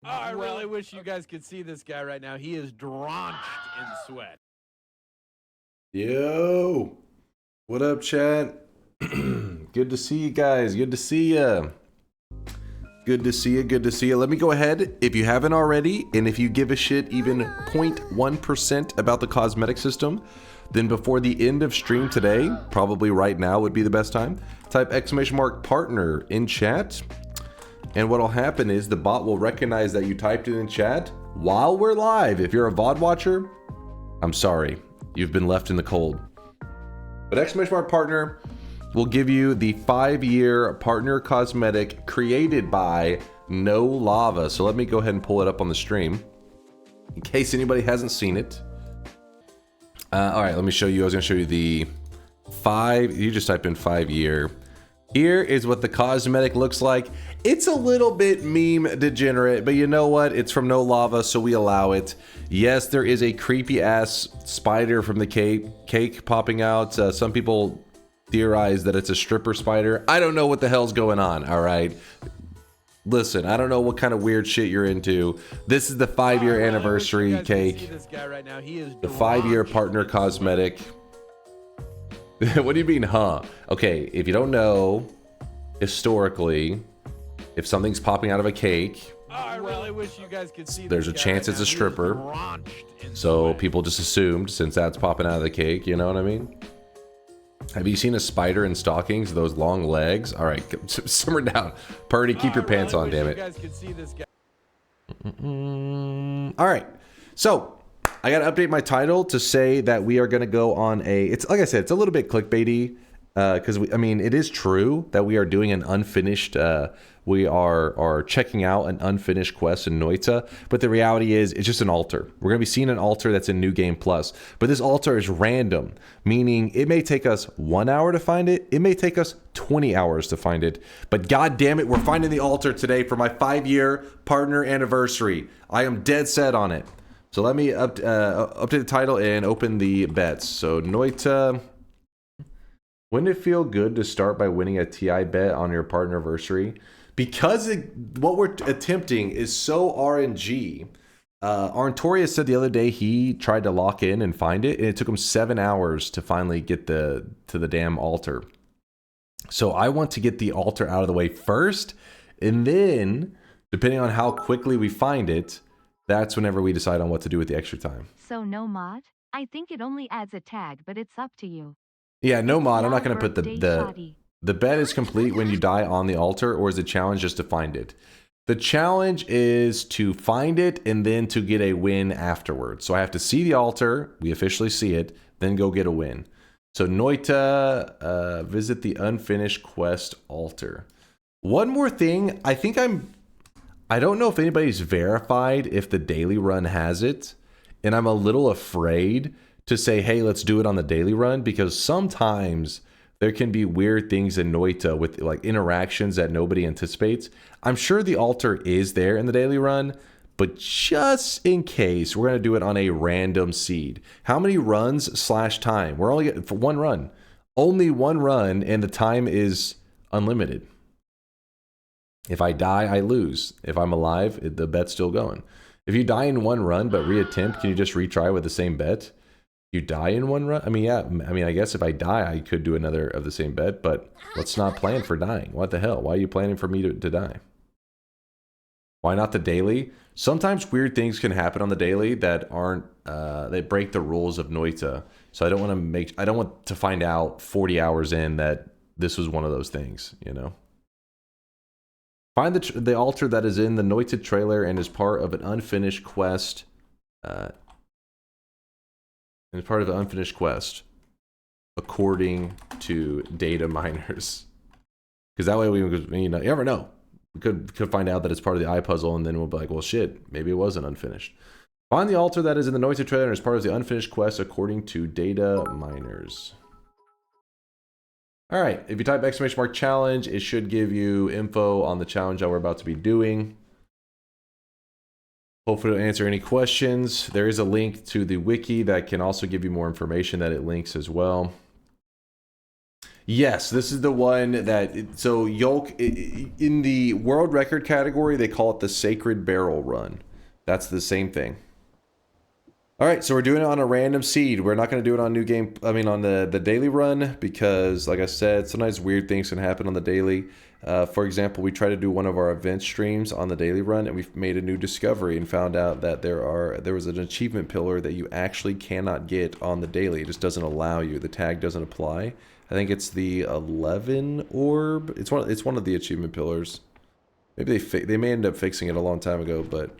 Oh, I really wish you guys could see this guy right now. He is drenched in sweat. Yo, what up, chat? Good to see you guys. Good to see ya. Good to see you. Good to see you. Let me go ahead, if you haven't already, and if you give a shit even 0.1% about the cosmetic system, then before the end of stream today, probably right now would be the best time, type !partner in chat. And what'll happen is the bot will recognize that you typed it in chat while we're live. If you're a VOD watcher, I'm sorry. You've been left in the cold. But !partner will give you the 5-year partner cosmetic created by No Lava. So let me go ahead and pull it up on the stream in case anybody hasn't seen it. All right, let me show you. I was going to show you the 5. You just type in 5-year. Here is what the cosmetic looks like. It's a little bit meme degenerate, but you know what? It's from No Lava, so we allow it. Yes, there is a creepy ass spider from the cake popping out. Some people theorize that it's a stripper spider. I don't know what the hell's going on, all right? Listen, I don't know what kind of weird shit you're into. This is the 5-year anniversary cake. This guy right now. He is the 5-year partner cosmetic. What do you mean, huh? Okay, if you don't know, historically, if something's popping out of a cake, I really wish you guys could see there's a chance it's a stripper. So people just assumed, since that's popping out of the cake, you know what I mean? Have you seen a spider in stockings, those long legs? All right, simmer down. Purdy, keep your pants on, damn it. All right, so I got to update my title to say that we are going to go on a, it's like I said, it's a little bit clickbaity because I mean, it is true that we are doing an unfinished, we are checking out an unfinished quest in Noita, but the reality is it's just an altar. We're going to be seeing an altar that's in New Game Plus, but this altar is random, meaning it may take us 1 hour to find it. It may take us 20 hours to find it, but god damn it, we're finding the altar today for my 5-year partner anniversary. I am dead set on it. So let me update the title and open the bets. So Noita, wouldn't it feel good to start by winning a TI bet on your partner anniversary? Because what we're attempting is so RNG. Arntorius said the other day he tried to lock in and find it, and it took him 7 hours to finally get to the damn altar. So I want to get the altar out of the way first, and then, depending on how quickly we find it, that's whenever we decide on what to do with the extra time. So no mod? I think it only adds a tag, but it's up to you. Yeah, no mod. I'm not going to put the bet is complete when you die on the altar, or is the challenge just to find it? The challenge is to find it and then to get a win afterwards. So I have to see the altar, we officially see it, then go get a win. So Noita, visit the unfinished quest altar. One more thing, I don't know if anybody's verified if the daily run has it, and I'm a little afraid to say, hey, let's do it on the daily run, because sometimes there can be weird things in Noita with like interactions that nobody anticipates. I'm sure the altar is there in the daily run, but just in case, we're going to do it on a random seed. How many runs / time? We're only getting for one run. Only one run, and the time is unlimited. If I die, I lose. If I'm alive, the bet's still going. If you die in one run but reattempt, can you just retry with the same bet? You die in one run? I mean, yeah. I mean, I guess if I die, I could do another of the same bet, but let's not plan for dying. What the hell? Why are you planning for me to die? Why not the daily? Sometimes weird things can happen on the daily that aren't, they break the rules of Noita. So I don't want to find out 40 hours in that this was one of those things, you know? Find the altar that is in the Noita trailer and is part of an unfinished quest. According to data miners. Because that way you never know. We could find out that it's part of the eye puzzle, and then we'll be like, well, shit, maybe it wasn't unfinished. Find the altar that is in the Noita trailer and is part of the unfinished quest according to data miners. All right, if you type !challenge, it should give you info on the challenge that we're about to be doing. Hopefully it'll answer any questions. There is a link to the wiki that can also give you more information that it links as well. Yes, this is the one that, so Yolk, in the world record category, they call it the Sacred Barrel Run. That's the same thing. All right, so we're doing it on a random seed. We're not going to do it on new game, I mean on the daily run, because like I said, sometimes weird things can happen on the daily. For example, we tried to do one of our event streams on the daily run, and we've made a new discovery and found out that there was an achievement pillar that you actually cannot get on the daily. It just doesn't allow you. The tag doesn't apply. I think it's the 11 orb. It's one of the achievement pillars. Maybe they may end up fixing it a long time ago, but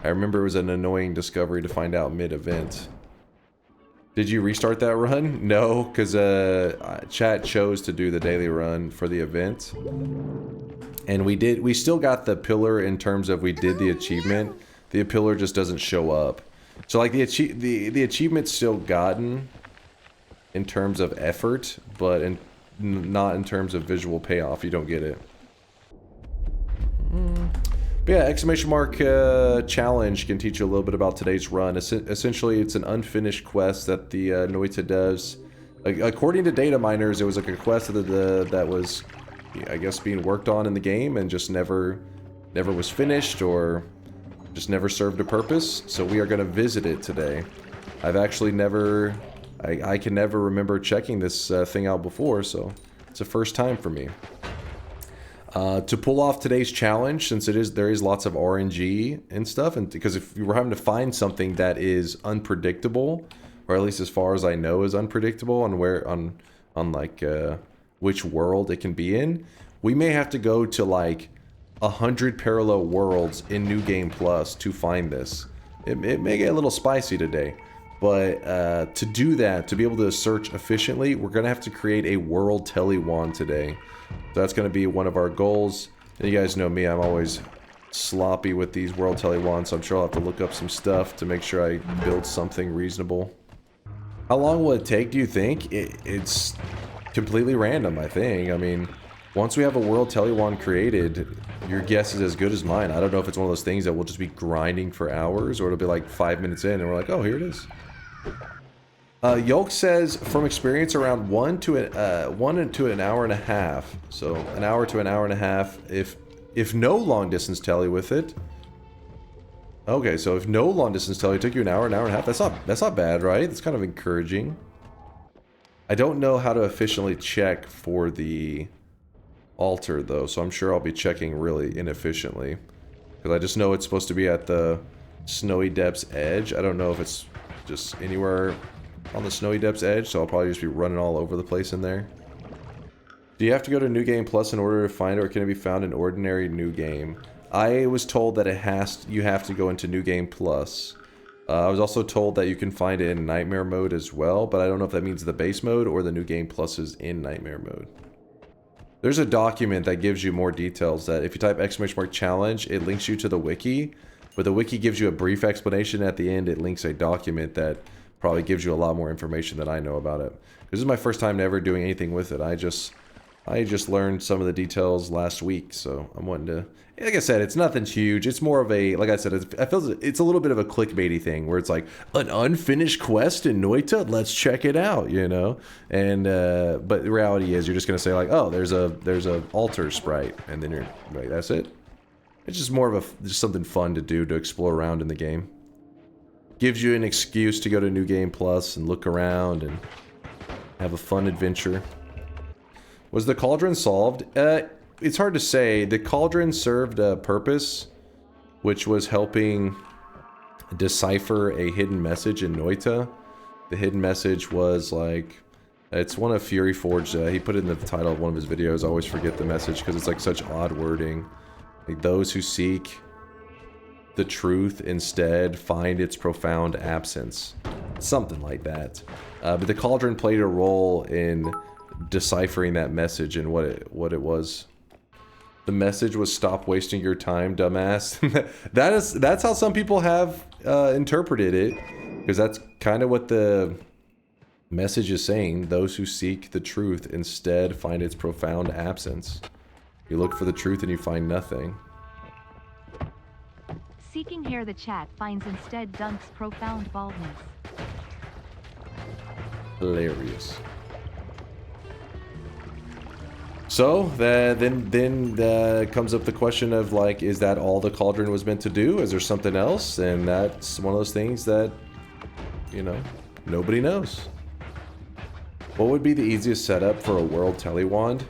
I remember it was an annoying discovery to find out mid-event. Did you restart that run? No, because chat chose to do the daily run for the event. And we still got the pillar in terms of we did the achievement. The pillar just doesn't show up. So like the achievement's still gotten in terms of effort, but not in terms of visual payoff. You don't get it. But yeah, exclamation mark challenge can teach you a little bit about today's run. Essentially, it's an unfinished quest that the Noita does. According to data miners, it was like a quest that was, I guess, being worked on in the game and just never was finished or just never served a purpose. So we are going to visit it today. I've actually never... I can never remember checking this thing out before, so it's a first time for me. To pull off today's challenge, since there is lots of RNG and stuff, and because if you were having to find something that is unpredictable, or at least as far as I know is unpredictable on like which world it can be in, we may have to go to like 100 parallel worlds in New Game Plus to find this. It may get a little spicy today. But to do that, to be able to search efficiently, we're going to have to create a world tele wand today. So that's going to be one of our goals. And you guys know me, I'm always sloppy with these world tele wands, so I'm sure I'll have to look up some stuff to make sure I build something reasonable. How long will it take, do you think? It's completely random, I think. I mean, once we have a world tele wand created, your guess is as good as mine. I don't know if it's one of those things that we'll just be grinding for hours, or it'll be like 5 minutes in and we're like, oh, here it is. Yolk says, from experience, around 1 to an hour and a half. So an hour to an hour and a half if no long distance tele with it. Okay, so if no long distance tele took you an hour and a half, that's not bad, right? It's kind of encouraging. I don't know how to efficiently check for the altar though, so I'm sure I'll be checking really inefficiently. Because I just know it's supposed to be at the Snowy Depths edge. I don't know if it's just anywhere on the Snowy Depths edge, so I'll probably just be running all over the place in there. Do you have to go to New Game Plus in order to find it, or can it be found in ordinary New Game? I was told that you have to go into New Game Plus. I was also told that you can find it in Nightmare Mode as well, but I don't know if that means the base mode or the New Game Plus is in Nightmare Mode. There's a document that gives you more details that if you type !challenge, it links you to the wiki, but the wiki gives you a brief explanation at the end. It links a document that probably gives you a lot more information than I know about it. This is my first time ever doing anything with it. I just learned some of the details last week, so I'm wanting to... Like I said, it's nothing huge. It's more of a... Like I said, I feel it's a little bit of a clickbaity thing, where it's like, an unfinished quest in Noita? Let's check it out, you know? And, but the reality is, you're just going to say like, oh, there's a altar sprite, and then you're like, that's it? It's just more of just something fun to do, to explore around in the game. Gives you an excuse to go to New Game Plus and look around and have a fun adventure. Was the cauldron solved? It's hard to say. The cauldron served a purpose, which was helping decipher a hidden message in Noita. The hidden message was like, it's one of Fury Forge. He put it in the title of one of his videos. I always forget the message because it's like such odd wording. Like, those who seek the truth instead find its profound absence. Something like that. But the cauldron played a role in deciphering that message and what it was. The message was, stop wasting your time, dumbass. That's how some people have interpreted it, because that's kind of what the message is saying. Those who seek the truth instead find its profound absence. You look for the truth and you find nothing. Seeking here, the chat finds instead Dunk's profound baldness. Hilarious. So then comes up the question of like, is that all the cauldron was meant to do? Is there something else? And that's one of those things that, you know, nobody knows. What would be the easiest setup for a world tele wand?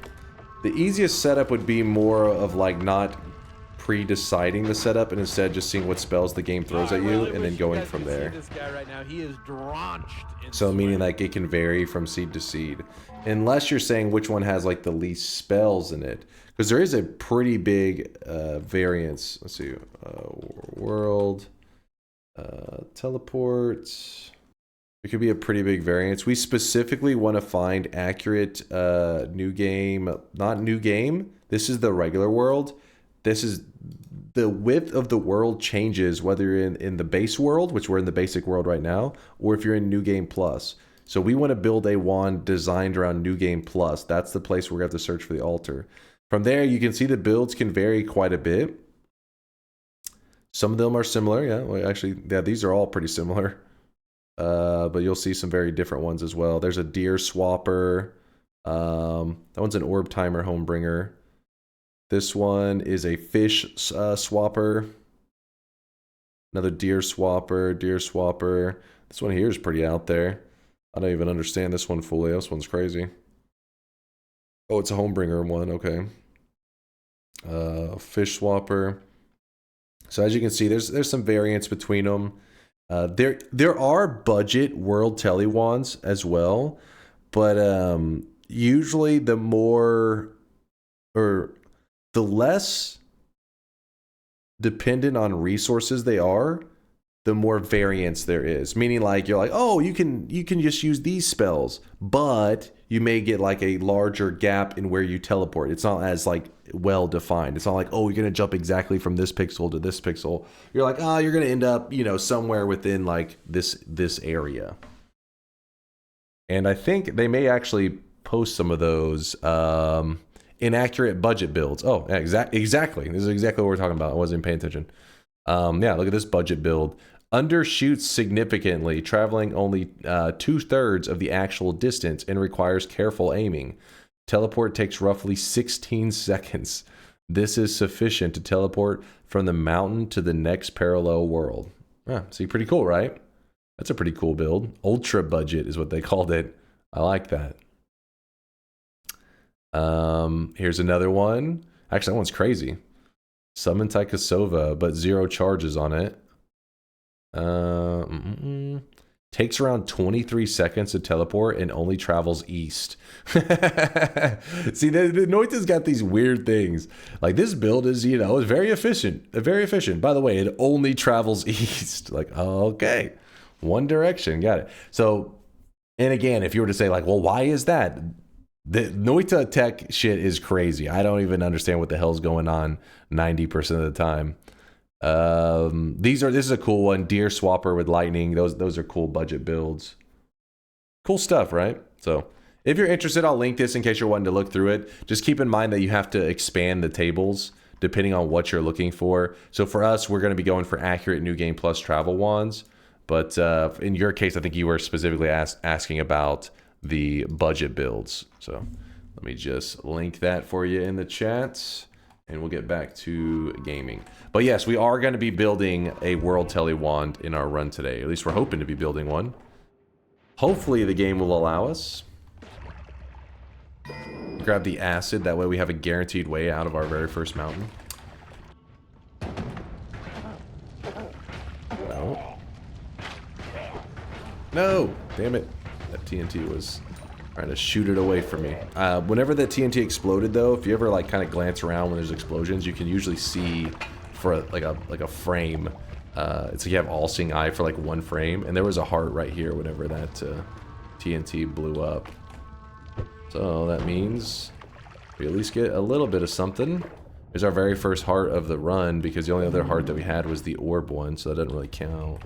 The easiest setup would be more of like not pre-deciding the setup and instead just seeing what spells the game throws at you and then going from there. This guy right now, he is drenched in So meaning sweat. like it can vary from seed to seed. Unless you're saying which one has like the least spells in it. Because there is a pretty big variance. Let's see. World. Teleport. It could be a pretty big variance. We specifically want to find accurate new game. Not new game. This is the regular world. This is the width of the world changes whether you're in the base world, which we're in the basic world right now, or if you're in New Game Plus. So we want to build a wand designed around New Game Plus. That's the place where we have to search for the altar. From there, you can see the builds can vary quite a bit. Some of them are similar. Yeah, well, actually, yeah, these are all pretty similar. But you'll see some very different ones as well. There's a deer swapper. That one's an orb timer homebringer. This one is a fish swapper. Another deer swapper. This one here is pretty out there. I don't even understand this one fully. This one's crazy. Oh, it's a homebringer one. Okay. Fish swapper. So as you can see, there's some variance between them. There are budget world tele wands as well, but usually the more or the less dependent on resources they are, the more variance there is. Meaning like you're like, oh, you can just use these spells, but you may get like a larger gap in where you teleport. It's not as like well defined. It's not like, oh, you're gonna jump exactly from this pixel to this pixel. You're like, oh, you're gonna end up, you know, somewhere within like this area. And I think they may actually post some of those inaccurate budget builds. Oh, yeah, exactly. This is exactly what we're talking about. I wasn't paying attention. Yeah, look at this budget build. Undershoots significantly, traveling only 2/3 of the actual distance and requires careful aiming. Teleport takes roughly 16 seconds. This is sufficient to teleport from the mountain to the next parallel world. Yeah, see, pretty cool, right? That's a pretty cool build. Ultra budget is what they called it. I like that. Here's another one. Actually, that one's crazy. Summon taikasauva, but 0 charges on it. Takes around 23 seconds to teleport and only travels east. See, the Noita's got these weird things. Like this build is, you know, is very efficient. Very efficient. By the way, it only travels east. Like, okay. One direction. Got it. So, and again, if you were to say like, well, why is that? The Noita tech shit is crazy. I don't even understand what the hell's going on 90% of the time. This is a cool one. Deer swapper with lightning. Those are cool budget builds. Cool stuff, right? So if you're interested, I'll link this in case you're wanting to look through it. Just keep in mind that you have to expand the tables depending on what you're looking for. So for us, we're going to be going for accurate New Game Plus travel wands. But in your case, I think you were specifically asking about the budget builds. So let me just link that for you in the chat and we'll get back to gaming. But yes, we are going to be building a world tele wand in our run today. At least we're hoping to be building one. Hopefully the game will allow us. Grab the acid, that way we have a guaranteed way out of our very first mountain. No. No! Damn it. That TNT was trying to shoot it away from me. Whenever that TNT exploded, though, if you ever like kind of glance around when there's explosions, you can usually see for like a frame. It's like you have all-seeing eye for like one frame, and there was a heart right here whenever that TNT blew up. So that means we at least get a little bit of something. Here's our very first heart of the run, because the only other heart that we had was the orb one, so that doesn't really count.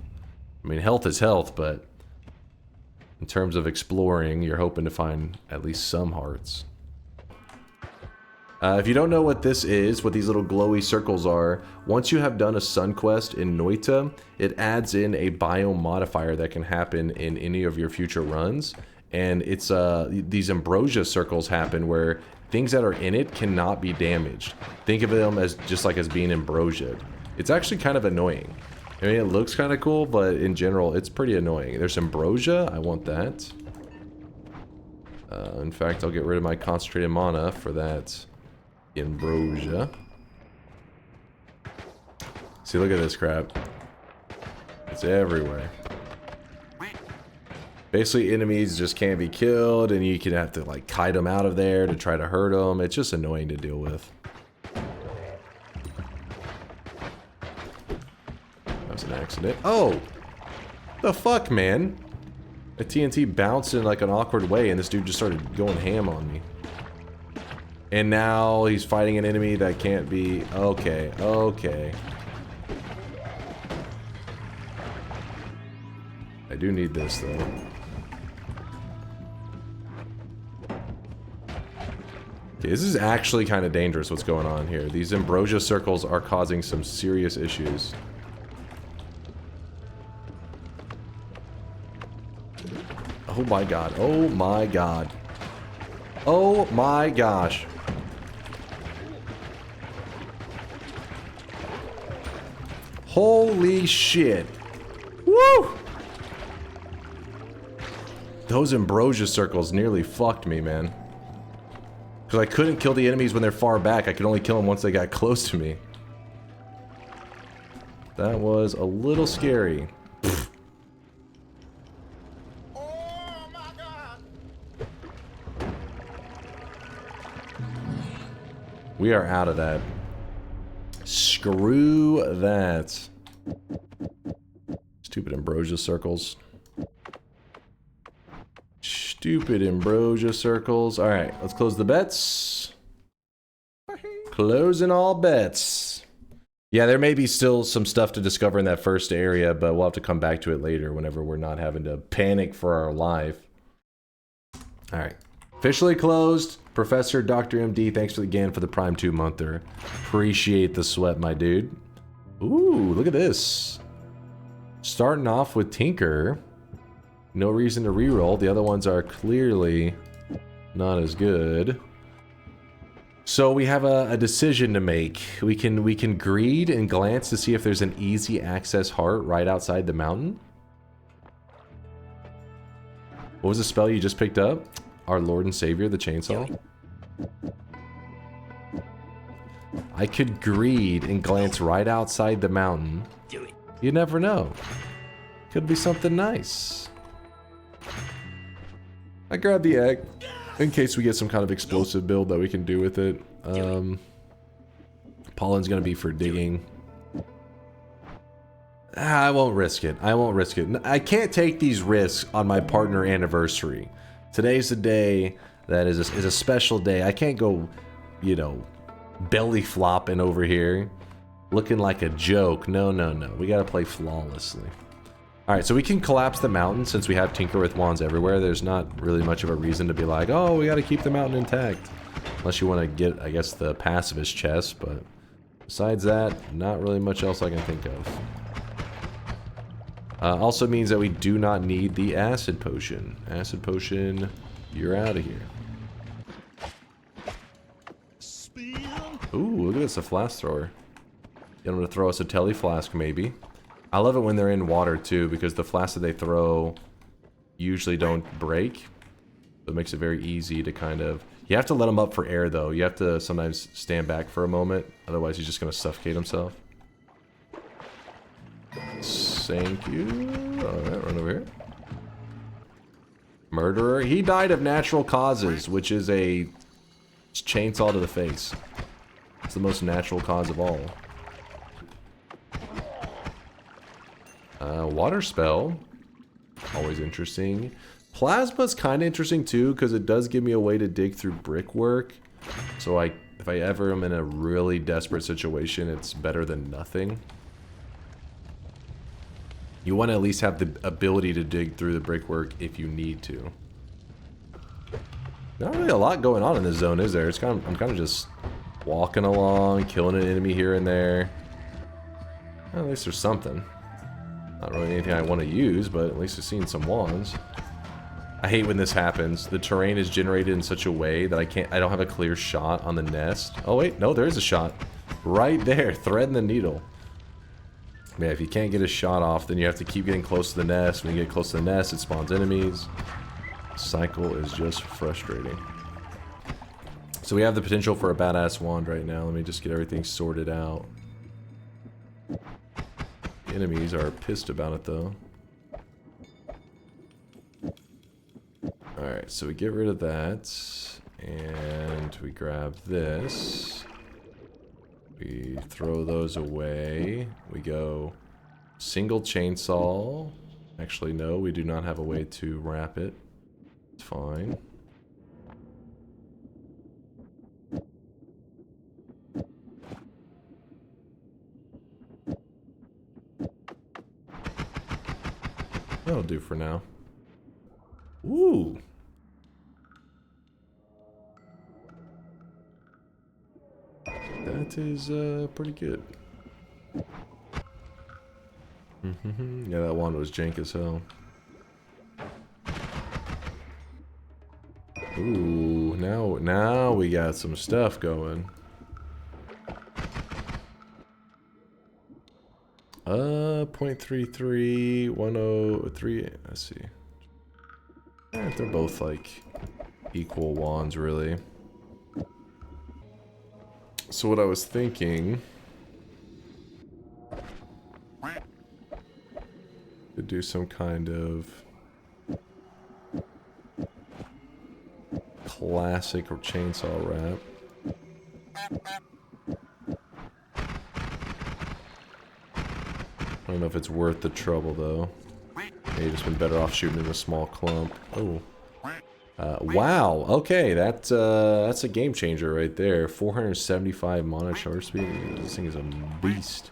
I mean, health is health, but in terms of exploring, you're hoping to find at least some hearts. If you don't know what this is, what these little glowy circles are, once you have done a sun quest in Noita, it adds in a biome modifier that can happen in any of your future runs. And it's these ambrosia circles happen where things that are in it cannot be damaged. Think of them as just like as being ambrosiaed. It's actually kind of annoying. I mean, it looks kind of cool, but in general, it's pretty annoying. There's ambrosia. I want that. In fact, I'll get rid of my concentrated mana for that ambrosia. See, look at this crap. It's everywhere. Basically, enemies just can't be killed, and you can have to, like, kite them out of there to try to hurt them. It's just annoying to deal with. That was an accident. Oh! The fuck, man? The TNT bounced in, like, an awkward way, and this dude just started going ham on me. And now he's fighting an enemy that can't be... Okay, okay. I do need this, though. Okay, this is actually kind of dangerous what's going on here. These ambrosia circles are causing some serious issues. Oh my god. Oh my god. Oh my gosh. Holy shit. Woo! Those ambrosia circles nearly fucked me, man. Because I couldn't kill the enemies when they're far back. I could only kill them once they got close to me. That was a little scary. Oh my god! We are out of that. Screw that. Stupid ambrosia circles. Stupid ambrosia circles. Alright, let's close the bets. Closing all bets. Yeah, there may be still some stuff to discover in that first area, but we'll have to come back to it later whenever we're not having to panic for our life. Alright. Officially closed. Professor Dr. MD, thanks again for the Prime 2-monther. Appreciate the sweat, my dude. Ooh, look at this. Starting off with Tinker. No reason to reroll. The other ones are clearly not as good. So we have a decision to make. We can greed and glance to see if there's an easy access heart right outside the mountain. What was the spell you just picked up? Our Lord and Savior, the chainsaw. I could greed and glance right outside the mountain. You never know. Could be something nice. I grabbed the egg in case we get some kind of explosive build that we can do with it. Pollen's gonna be for digging. I won't risk it. I won't risk it. I can't take these risks on my partner anniversary. Today's the day that is a special day. I can't go, you know, belly flopping over here, looking like a joke. No, no, no. We gotta play flawlessly. Alright, so we can collapse the mountain since we have Tinker with wands everywhere. There's not really much of a reason to be like, oh, we gotta keep the mountain intact. Unless you want to get, I guess, the pacifist chest, but besides that, not really much else I can think of. Also means that we do not need the acid potion. Acid potion, you're out of here. Ooh, look at this, a flask thrower. Get them to throw us a tele flask, maybe. I love it when they're in water, too, because the flasks that they throw usually don't break. So it makes it very easy to kind of... You have to let him up for air, though. You have to sometimes stand back for a moment. Otherwise, he's just going to suffocate himself. Thank you. Alright, run over here. Murderer. He died of natural causes, which is a chainsaw to the face. It's the most natural cause of all. Water spell. Always interesting. Plasma's kind of interesting too, because it does give me a way to dig through brickwork. So if I ever am in a really desperate situation, it's better than nothing. You want to at least have the ability to dig through the brickwork if you need to. Not really a lot going on in this zone, is there? It's I'm kind of just walking along, killing an enemy here and there. Well, at least there's something. Not really anything I want to use, but at least I've seen some wands. I hate when this happens. The terrain is generated in such a way that I don't have a clear shot on the nest. Oh wait, no, there is a shot. Right there, threading the needle. Man, if you can't get a shot off, then you have to keep getting close to the nest. When you get close to the nest, it spawns enemies. The cycle is just frustrating. So we have the potential for a badass wand right now. Let me just get everything sorted out. The enemies are pissed about it though. Alright, so we get rid of that, and we grab this. We throw those away. We go single chainsaw. Actually, no, we do not have a way to wrap it. It's fine. That'll do for now. Ooh. That is pretty good. Yeah, that wand was jank as hell. Ooh, now we got some stuff going. 0.33, 103. Let's see. Yeah, they're both like equal wands, really. So what I was thinking to do some kind of classic or chainsaw wrap. I don't know if it's worth the trouble though. Maybe just been better off shooting in a small clump. Oh. Wow, okay, that's a game changer right there. 475 mana charge speed. This thing is a beast.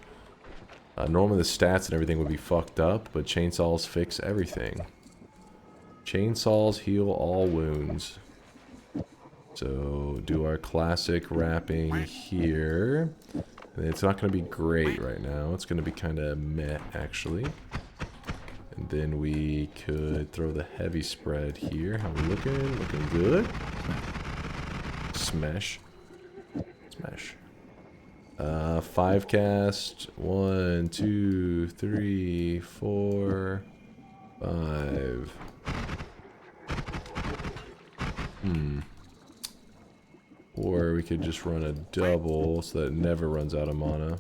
Normally the stats and everything would be fucked up, but chainsaws fix everything. Chainsaws heal all wounds. So do our classic wrapping here. And it's not going to be great right now. It's going to be kind of meh, actually. And then we could throw the heavy spread here. How we looking? Looking good. Smash. Smash. 5 cast. 1, 2, 3, 4, 5. Or we could just run a double so that it never runs out of mana.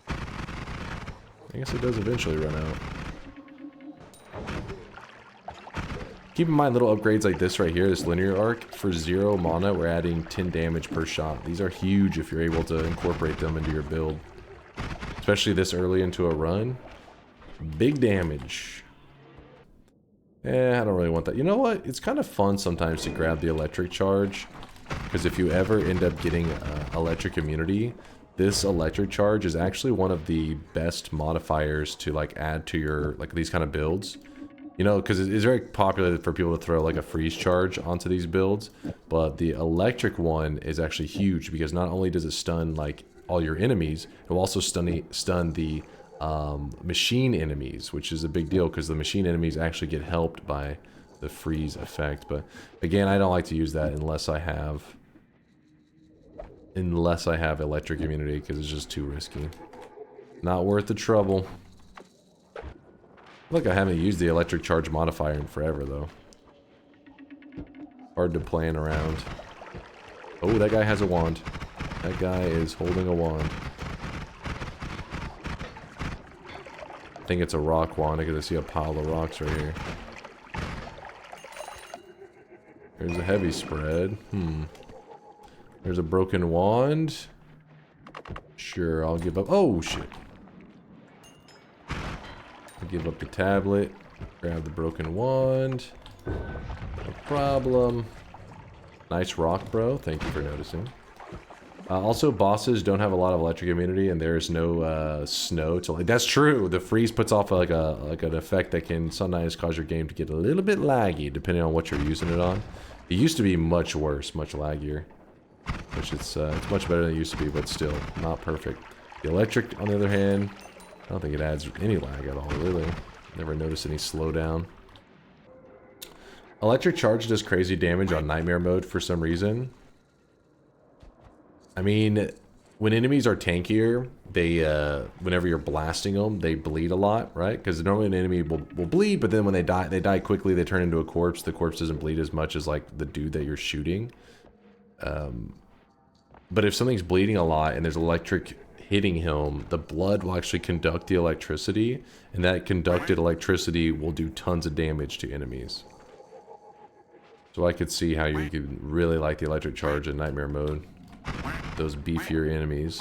I guess it does eventually run out. Keep in mind little upgrades like this right here, this linear arc. For 0 mana, we're adding 10 damage per shot. These are huge if you're able to incorporate them into your build. Especially this early into a run. Big damage. I don't really want that. You know what? It's kind of fun sometimes to grab the electric charge. Because if you ever end up getting electric immunity, this electric charge is actually one of the best modifiers to like add to your like these kind of builds. You know, because it's very popular for people to throw like a freeze charge onto these builds, but the electric one is actually huge because not only does it stun like all your enemies, it will also stun the machine enemies, which is a big deal because the machine enemies actually get helped by the freeze effect. But again, I don't like to use that unless I have electric immunity because it's just too risky. Not worth the trouble. Look, I haven't used the electric charge modifier in forever, though. Hard to plan around. Oh, that guy has a wand. That guy is holding a wand. I think it's a rock wand because I see a pile of rocks right here. There's a heavy spread. There's a broken wand. Sure, I'll give up. Oh, shit. Give up the tablet, grab the broken wand, no problem. Nice rock, bro. Thank you for noticing. Also, bosses don't have a lot of electric immunity, and there's no snow to like. That's true. The freeze puts off like an effect that can sometimes cause your game to get a little bit laggy, depending on what you're using it on. It used to be much worse, much laggier, which it's much better than it used to be, but still not perfect. The electric, on the other hand, I don't think it adds any lag at all, really. Never noticed any slowdown. Electric charge does crazy damage on nightmare mode for some reason. I mean, when enemies are tankier, they whenever you're blasting them, they bleed a lot, right? Because normally an enemy will bleed, but then when they die quickly. They turn into a corpse. The corpse doesn't bleed as much as like the dude that you're shooting. But if something's bleeding a lot and there's electric hitting him, the blood will actually conduct the electricity, and that conducted electricity will do tons of damage to enemies. So I could see how you could really like the electric charge in nightmare mode. Those beefier enemies.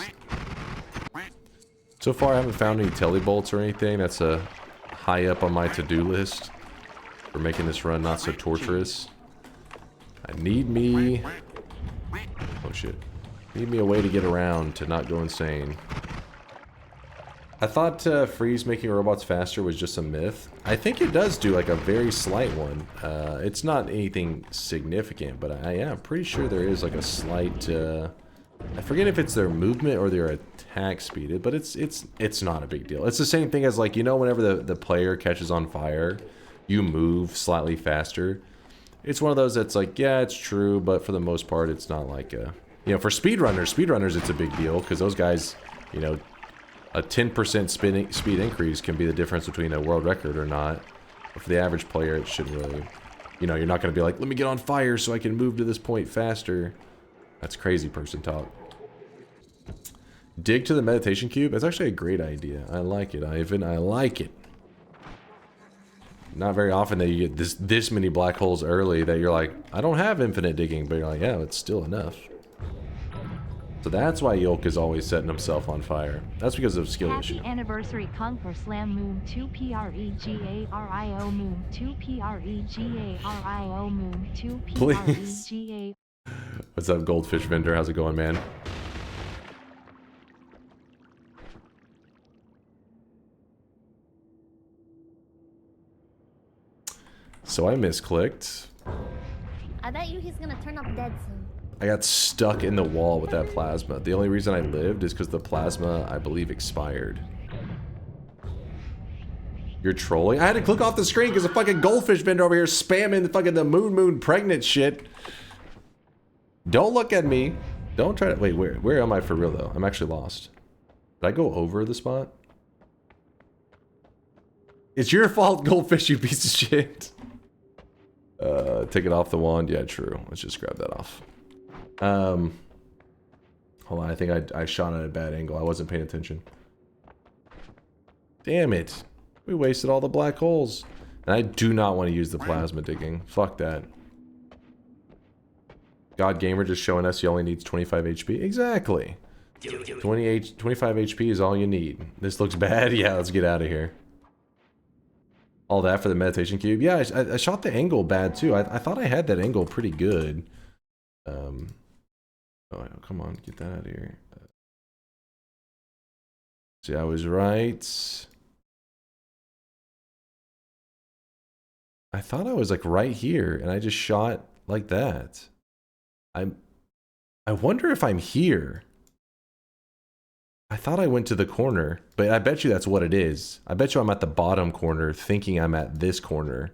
So far I haven't found any tele bolts or anything. That's high up on my to-do list for making this run not so torturous. I need me... Oh shit. Need me a way to get around to not go insane. I thought freeze making robots faster was just a myth. I think it does do like a very slight one. It's not anything significant, but I'm pretty sure there is like a slight... I forget if it's their movement or their attack speed, but it's not a big deal. It's the same thing as like, you know, whenever the player catches on fire, you move slightly faster. It's one of those that's like, yeah, it's true, but for the most part, it's not like a... You know, for speedrunners, it's a big deal, because those guys, you know, a 10% speed increase can be the difference between a world record or not. But for the average player, it shouldn't really... You know, you're not going to be like, let me get on fire so I can move to this point faster. That's crazy person talk. Dig to the meditation cube. That's actually a great idea. I like it, Ivan. I like it. Not very often that you get this many black holes early that you're like, I don't have infinite digging, but you're like, yeah, it's still enough. So that's why Yolk is always setting himself on fire. That's because of skill issue. Happy anniversary DunkOrSlam Moon 2 PREGARIO Moon 2 PREGARIO Moon 2 PREGA. What's up, Goldfish Vendor? How's it going, man? So I misclicked. I bet you he's gonna turn up dead soon. I got stuck in the wall with that plasma. The only reason I lived is because the plasma, I believe, expired. You're trolling? I had to click off the screen because a fucking goldfish vendor over here spamming the fucking the moon pregnant shit. Don't look at me. Don't try to... Wait, where am I for real, though? I'm actually lost. Did I go over the spot? It's your fault, goldfish, you piece of shit. Take it off the wand. Yeah, true. Let's just grab that off. Hold on. I think I shot at a bad angle. I wasn't paying attention. Damn it. We wasted all the black holes. And I do not want to use the plasma digging. Fuck that. God Gamer just showing us he only needs 25 HP. Exactly. 25 HP is all you need. This looks bad. Yeah, let's get out of here. All that for the meditation cube. Yeah, I shot the angle bad too. I thought I had that angle pretty good. Oh, come on, get that out of here. See, I was right. I thought I was like right here, and I just shot like that. I wonder if I'm here. I thought I went to the corner, but I bet you that's what it is. I bet you I'm at the bottom corner thinking I'm at this corner.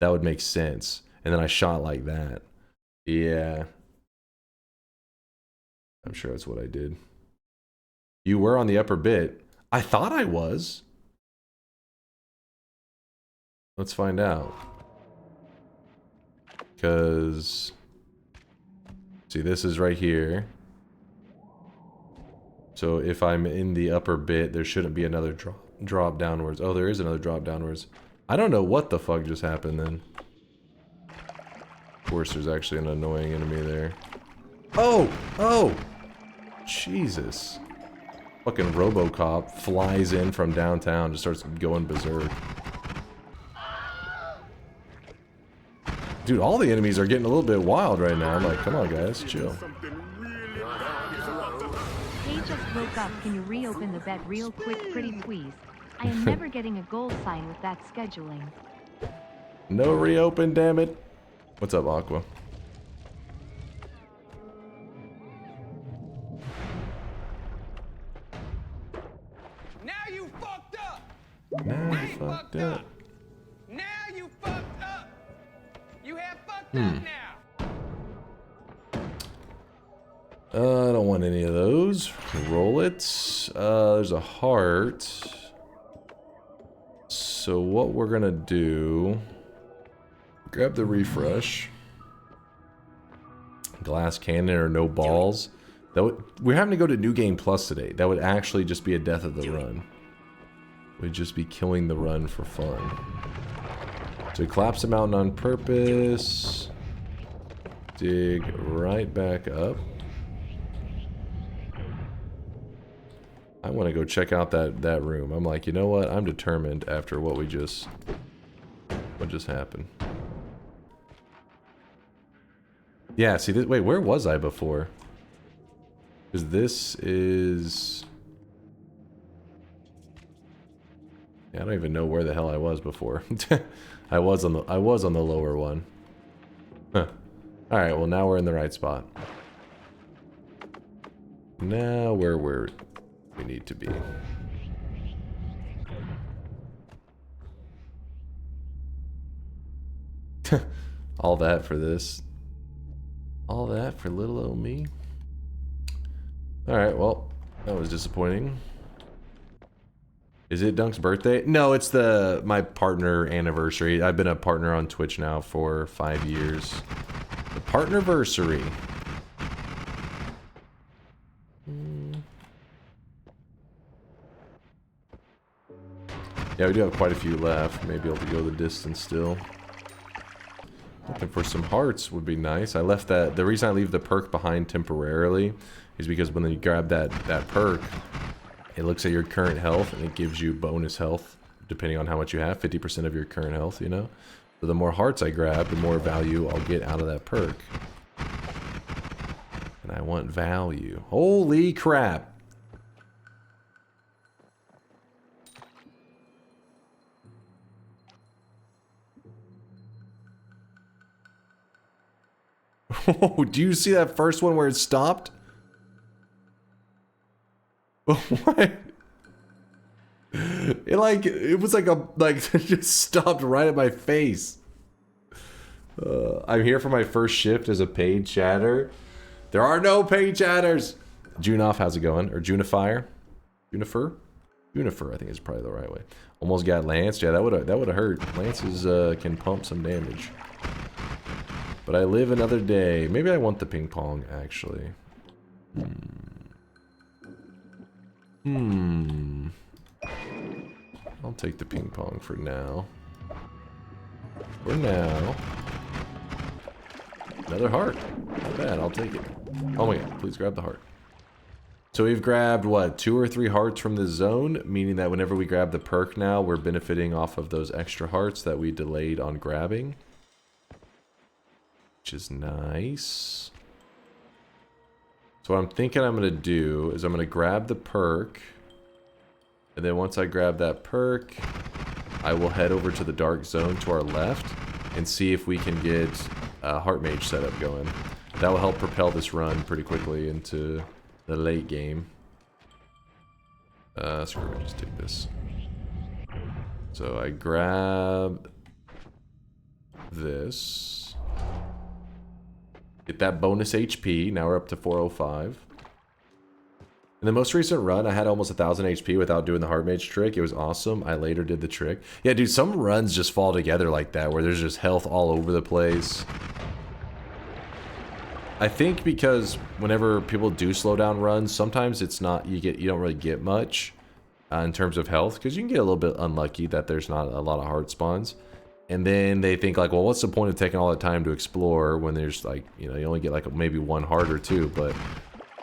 That would make sense. And then I shot like that. Yeah. I'm sure that's what I did. You were on the upper bit. I thought I was. Let's find out. Because... See, this is right here. So if I'm in the upper bit, there shouldn't be another drop downwards. Oh, there is another drop downwards. I don't know what the fuck just happened then. Of course, there's actually an annoying enemy there. Oh! Oh! Jesus. Fucking RoboCop flies in from downtown, just starts going berserk. Dude, all the enemies are getting a little bit wild right now. I'm like, come on guys, chill. Hey, just woke up. Can you reopen the bet real quick, pretty please? I am never getting a gold sign with that scheduling. No reopen, damn it. What's up, Aqua? Now you fucked up. Now you fucked up. Now you fucked up. You have Hmm. I don't want any of those. Roll it. There's a heart. So what we're gonna do... Grab the refresh. Glass cannon or no balls. We're having to go to New Game Plus today. That would actually just be a death of the run. We'd just be killing the run for fun. So collapse the mountain on purpose. Dig right back up. I want to go check out that room. I'm like, you know what? I'm determined after what just happened. Yeah, see this, wait, where was I before? Because this is... Yeah, I don't even know where the hell I was before. I was on the lower one. Huh. Alright, well now we're in the right spot. Now we're where we need to be. All that for this. All that for little old me. Alright, well, that was disappointing. Is it Dunk's birthday? No, it's my partner anniversary. I've been a partner on Twitch now for 5 years. The partnerversary. Yeah, we do have quite a few left. Maybe able to go the distance still. Looking for some hearts would be nice. I left that. The reason I leave the perk behind temporarily is because when you grab that perk, it looks at your current health and it gives you bonus health depending on how much you have. 50% of your current health, you know. So the more hearts I grab, the more value I'll get out of that perk. And I want value. Holy crap! Oh, do you see that first one where it stopped? What? It was like it just stopped right at my face. I'm here for my first shift as a paid chatter. There are no paid chatters. Junoff, how's it going? Or Junifier? Junifer, I think is probably the right way. Almost got lanced. Yeah, that would have hurt. Lances can pump some damage. But I live another day. Maybe I want the ping pong, actually. I'll take the ping pong for now. Another heart. Not bad, I'll take it. Oh my god, please grab the heart. So we've grabbed, what, 2 or 3 hearts from the zone, meaning that whenever we grab the perk now, we're benefiting off of those extra hearts that we delayed on grabbing. Which is nice. So what I'm thinking I'm going to do is I'm going to grab the perk. And then once I grab that perk, I will head over to the dark zone to our left and see if we can get a heart mage setup going. That will help propel this run pretty quickly into the late game. Screw it, just take this. So I grab this. Get that bonus HP. Now we're up to 405. In the most recent run, I had almost 1,000 HP without doing the heart mage trick. It was awesome. I later did the trick. Yeah, dude, some runs just fall together like that, where there's just health all over the place. I think because whenever people do slow down runs, sometimes it's not, you don't really get much in terms of health, because you can get a little bit unlucky that there's not a lot of heart spawns. And then they think like, well, what's the point of taking all that time to explore when there's like, you know, you only get like maybe 1 heart or 2, but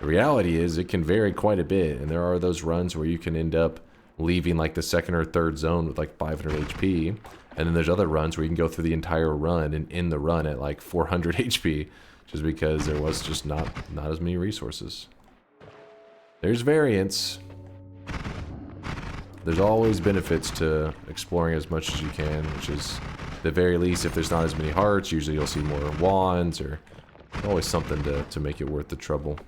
the reality is it can vary quite a bit. And there are those runs where you can end up leaving like the 2nd or 3rd zone with like 500 HP. And then there's other runs where you can go through the entire run and end the run at like 400 HP, just because there was just not as many resources. There's variance. There's always benefits to exploring as much as you can, which is, at the very least, if there's not as many hearts, usually you'll see more wands, or always something to make it worth the trouble.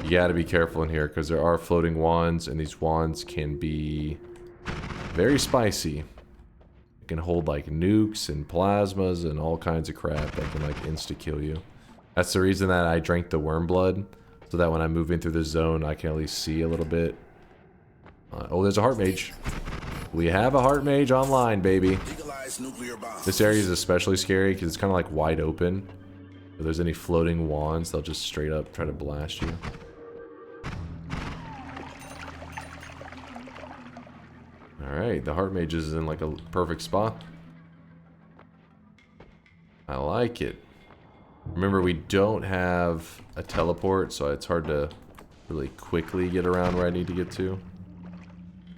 You gotta be careful in here, because there are floating wands, and these wands can be very spicy. can hold like nukes and plasmas and all kinds of crap that can like insta-kill you. That's the reason that I drank the worm blood, so that when I move in through the zone, I can at least see a little bit. Oh, there's a heart mage. We have a heart mage online, baby. This area is especially scary because it's kind of like wide open. If there's any floating wands, they'll just straight up try to blast you. Alright, the heart mage is in like a perfect spot. I like it. Remember, we don't have a teleport, so it's hard to really quickly get around where I need to get to.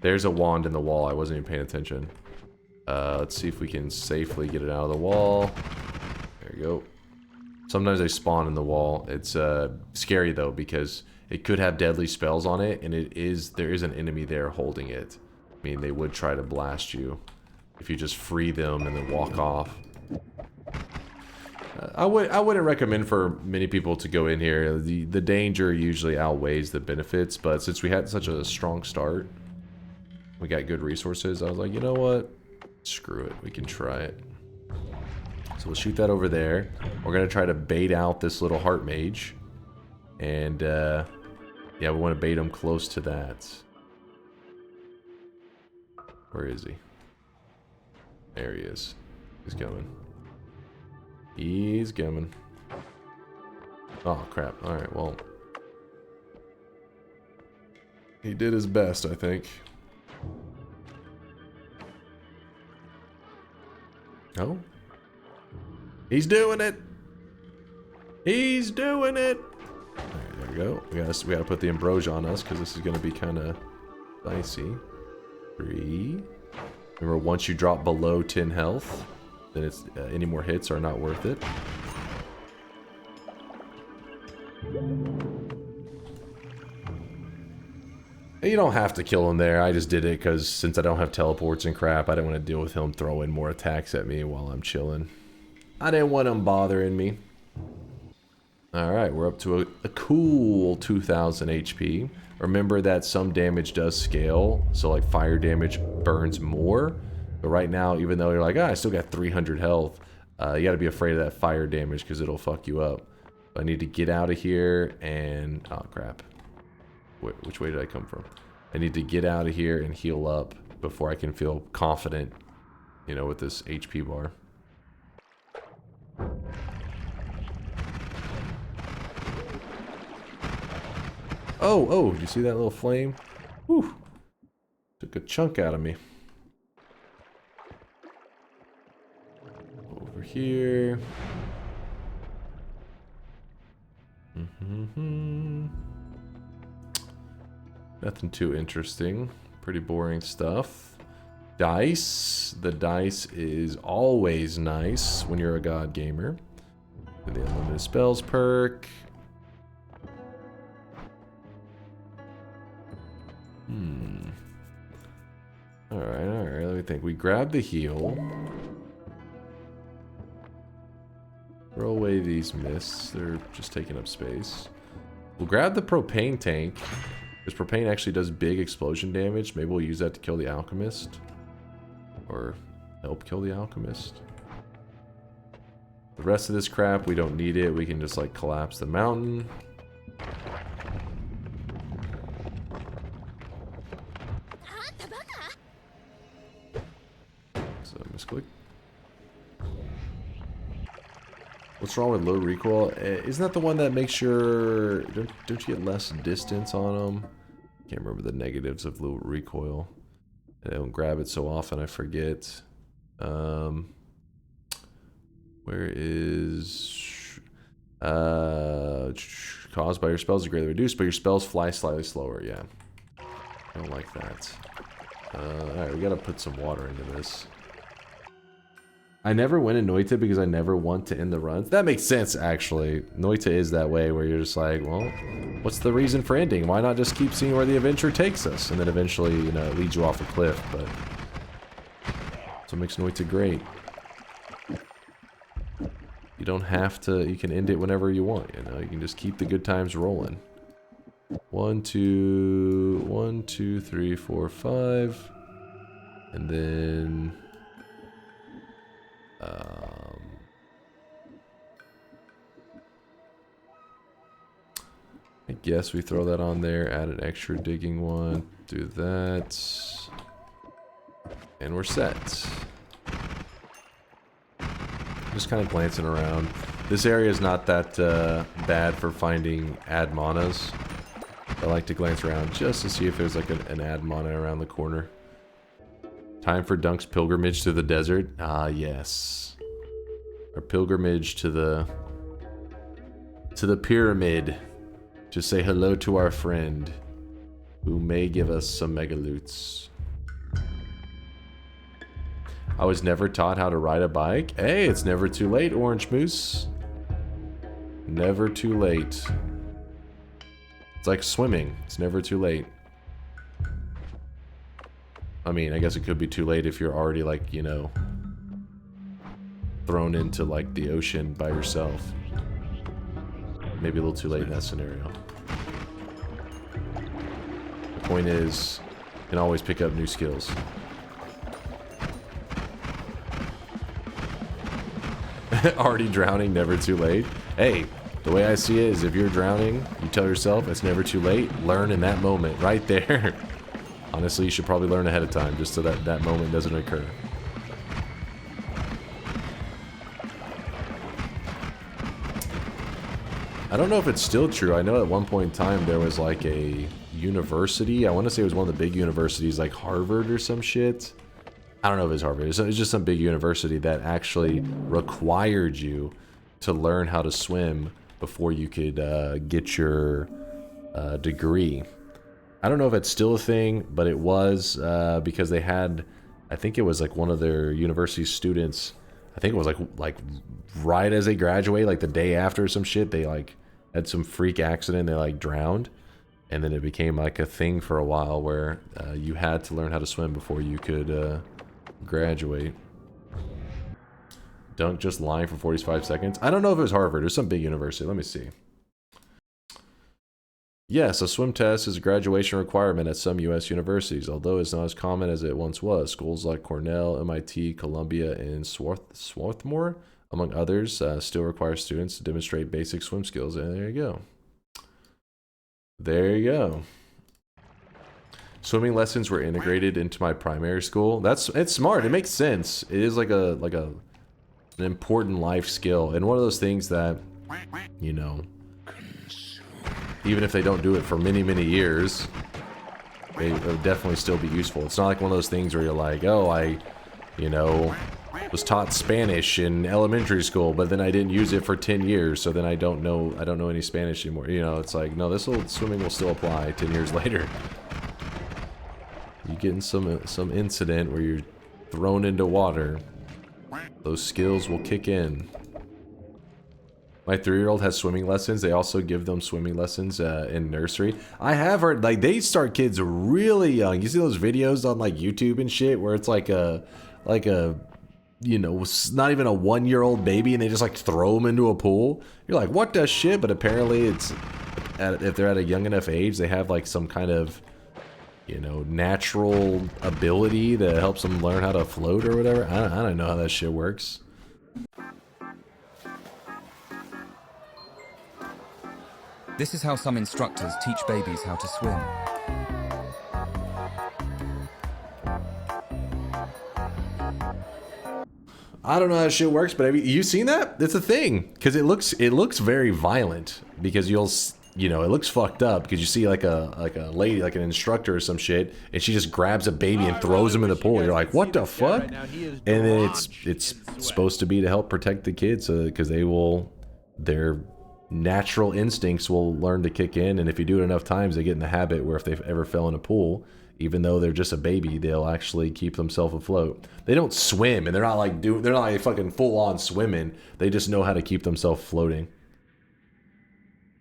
There's a wand in the wall. I wasn't even paying attention. Let's see if we can safely get it out of the wall. There we go. Sometimes they spawn in the wall. It's scary though, because it could have deadly spells on it, and there is an enemy there holding it. I mean, they would try to blast you if you just free them and then walk off. I wouldn't recommend for many people to go in here. The danger usually outweighs the benefits, but since we had such a strong start, we got good resources, I was like, you know what? Screw it. We can try it. So we'll shoot that over there. We're going to try to bait out this little heart mage. And, yeah, we want to bait him close to that. Where is he? There he is. He's coming. He's coming. Oh, crap. Alright, well. He did his best, I think. Oh. He's doing it! He's doing it! Alright, there we go. We gotta put the ambrosia on us, because this is gonna be kinda dicey. 3. Remember, once you drop below 10 health, then it's any more hits are not worth it. You don't have to kill him there. I just did it because since I don't have teleports and crap, I didn't want to deal with him throwing more attacks at me while I'm chilling. I didn't want him bothering me. Alright, we're up to a cool 2000 HP. Remember that some damage does scale, so like fire damage burns more. But right now, even though you're like, I still got 300 health, you gotta be afraid of that fire damage because it'll fuck you up. I need to get out of here and... oh crap. Which way did I come from? I need to get out of here and heal up before I can feel confident, you know, with this HP bar. Oh, you see that little flame? Whew. Took a chunk out of me. Over here. Nothing too interesting. Pretty boring stuff. Dice. The dice is always nice when you're a god gamer. The unlimited spells perk. Alright, let me think. We grab the heal. Throw away these mists. They're just taking up space. We'll grab the propane tank. Because propane actually does big explosion damage. Maybe we'll use that to kill the alchemist. Or help kill the alchemist. The rest of this crap, we don't need it. We can just like collapse the mountain. So misclick. What's wrong with low recoil? Isn't that the one that makes your... Don't you get less distance on them? Can't remember the negatives of low recoil. I don't grab it so often I forget. Where is... caused by your spells is greatly reduced, but your spells fly slightly slower. Yeah. I don't like that. Alright, we gotta put some water into this. I never win in Noita because I never want to end the runs. That makes sense, actually. Noita is that way, where you're just like, well, what's the reason for ending? Why not just keep seeing where the adventure takes us? And then eventually, you know, it leads you off a cliff, but... that's what makes Noita great. You don't have to... you can end it whenever you want, you know? You can just keep the good times rolling. 1, 2, 3, 4, 5. And then... I guess we throw that on there, add an extra digging one, do that, and we're set. Just kind of glancing around. This area is not that bad for finding ad manas. I like to glance around just to see if there's like an ad mana around the corner. Time for Dunk's pilgrimage to the desert. Ah, yes. Our pilgrimage to the pyramid to say hello to our friend who may give us some megaloots. I was never taught how to ride a bike. Hey, it's never too late, Orange Moose. Never too late. It's like swimming. It's never too late. I mean, I guess it could be too late if you're already, like, you know, thrown into, like, the ocean by yourself. Maybe a little too late in that scenario. The point is, you can always pick up new skills. Already drowning, never too late. Hey, the way I see it is if you're drowning, you tell yourself it's never too late. Learn in that moment, right there. Honestly, you should probably learn ahead of time just so that that moment doesn't occur. I don't know if it's still true. I know at one point in time there was like a university. I want to say it was one of the big universities like Harvard or some shit. I don't know if it's Harvard. It's just some big university that actually required you to learn how to swim before you could get your degree. I don't know if it's still a thing, but it was because they had, I think it was like one of their university students, I think it was like right as they graduate, like the day after or some shit, they like had some freak accident, they like drowned, and then it became like a thing for a while where you had to learn how to swim before you could graduate. Dunk just lying for 45 seconds. I don't know if it was Harvard or some big university. Let me see. Yes, a swim test is a graduation requirement at some U.S. universities, although it's not as common as it once was. Schools like Cornell, MIT, Columbia, and Swarthmore, among others, still require students to demonstrate basic swim skills. And there you go. There you go. Swimming lessons were integrated into my primary school. It's smart. It makes sense. It is like an important life skill, and one of those things that, you know, even if they don't do it for many, many years, they would definitely still be useful. It's not like one of those things where you're like, oh, I, you know, was taught Spanish in elementary school, but then I didn't use it for 10 years, so then I don't know any Spanish anymore. You know, it's like, no, swimming will still apply 10 years later. You get in some incident where you're thrown into water, those skills will kick in. My 3-year-old has swimming lessons. They also give them swimming lessons in nursery. I have heard, like, they start kids really young. You see those videos on, like, YouTube and shit where it's like a, you know, not even a 1-year-old baby and they just, like, throw them into a pool. You're like, what the shit? But apparently it's, if they're at a young enough age, they have, like, some kind of, you know, natural ability that helps them learn how to float or whatever. I don't know how that shit works. This is how some instructors teach babies how to swim. I don't know how that shit works, but have you seen that? It's a thing, because it looks very violent, because you know, it looks fucked up, because you see like a lady, like an instructor or some shit, and she just grabs a baby and throws him in the pool. You're like, what the fuck? And then it's supposed to be to help protect the kids, because their natural instincts will learn to kick in, and if you do it enough times, they get in the habit where if they've ever fell in a pool, even though they're just a baby, they'll actually keep themselves afloat. They don't swim, and they're not like fucking full on swimming. They just know how to keep themselves floating.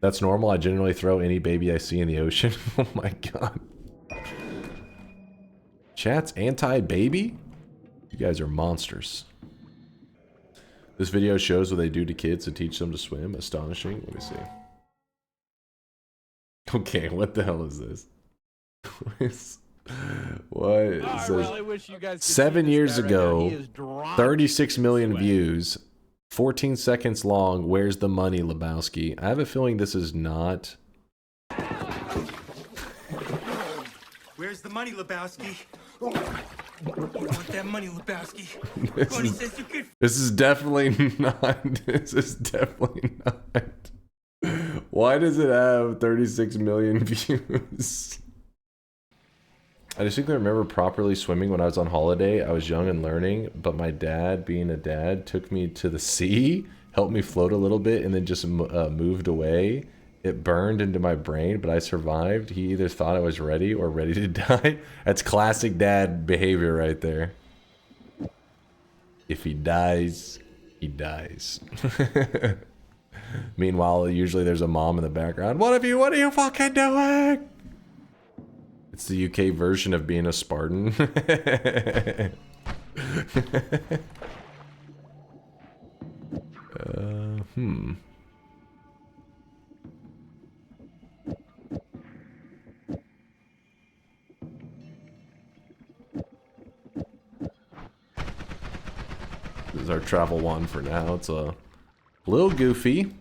That's normal. I generally throw any baby I see in the ocean. Oh my god. Chat's anti-baby? You guys are monsters. This video shows what they do to kids to teach them to swim. Astonishing. Let me see. Okay, what the hell is this? What? I really wish you guys could see 7 this years guy right now. ago, He is drenched 36 in million sweat. views, 14 seconds long. Where's the money, Lebowski? I have a feeling this is not. Where's the money, Lebowski? You want that money, Lebowski? Money says you could. This is definitely not. This is definitely not. Why does it have 36 million views? I distinctly remember properly swimming when I was on holiday. I was young and learning, but my dad, being a dad, took me to the sea, helped me float a little bit, and then just moved away. It burned into my brain, but I survived. He either thought I was ready or ready to die. That's classic dad behavior right there. If he dies, he dies. Meanwhile, usually there's a mom in the background. What are you fucking doing? It's the UK version of being a Spartan. This is our travel one for now. It's a little goofy.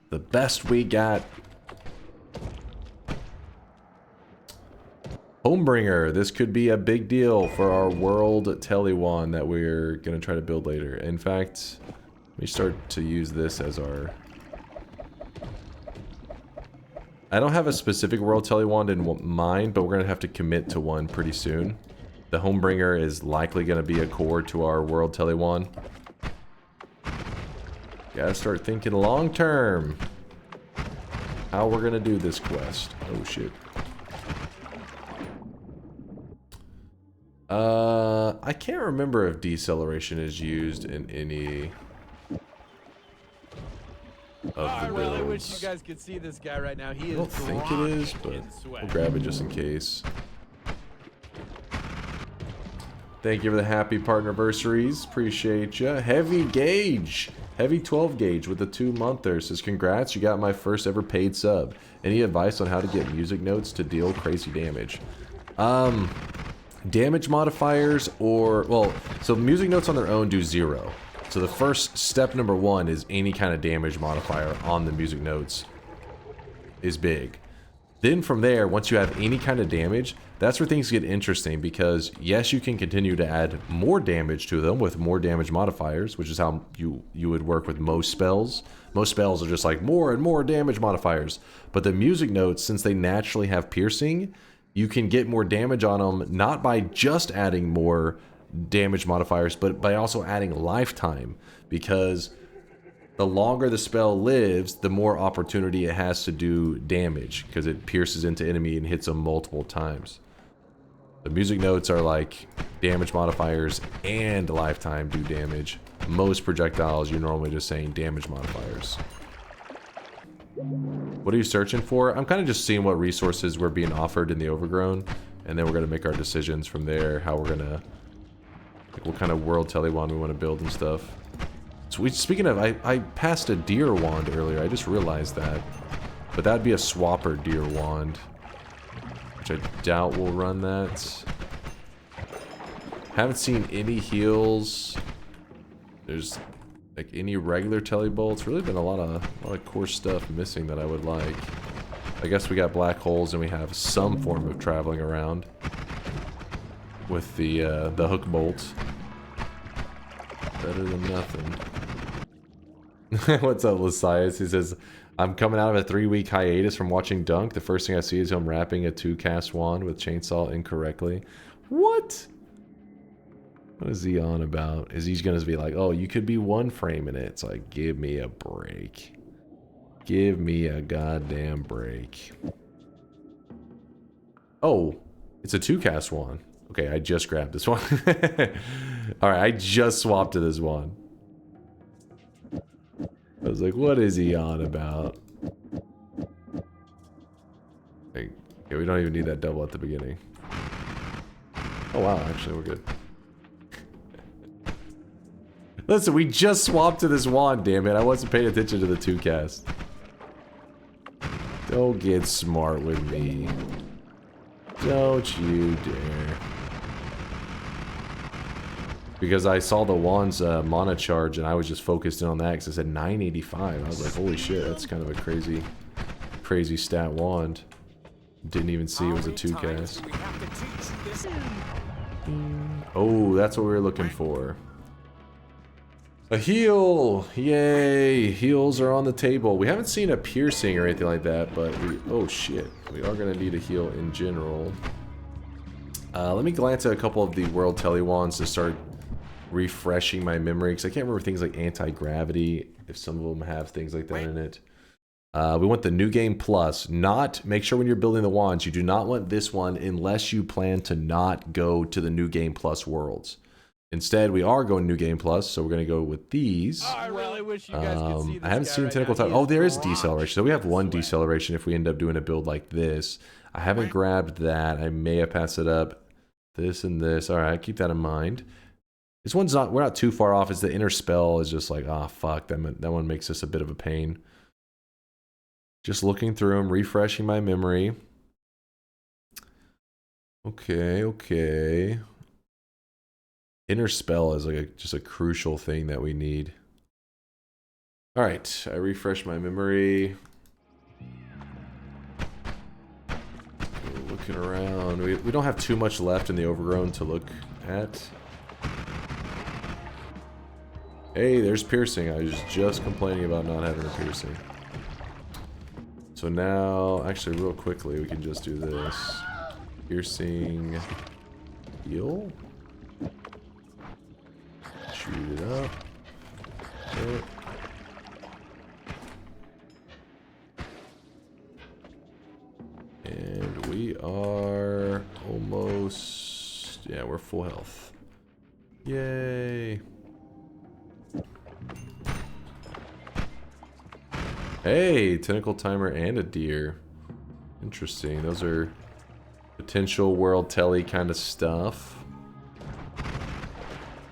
The best we got. Homebringer. This could be a big deal for our world tele one that we're going to try to build later. In fact, we start to use this as our... I don't have a specific world tele wand in mind, but we're going to have to commit to one pretty soon. The Homebringer is likely going to be a core to our world tele wand. Gotta start thinking long term. How we're going to do this quest. Oh shit. I can't remember if deceleration is used in any of the I really wish builds. you guys could see this guy right now. He I is don't think it is, drenched but in sweat. we'll grab it just in case. Thank you for the happy partnerversaries. Appreciate ya. Heavy Gauge. Heavy 12 gauge with the 2-monther says, congrats, you got my first ever paid sub. Any advice on how to get music notes to deal crazy damage? Damage modifiers or, well, so music notes on their own do 0. So the first step number 1 is any kind of damage modifier on the music notes is big. Then from there, once you have any kind of damage, that's where things get interesting because yes, you can continue to add more damage to them with more damage modifiers, which is how you would work with most spells. Most spells are just like more and more damage modifiers. But the music notes, since they naturally have piercing, you can get more damage on them, not by just adding more damage modifiers, but by also adding lifetime. Because the longer the spell lives, the more opportunity it has to do damage, because it pierces into enemy and hits them multiple times. The music notes are like damage modifiers and lifetime do damage. Most projectiles, you're normally just saying damage modifiers. What are you searching for? I'm kind of just seeing what resources were being offered in the Overgrown, and then we're going to make our decisions from there, how we're going to, like, what kind of world tele wand we want to build and stuff. So speaking of, I passed a deer wand earlier, I just realized that. But that'd be a swapper deer wand, which I doubt will run that. Haven't seen any heals. There's like any regular tele bolts. Really been a lot of core stuff missing that I would like. I guess we got black holes and we have some form of traveling around with the hook bolt. Better than nothing. What's up, Lasias? He says, I'm coming out of a 3-week hiatus from watching Dunk. The first thing I see is him wrapping a 2-cast wand with chainsaw incorrectly. What? What is he on about? Is he going to be like, oh, you could be one frame in it? It's like, give me a break. Give me a goddamn break. Oh, it's a 2-cast wand. Okay, I just grabbed this one. Alright, I just swapped to this one. I was like, what is he on about? Like, yeah, we don't even need that double at the beginning. Oh wow, actually we're good. Listen, we just swapped to this wand, damn it. I wasn't paying attention to the 2-cast. Don't get smart with me. Don't you dare. Because I saw the wand's mana charge and I was just focused in on that because it said 985. I was like, holy shit, that's kind of a crazy stat wand. Didn't even see it was a 2 cast. Oh, that's what we were looking for. A heal! Yay! Heals are on the table. We haven't seen a piercing or anything like that, but oh shit. We are going to need a heal in general. Let me glance at a couple of the world tele wands to start refreshing my memory, because I can't remember things like anti-gravity, if some of them have things like that in it. We want the New Game Plus. Make sure when you're building the wands, you do not want this one unless you plan to not go to the New Game Plus worlds. Instead, we are going New Game Plus, so we're going to go with these. Oh, I really wish you guys could see this I haven't seen tentacle time. Oh, there is deceleration. So we have one deceleration if we end up doing a build like this. I haven't grabbed that. I may have passed it up. This and this. All right, keep that in mind. This one's not. We're not too far off. It's the inner spell is just like, ah, fuck. That one makes us a bit of a pain. Just looking through them, refreshing my memory. Okay. Inner spell is like just a crucial thing that we need. All right, I refresh my memory. Looking around, we don't have too much left in the overgrown to look at. Hey, there's piercing. I was just complaining about not having a piercing. So now, actually, real quickly, we can just do this. Piercing, heal. Shoot it up. Okay. And we are almost... Yeah, we're full health. Yay. Hey, tentacle timer and a deer. Interesting. Those are potential world tele kind of stuff.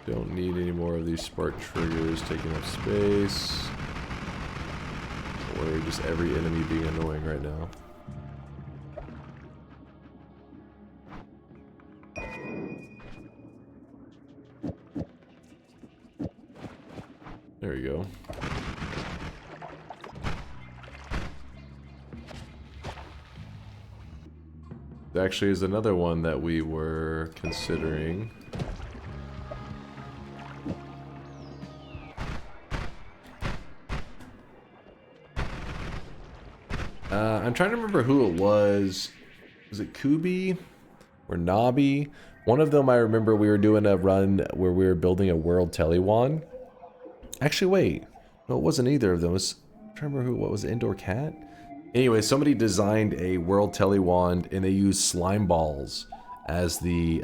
Don't need any more of these spark triggers taking up space. Or just every enemy being annoying right now. There we go. There actually is another one that we were considering. I'm trying to remember who it was. Was it Kubi or Nabi? One of them I remember we were doing a run where we were building a world tele wand. Actually, wait. No, it wasn't either of them. I'm trying to remember what was it, Indoor Cat? Anyway, somebody designed a world tele wand and they used slime balls as the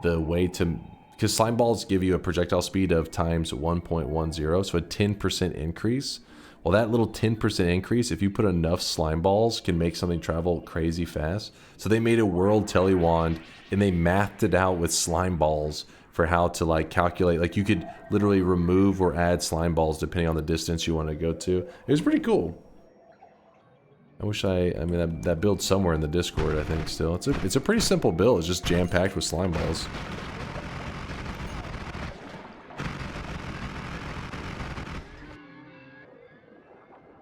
way to... Because slime balls give you a projectile speed of times 1.10, so a 10% increase. Well, that little 10% increase, if you put enough slime balls, can make something travel crazy fast. So they made a world tele wand and they mathed it out with slime balls for how to like calculate. Like you could literally remove or add slime balls depending on the distance you want to go to. It was pretty cool. I wish I mean that build's somewhere in the Discord, I think still. It's a pretty simple build. It's just jam-packed with slime balls.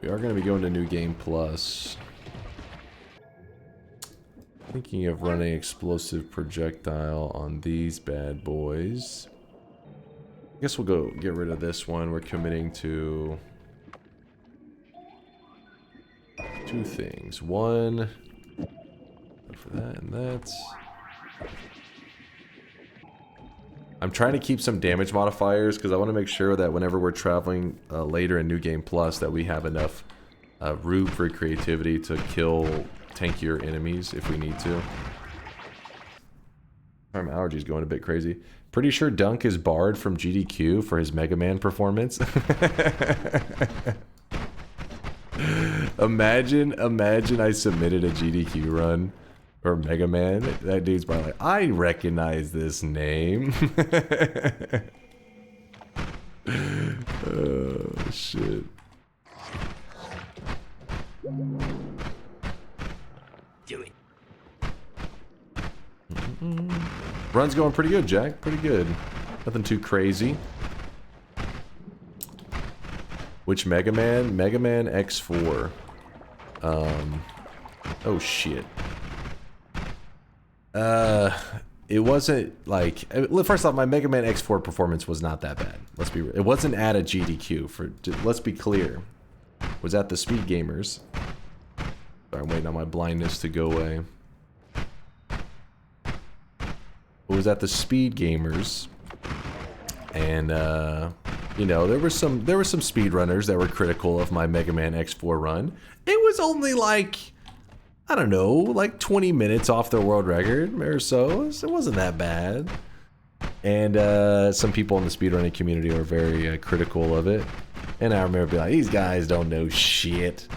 We are going to be going to New Game Plus. Thinking of running explosive projectile on these bad boys. I guess we'll go get rid of this one. We're committing to two things. One, for that and that. I'm trying to keep some damage modifiers because I want to make sure that whenever we're traveling later in New Game Plus that we have enough room for creativity to kill tankier enemies if we need to. My allergies going a bit crazy. Pretty sure Dunk is barred from GDQ for his Mega Man performance. Imagine I submitted a GDQ run or Mega Man. That dude's probably like, I recognize this name. Oh shit. Do it. Run's going pretty good, Jack. Pretty good. Nothing too crazy. Which Mega Man? Mega Man X4. Oh shit. It wasn't like, first off, my Mega Man X4 performance was not that bad. It wasn't at a GDQ. Let's be clear. It was at the Speed Gamers. Sorry, I'm waiting on my blindness to go away. It was at the Speed Gamers, and you know, there were some speedrunners that were critical of my Mega Man X4 run. It was only like, I don't know, like 20 minutes off the world record or so. It wasn't that bad. And some people in the speedrunning community were very critical of it. And I remember being like, these guys don't know shit.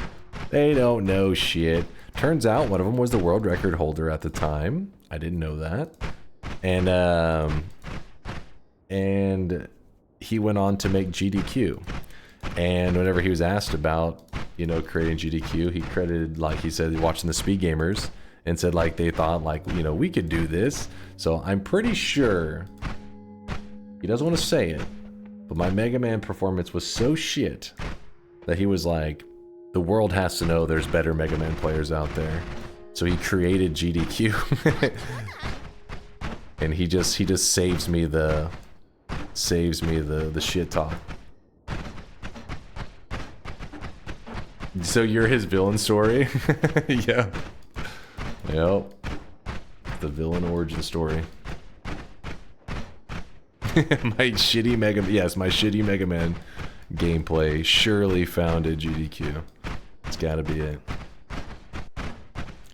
They don't know shit. Turns out one of them was the world record holder at the time. I didn't know that. And he went on to make GDQ. And whenever he was asked about, you know, creating GDQ, he credited, like he said, watching the Speed Gamers and said like they thought like, you know, we could do this. So I'm pretty sure, he doesn't want to say it, but my Mega Man performance was so shit that he was like, the world has to know there's better Mega Man players out there. So he created GDQ. And he just saves me the shit talk. So you're his villain story? Yeah. Yep. The villain origin story. My shitty Mega Man gameplay surely founded GDQ. It's gotta be it.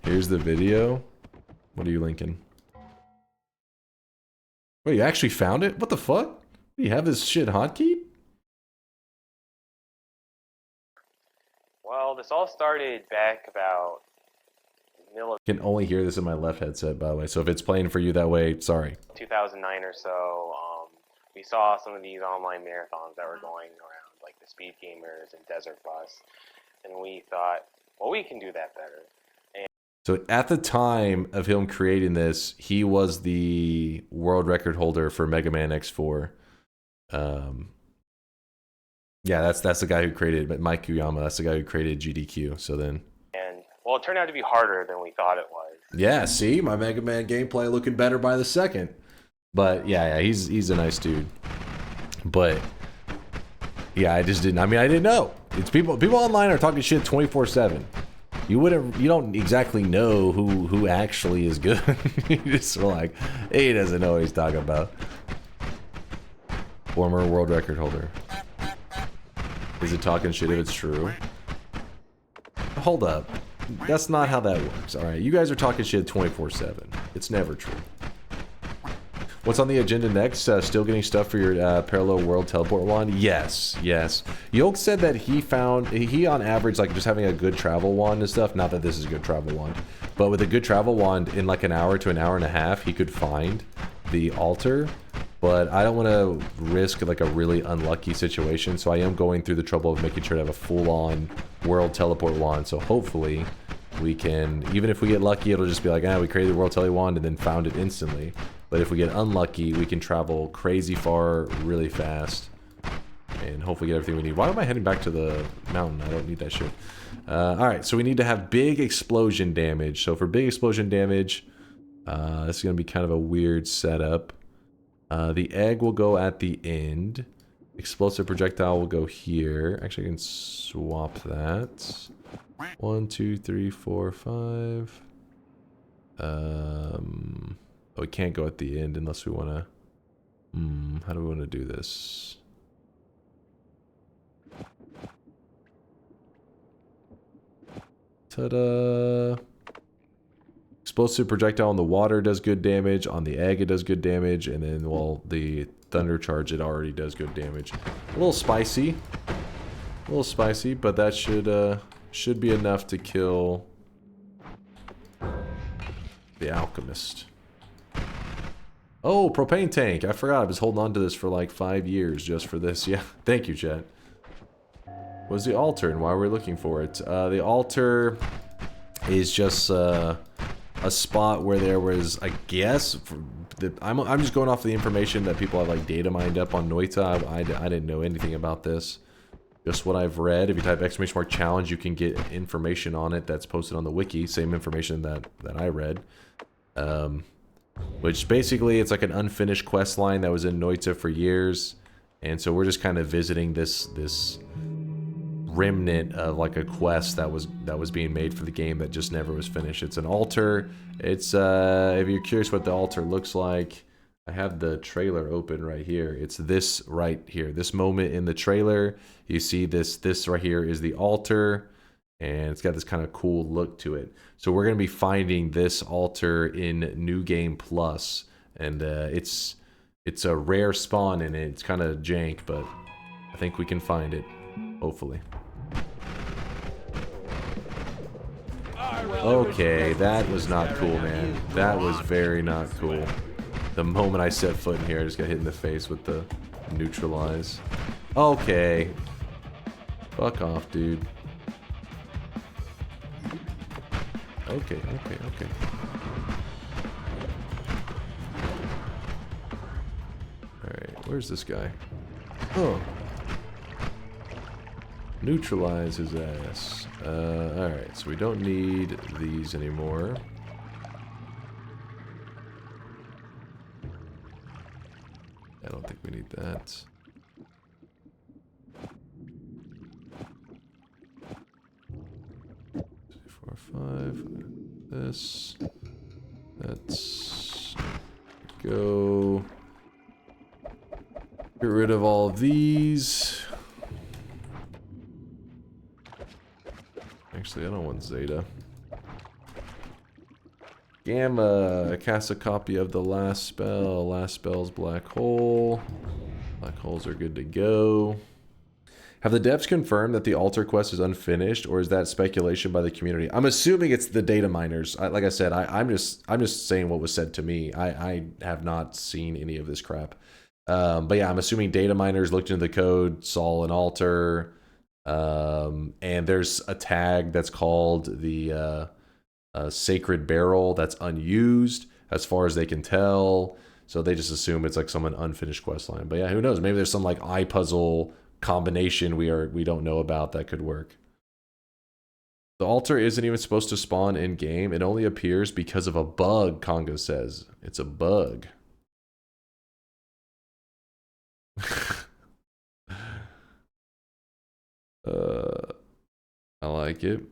Here's the video. What are you linking? Wait, you actually found it? What the fuck? Do you have this shit hotkeyed? Well, this all started back about middle of I can only hear this in my left headset, by the way. So if it's playing for you that way, sorry. 2009 or so. We saw some of these online marathons that were going around, like the Speed Gamers and Desert Bus, and we thought, well, we can do that better. So at the time of him creating this, he was the world record holder for Mega Man X4. Yeah, that's the guy who created, but Mike Kuyama, that's the guy who created GDQ. So then, And well, it turned out to be harder than we thought it was. yeah, see, my Mega Man gameplay looking better by the second. But yeah, he's a nice dude. But yeah, I didn't know. It's people online are talking shit 24/7. You don't exactly know who actually is good. You just were like, he doesn't know what he's talking about. Former world record holder. Is it talking shit if it's true? Hold up. That's not how that works, alright? You guys are talking shit 24/7. It's never true. What's on the agenda next? Still getting stuff for your parallel world teleport wand? Yes. Yolk said that he on average, like just having a good travel wand and stuff, not that this is a good travel wand, but with a good travel wand in like an hour to an hour and a half, he could find the altar. But I don't want to risk like a really unlucky situation, so I am going through the trouble of making sure to have a full-on world teleport wand. So hopefully we can, even if we get lucky, it'll just be like, we created the world tele wand and then found it instantly. But if we get unlucky, we can travel crazy far really fast and hopefully get everything we need. Why am I heading back to the mountain? I don't need that shit. Alright, so we need to have big explosion damage. So for big explosion damage, this is going to be kind of a weird setup. The egg will go at the end. Explosive projectile will go here. Actually, I can swap that. 1, 2, 3, 4, 5. We can't go at the end unless we want to... how do we want to do this? Ta-da! Explosive projectile on the water does good damage. On the egg, it does good damage. And then, well, the thunder charge, it already does good damage. A little spicy. But that should be enough to kill the Alchemist. Oh, propane tank. I forgot I was holding on to this for like 5 years just for this. Yeah, thank you, chat. What's the altar and why we're looking for it? The altar is just a spot where there was, I guess, I'm just going off the information that people have like data mined up on Noita. I didn't know anything about this. Just what I've read. If you type !challenge, you can get information on it that's posted on the wiki. Same information that I read. Which basically it's like an unfinished quest line that was in Noita for years. And so we're just kind of visiting this remnant of like a quest that was being made for the game that just never was finished. It's an altar. It's if you're curious what the altar looks like, I have the trailer open right here. It's this right here. This moment in the trailer, you see this right here is the altar, and it's got this kind of cool look to it. So we're gonna be finding this altar in New Game Plus, and it's a rare spawn in it. It's kind of jank, but I think we can find it, hopefully. Okay, that was not cool, man. That was very not cool. The moment I set foot in here, I just got hit in the face with the neutralize. Okay. Fuck off, dude. Okay. Alright, where's this guy? Oh. Neutralize his ass. Alright, so we don't need these anymore. I don't think we need that. 2, 4, 5. This. Let's go. Get rid of all of these. Actually, I don't want Zeta. Gamma, cast a copy of the last spell. Last spell's black hole. Black holes are good to go. Have the devs confirmed that the altar quest is unfinished, or is that speculation by the community? I'm assuming it's the data miners. Like I said, I'm just saying what was said to me. I have not seen any of this crap. But yeah, I'm assuming data miners looked into the code, saw an altar, and there's a tag that's called the sacred barrel that's unused as far as they can tell. So they just assume it's like some unfinished quest line. But yeah, who knows? Maybe there's some like iPuzzle combination we don't know about that could work. The altar isn't even supposed to spawn in game. It only appears because of a bug, Congo says. It's a bug. I like it.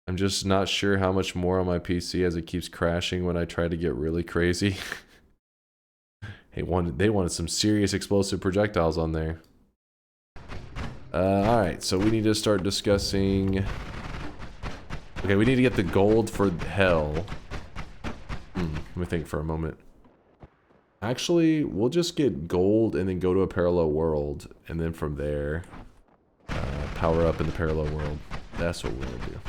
I'm just not sure how much more on my PC as it keeps crashing when I try to get really crazy. They wanted some serious explosive projectiles on there. Alright, so we need to start discussing... Okay, we need to get the gold for hell. Let me think for a moment. Actually, we'll just get gold and then go to a parallel world. And then from there, power up in the parallel world. That's what we're gonna do.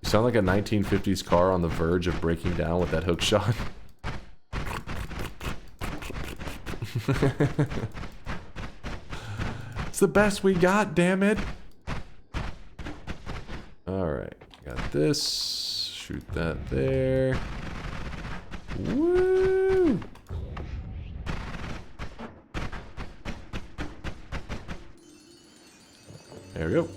You sound like a 1950s car on the verge of breaking down with that hook shot. It's the best we got, damn it. Alright, got this. Shoot that there. Woo! There we go.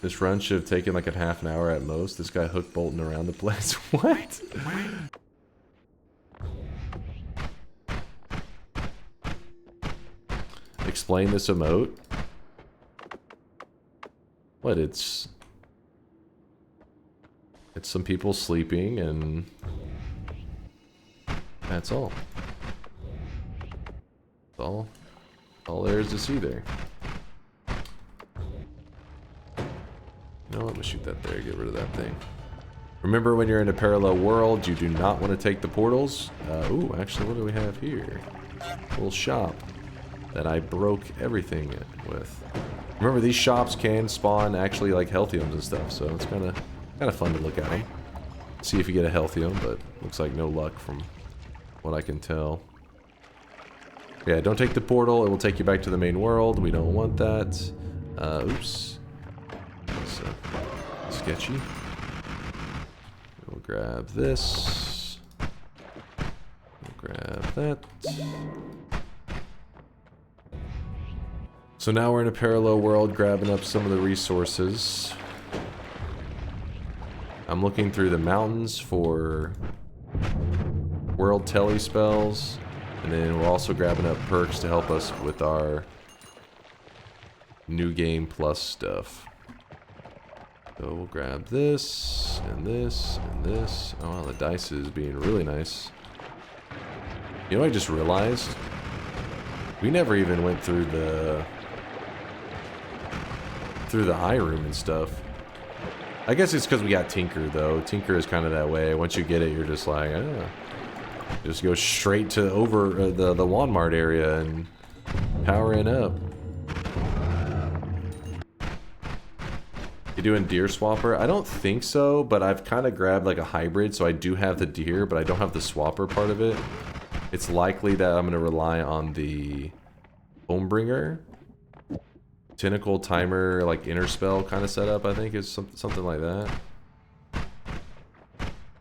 This run should have taken like a half an hour at most. This guy hook bolting around the place. What? Explain this emote. What? It's some people sleeping and that's all. That's all there is to see there. You know what? I'm gonna shoot that there, get rid of that thing. Remember, when you're in a parallel world, you do not want to take the portals. Ooh, actually, what do we have here? A little shop that I broke everything with. Remember, these shops can spawn actually like healthiums and stuff, so it's kind of fun to look at them. see if you get a healthium, but looks like no luck from what I can tell. Yeah, don't take the portal. It will take you back to the main world. We don't want that. Oops. That's sketchy. We'll grab this. We'll grab that. So now we're in a parallel world, grabbing up some of the resources. I'm looking through the mountains for world tele spells, and then we're also grabbing up perks to help us with our new game plus stuff. So we'll grab this, and this, and this. Oh, wow, the dice is being really nice. You know what I just realized? We never even went through the eye room and stuff. I guess it's because we got Tinker, though. Tinker is kind of that way. Once you get it, you're just like, just go straight to over the Walmart area and powering up. You doing deer swapper? I don't think so, but I've kind of grabbed like a hybrid, so I do have the deer, but I don't have the swapper part of it. It's likely that I'm going to rely on the Homebringer. Tentacle timer, like inner spell kind of setup, I think is something like that.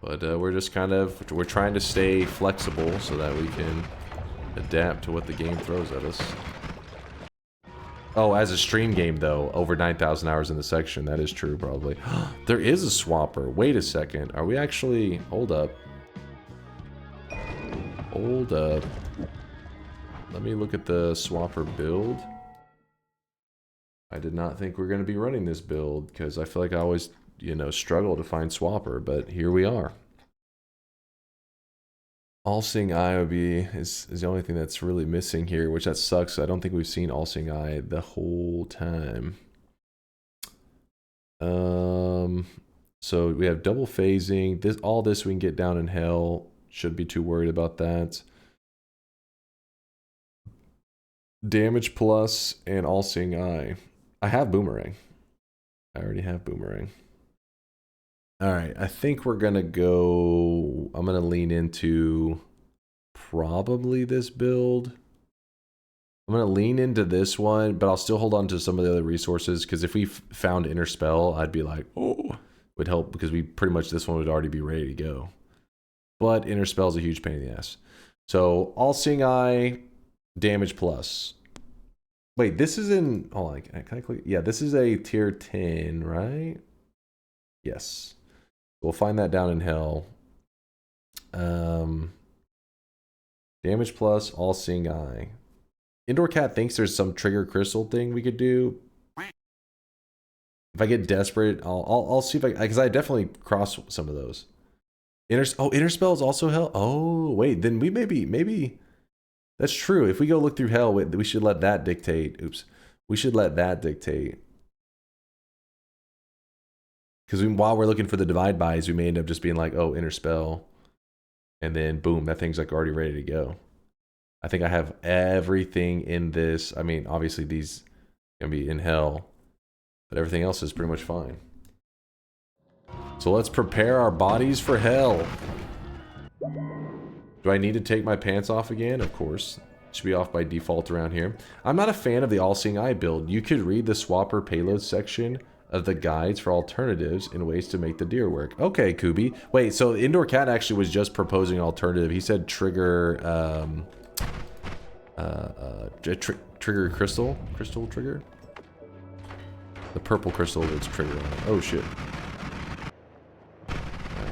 But we're just we're trying to stay flexible so that we can adapt to what the game throws at us. Oh, as a stream game though, over 9,000 hours in the section, that is true probably. There is a swapper. Wait a second. Are we actually... Hold up. Hold up. Let me look at the swapper build. I did not think we were going to be running this build because I feel like I always, you know, struggle to find swapper, but here we are. All-Seeing Eye is the only thing that's really missing here, which that sucks. I don't think we've seen All-Seeing Eye the whole time. So we have double phasing. All this we can get down in hell. Shouldn't be too worried about that. Damage plus and All-Seeing Eye. I have Boomerang. I already have Boomerang. Alright, I think we're gonna go... I'm gonna lean into probably this build. I'm gonna lean into this one, but I'll still hold on to some of the other resources, because if we found Inner Spell, I'd be like, oh, would help, because we pretty much, this one would already be ready to go. But Inner Spell is a huge pain in the ass. So, All-Seeing Eye, damage plus. Wait, this is in... Hold on, can I click? Yeah, this is a tier 10, right? Yes. We'll find that down in hell. Damage plus, All-Seeing Eye. Indoor Cat thinks there's some trigger crystal thing we could do. If I get desperate, I'll see if I... Because I definitely cross some of those. Inner Spell is also hell? Oh, wait, then we maybe... That's true. If we go look through hell, we should let that dictate. Oops. We should let that dictate. Because while we're looking for the divide buys, we may end up just being like, oh, Inner Spell. And then, boom, that thing's like already ready to go. I think I have everything in this. I mean, obviously these are going to be in hell. But everything else is pretty much fine. So let's prepare our bodies for hell. Do I need to take my pants off again? Of course. Should be off by default around here. I'm not a fan of the All-Seeing Eye build. You could read the swapper payload section of the guides for alternatives and ways to make the deer work. Okay, Kubi. Wait, so Indoor Cat actually was just proposing an alternative. He said trigger... trigger crystal? Crystal trigger? The purple crystal that's trigger on it. Oh, shit.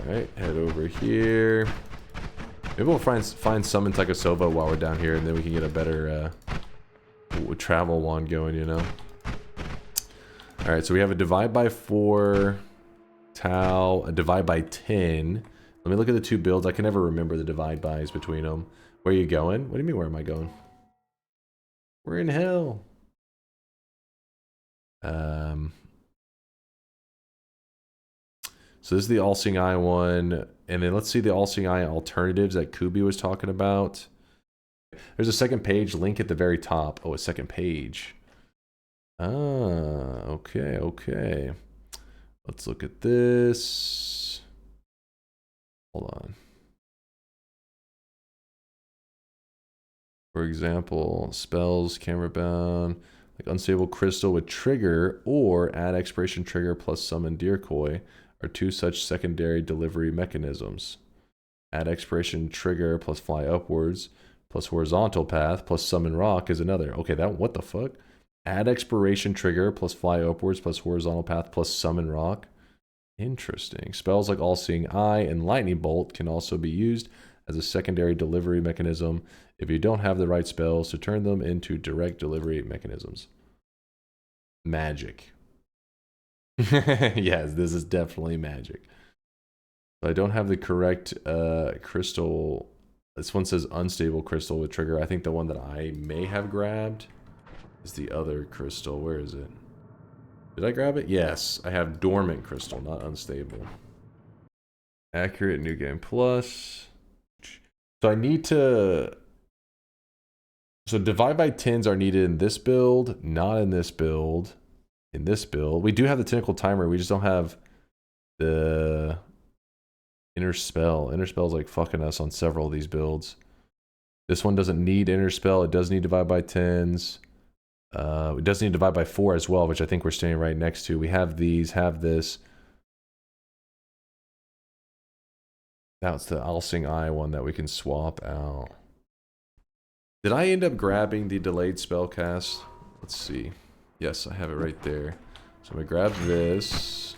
Alright, head over here. Maybe we'll find summon taikasauva while we're down here, and then we can get a better travel wand going, you know? Alright, so we have a divide by 4 Tau, a divide by 10. Let me look at the two builds. I can never remember the divide bys between them. Where are you going? What do you mean, where am I going? We're in hell. So this is the All-Seeing Eye one. And then let's see the All-Seeing Eye alternatives that Kubi was talking about. There's a second page link at the very top. Oh, a second page. Ah, okay, okay. Let's look at this. Hold on. For example, spells, camera bound, like unstable crystal with trigger or add expiration trigger plus summon decoy are two such secondary delivery mechanisms. Add expiration trigger plus fly upwards plus horizontal path plus summon rock is another. Okay, that what the fuck? Add expiration trigger plus fly upwards plus horizontal path plus summon rock. Interesting. Spells like All-Seeing Eye and Lightning Bolt can also be used as a secondary delivery mechanism if you don't have the right spells to turn them into direct delivery mechanisms. Magic. Yes, this is definitely magic. So I don't have the correct crystal. This one says unstable crystal with trigger. I think the one that I may have grabbed is the other crystal. Where is it? Did I grab it? Yes, I have dormant crystal, not unstable. Accurate new game plus. So I need to. So divide by 10s are needed in this build, not in this build. In this build, we do have the tentacle timer. We just don't have the inner spell. Inner spell's like fucking us on several of these builds. This one doesn't need inner spell. It does need divide by 10s. It does need divide by 4 as well, which I think we're standing right next to. We have these, have this. Now it's the All-Seeing Eye one that we can swap out. Did I end up grabbing the delayed spell cast? Let's see. Yes, I have it right there. So I'm gonna grab this.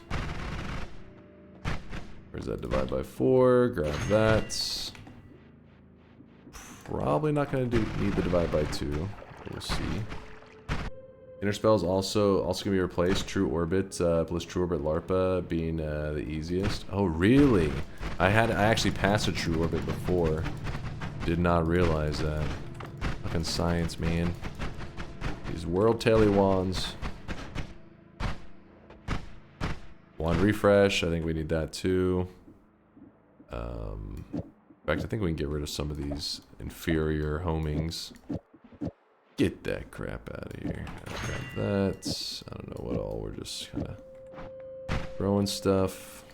Where's that divide by 4? Grab that. Probably not gonna need the divide by 2. We'll see. Inner spell is also gonna be replaced. True Orbit plus True Orbit Larpa being the easiest. Oh really? I actually passed a True Orbit before. Did not realize that. Fucking science, man. These world tele wands. Wand refresh. I think we need that too. In fact, I think we can get rid of some of these inferior homings. Get that crap out of here. Grab that. I don't know what all. We're just kind of throwing stuff.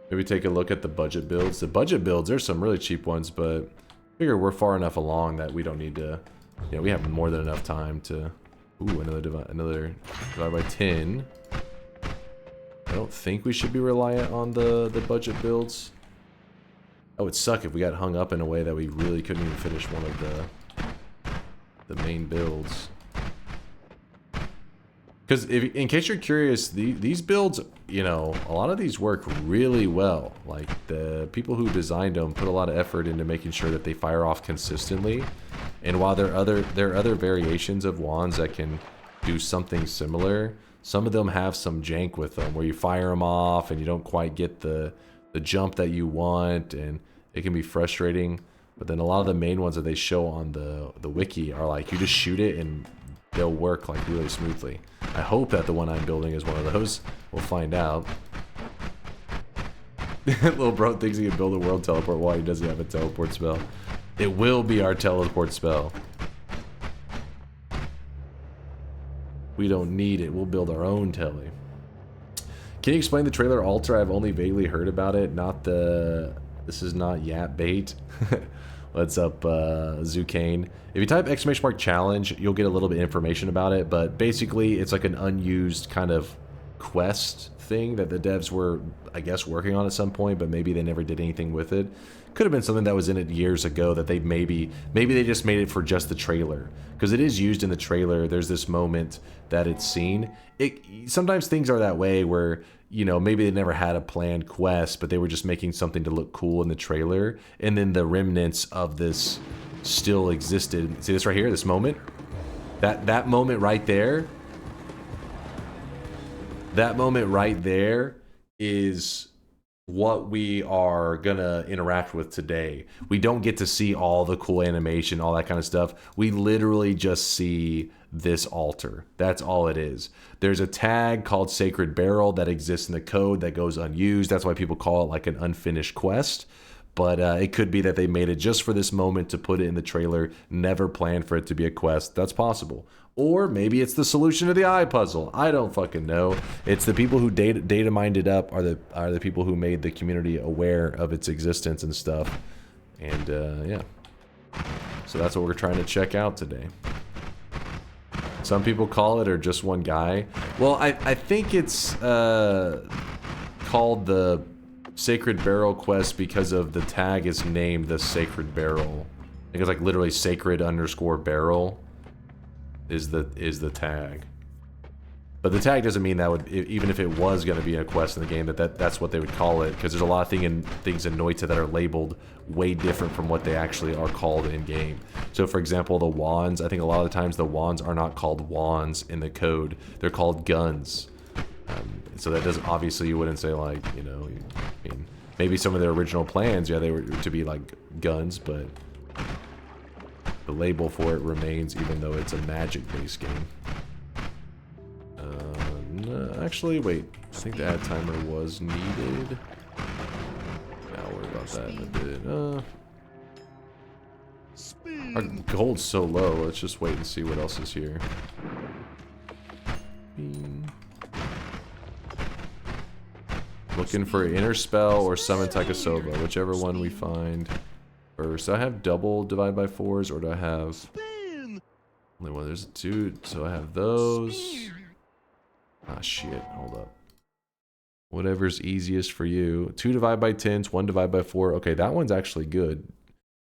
Maybe take a look at the budget builds. The budget builds, there's some really cheap ones, but I figure we're far enough along that we don't need to. Yeah, we have more than enough time to. Ooh, another divide by 10. I don't think we should be reliant on the budget builds. That would suck if we got hung up in a way that we really couldn't even finish one of the main builds. Because in case you're curious, these builds, you know, a lot of these work really well. Like the people who designed them put a lot of effort into making sure that they fire off consistently. And while there are other variations of wands that can do something similar, some of them have some jank with them where you fire them off and you don't quite get the jump that you want, and it can be frustrating. But then a lot of the main ones that they show on the wiki are like, you just shoot it and they'll work like really smoothly. I hope that the one I'm building is one of those. We'll find out. Little bro thinks he can build a world teleport while he doesn't have a teleport spell. It will be our teleport spell. We don't need it. We'll build our own tele. Can you explain the trailer altar? I've only vaguely heard about it. Not the... This is not Yap Bait. What's up, Zucane? If you type !challenge, you'll get a little bit of information about it, but basically it's like an unused kind of quest thing that the devs were, I guess, working on at some point, but maybe they never did anything with it. Could have been something that was in it years ago that they maybe they just made it for just the trailer, because it is used in the trailer. There's this moment that it's seen. Sometimes things are that way where, you know, maybe they never had a planned quest, but they were just making something to look cool in the trailer, and then the remnants of this still existed. See this right here, this moment? That moment right there. That moment right there is what we are gonna interact with today. We don't get to see all the cool animation, all that kind of stuff. We literally just see this altar. That's all it is. There's a tag called Sacred Barrel that exists in the code that goes unused. That's why people call it like an unfinished quest. But it could be that they made it just for this moment to put it in the trailer, never planned for it to be a quest. That's possible. Or maybe it's the solution to the eye puzzle. I don't fucking know. It's the people who data mined it up are the people who made the community aware of its existence and stuff. And yeah. So that's what we're trying to check out today. Some people call it, or just one guy. Well, I think it's called the Sacred Barrel quest because of the tag is named the Sacred Barrel. I think it's like literally sacred_barrel is the tag. But the tag doesn't mean that would, even if it was going to be a quest in the game, that's what they would call it, because there's a lot of things in Noita that are labeled way different from what they actually are called in game. So for example, the wands, I think a lot of the times the wands are not called wands in the code, they're called guns. So that doesn't, obviously you wouldn't say like, you know, I mean, maybe some of their original plans, yeah, they were to be like guns, but the label for it remains, even though it's a magic-based game. Actually, wait. I think the add timer was needed. I'll worry about that in a bit. Our gold's so low. Let's just wait and see what else is here. Looking for Inner Spell or Summon Taikasauva, whichever one we find first. Do I have double divide by 4s, or do I have only one? There's 2, so I have those. Ah, shit. Hold up. Whatever's easiest for you. 2 divide by 10s, 1 divide by 4. Okay, that one's actually good.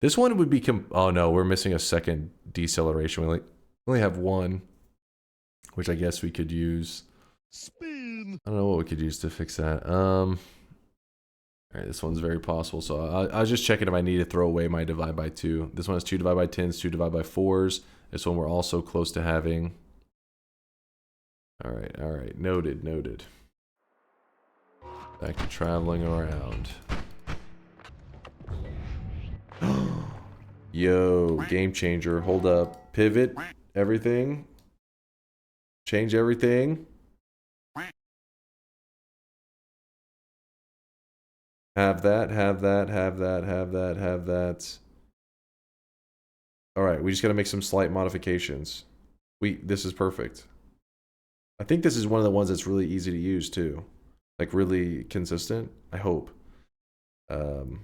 This one would be... oh, no. We're missing a second deceleration. We only have 1, which I guess we could use. I don't know what we could use to fix that. Alright, this one's very possible. So I was just checking if I need to throw away my divide by 2. This one has 2 divide by 10s, 2 divide by 4s. This one we're also close to having. Alright, noted. Back to traveling around. Yo, game changer, hold up. Pivot, everything. Change everything. Have that. Alright, we just gotta make some slight modifications. This is perfect. I think this is one of the ones that's really easy to use too. Like really consistent, I hope. We're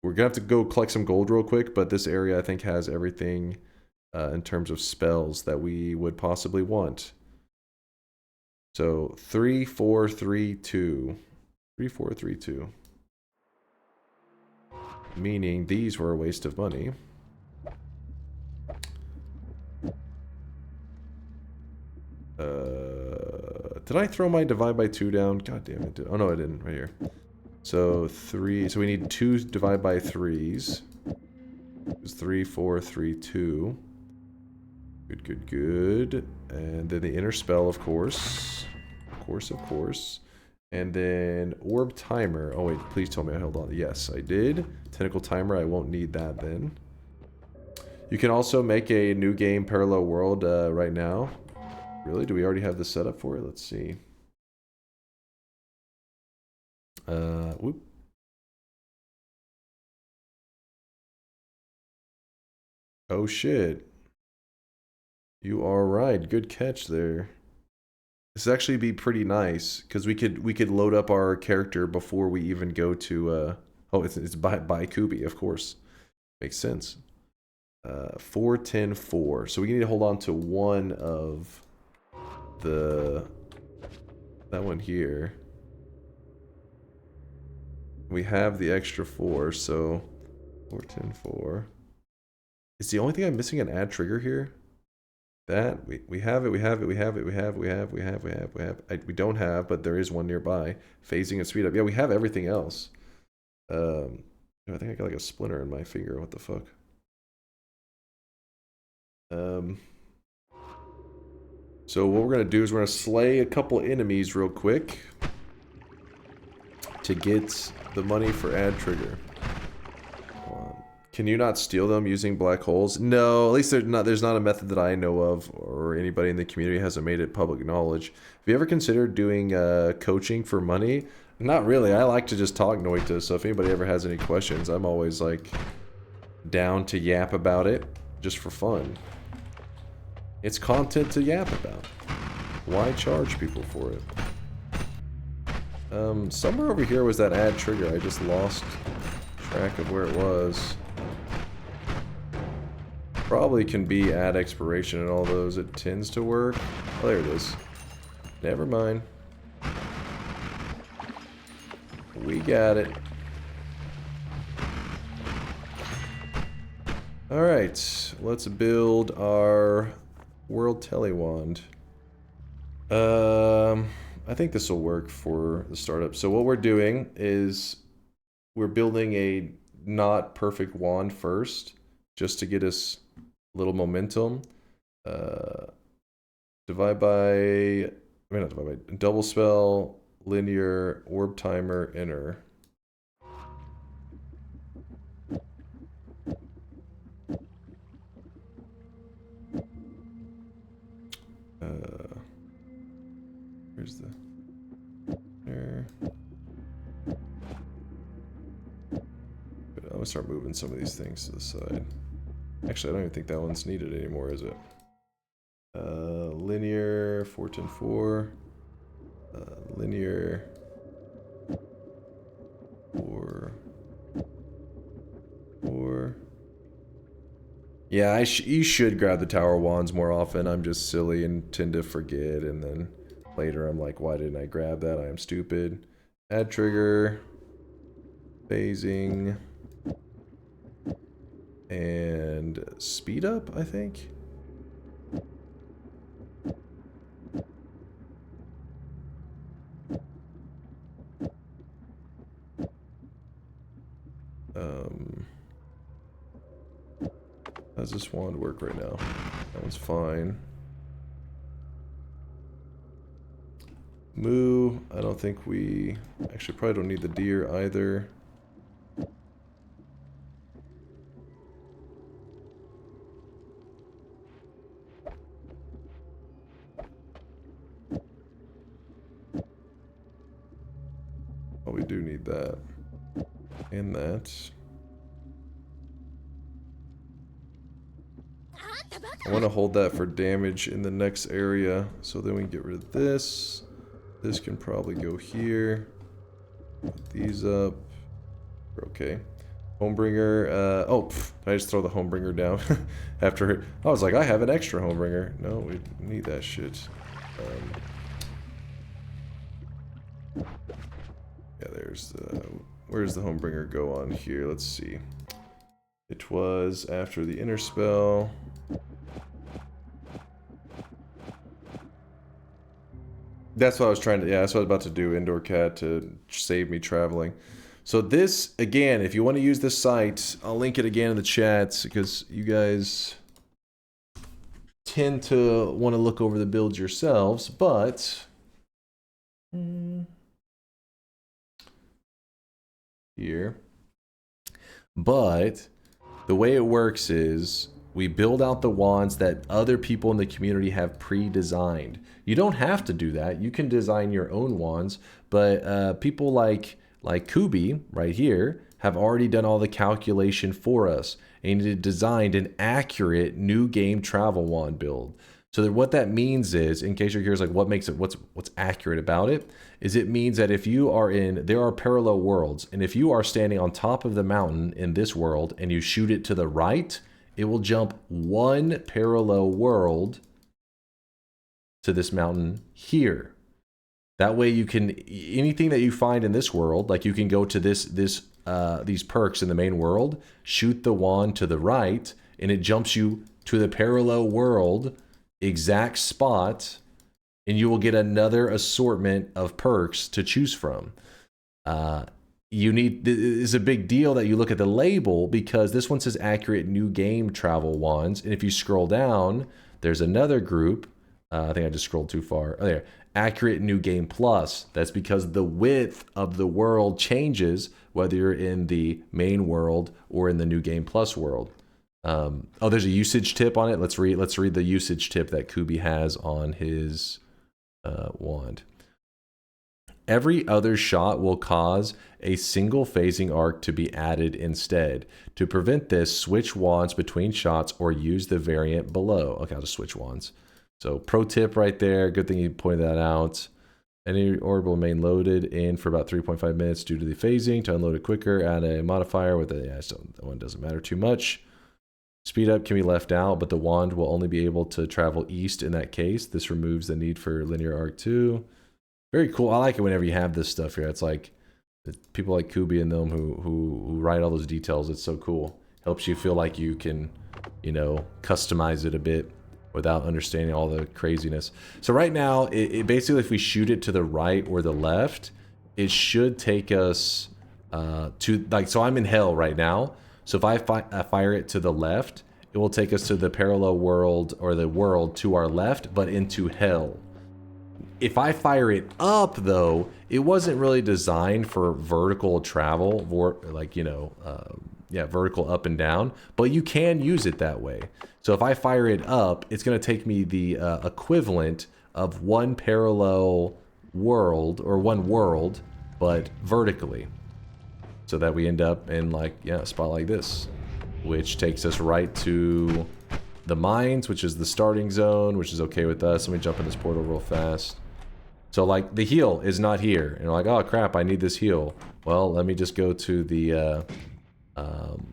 gonna have to go collect some gold real quick, but this area I think has everything in terms of spells that we would possibly want. So 3, 4, 3, 2. 3, 4, 3, 2. Meaning these were a waste of money. Did I throw my divide by 2 down? God damn it. Oh no, I didn't. Right here. So 3. So we need 2 divide by 3s. It's 3, 4, 3, 2. Good. And then the inner spell, of course. Of course. And then orb timer. Oh wait, please tell me I held on. Yes, I did. Tentacle timer, I won't need that then. You can also make a new game parallel world right now. Really? Do we already have the setup for it? Let's see. Whoop. Oh shit. You are right. Good catch there. This would actually be pretty nice because we could load up our character before we even go to oh, it's by Kubi, of course. Makes sense. 4, 10, 4. So we need to hold on to one of that one here. We have the extra 4, so 4, 10, 4. Is the only thing I'm missing an add trigger here? That we have it. We don't have, but there is one nearby. Phasing and speed up. Yeah, we have everything else. I think I got like a splinter in my finger. What the fuck? So what we're gonna do is we're gonna slay a couple enemies real quick to get the money for add trigger. Can you not steal them using black holes? No, at least there's not a method that I know of, or anybody in the community hasn't made it public knowledge. Have you ever considered doing coaching for money? Not really. I like to just talk Noita, so if anybody ever has any questions, I'm always like down to yap about it just for fun. It's content to yap about. Why charge people for it? Somewhere over here was that add trigger. I just lost track of where it was. Probably can be add expiration and all those. It tends to work. Oh, there it is. Never mind. We got it. Alright, let's build our world tele wand. I think this will work for the startup. So what we're doing is we're building a not perfect wand first, just to get us a little momentum. Divide by, not divide by, double spell, linear, orb timer, inner. Where's the there? I'm gonna start moving some of these things to the side. Actually, I don't even think that one's needed anymore, is it? Linear 4 10 4. Linear 4 4. Yeah, you should grab the tower wands more often. I'm just silly and tend to forget, and then later I'm like, why didn't I grab that? I am stupid. Add trigger, phasing, and speed up, I think. How's this wand work right now? That one's fine. Moo, I don't think we... Actually, probably don't need the deer either. Oh, we do need that. And that. I want to hold that for damage in the next area, so then we can get rid of this. This can probably go here. Put these up. Okay. Homebringer. Oh, did I just throw the Homebringer down after? I was like, I have an extra Homebringer. No, we need that shit. Yeah, there's the. Where's the Homebringer go on here? Let's see. It was after the inner spell. That's what I was trying to, yeah, that's what I was about to do, Indoor Cat, to save me traveling. So this, again, if you want to use this site, I'll link it again in the chat, because you guys tend to want to look over the builds yourselves, but... Here. But the way it works is we build out the wands that other people in the community have pre-designed. You don't have to do that. You can design your own wands, but people like Kubi right here have already done all the calculation for us and designed an accurate new game travel wand build. So that what that means is, in case you're curious, like what makes it, what's accurate about it, is it means that if you are in, there are parallel worlds, and if you are standing on top of the mountain in this world and you shoot it to the right, it will jump one parallel world to this mountain here. That way you can, anything that you find in this world, like you can go to these perks in the main world, shoot the wand to the right, and it jumps you to the parallel world exact spot, and you will get another assortment of perks to choose from. It's a big deal that you look at the label, because this one says accurate new game travel wands, and if you scroll down, there's another group. I think I just scrolled too far. Oh, there. Accurate new game plus. That's because the width of the world changes whether you're in the main world or in the new game plus world. Oh, there's a usage tip on it. Let's read the usage tip that Kubi has on his wand. Every other shot will cause a single phasing arc to be added instead. To prevent this, switch wands between shots or use the variant below. Okay, I'll just switch wands. So pro tip right there. Good thing you pointed that out. Any orb will remain loaded in for about 3.5 minutes due to the phasing. To unload it quicker, add a modifier with a, yeah, so that one doesn't matter too much. Speed up can be left out, but the wand will only be able to travel east in that case. This removes the need for linear arc too. Very cool. I like it whenever you have this stuff here. It's like people like Kubi and them who write all those details. It's so cool. Helps you feel like you can, you know, customize it a bit without understanding all the craziness. So right now, it basically, if we shoot it to the right or the left, it should take us to, like, so I'm in hell right now. So if I fire it to the left, it will take us to the parallel world or the world to our left, but into hell. If I fire it up, though, it wasn't really designed for vertical travel, like, you know, yeah, vertical up and down, but you can use it that way. So if I fire it up, it's going to take me the equivalent of one parallel world, or one world, but vertically. So that we end up in, like, yeah, a spot like this, which takes us right to the mines, which is the starting zone, which is okay with us. Let me jump in this portal real fast. So, like, the heal is not here. And you're like, oh, crap, I need this heal. Well, let me just go to the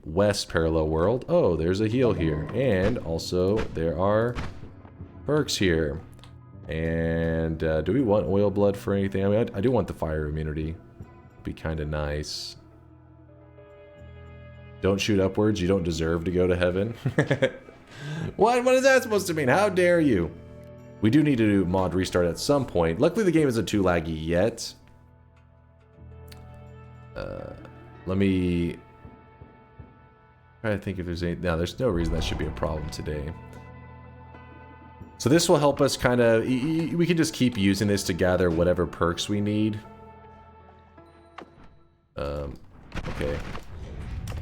west parallel world. Oh, there's a heal here. And also, there are perks here. And do we want oil blood for anything? I mean, I do want the fire immunity. Be kind of nice. Don't shoot upwards. You don't deserve to go to heaven. What is that supposed to mean? How dare you? We do need to do mod restart at some point. Luckily, the game isn't too laggy yet. Let me try to think if there's any... No, there's no reason that should be a problem today. So this will help us kind of... We can just keep using this to gather whatever perks we need. Okay.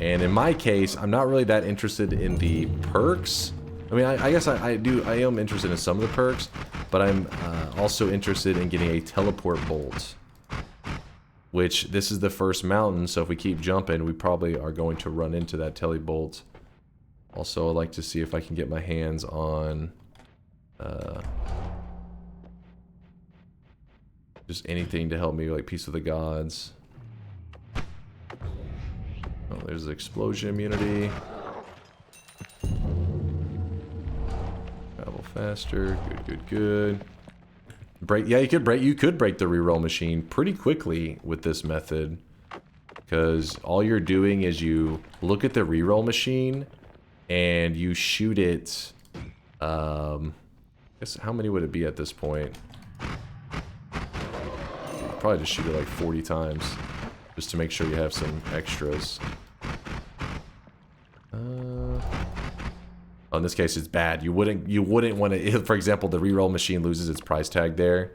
And in my case, I'm not really that interested in the perks. I mean, I guess I am interested in some of the perks, but I'm also interested in getting a teleport bolt. Which, this is the first mountain, so if we keep jumping, we probably are going to run into that tele bolt. Also, I'd like to see if I can get my hands on... just anything to help me, like Piece of the Gods. Oh, there's the explosion immunity. Travel faster. Good. Break. Yeah, you could break the reroll machine pretty quickly with this method, because all you're doing is you look at the reroll machine and you shoot it. I guess how many would it be at this point? Probably just shoot it like 40 times, just to make sure you have some extras. Oh, in this case, it's bad. You wouldn't want to. For example, the reroll machine loses its price tag there.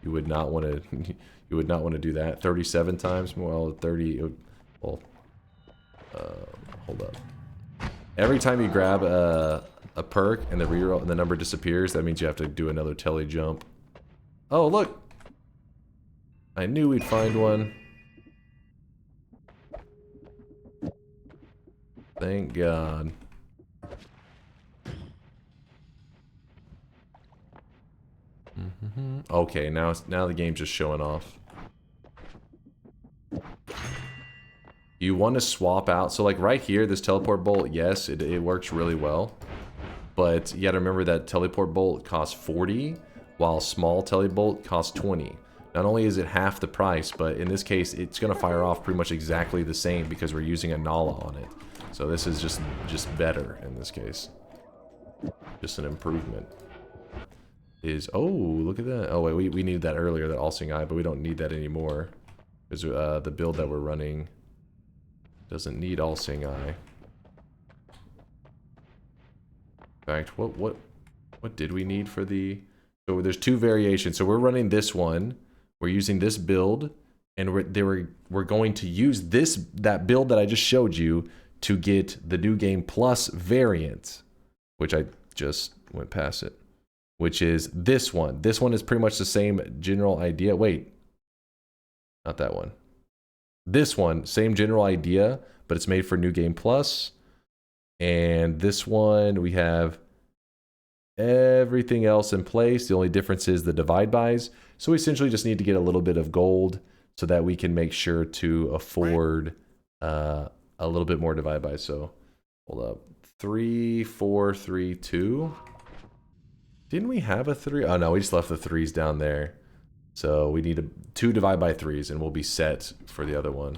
You would not want to. You would not want to do that. 37 times. Well, 30. Well, hold up. Every time you grab a perk and the reroll and the number disappears, that means you have to do another tele jump. Oh, look! I knew we'd find one. Thank God. Okay, now the game's just showing off. You want to swap out, so like right here, this teleport bolt, yes, it works really well. But you gotta remember that teleport bolt costs 40, while small telebolt costs 20. Not only is it half the price, but in this case, it's gonna fire off pretty much exactly the same because we're using a Nala on it. So this is just better in this case. Just an improvement. Oh, look at that. Oh wait, we needed that earlier, that all-seeing eye, but we don't need that anymore. Because the build that we're running doesn't need all-seeing eye. In fact, what did we need for the... So there's two variations. So we're running this one. We're using this build, and we're going to use that build that I just showed you to get the New Game Plus variant, which I just went past it, which is this one. This one is pretty much the same general idea. Wait, Not that one. This one, same general idea, but it's made for New Game Plus. And this one, we have everything else in place. The only difference is the divide buys. So we essentially just need to get a little bit of gold so that we can make sure to afford a little bit more divide buys. So hold up. 3, 4, 3, 2. Didn't we have a 3? Oh no, we just left the 3s down there. So we need 2 divide by 3s and we'll be set for the other one.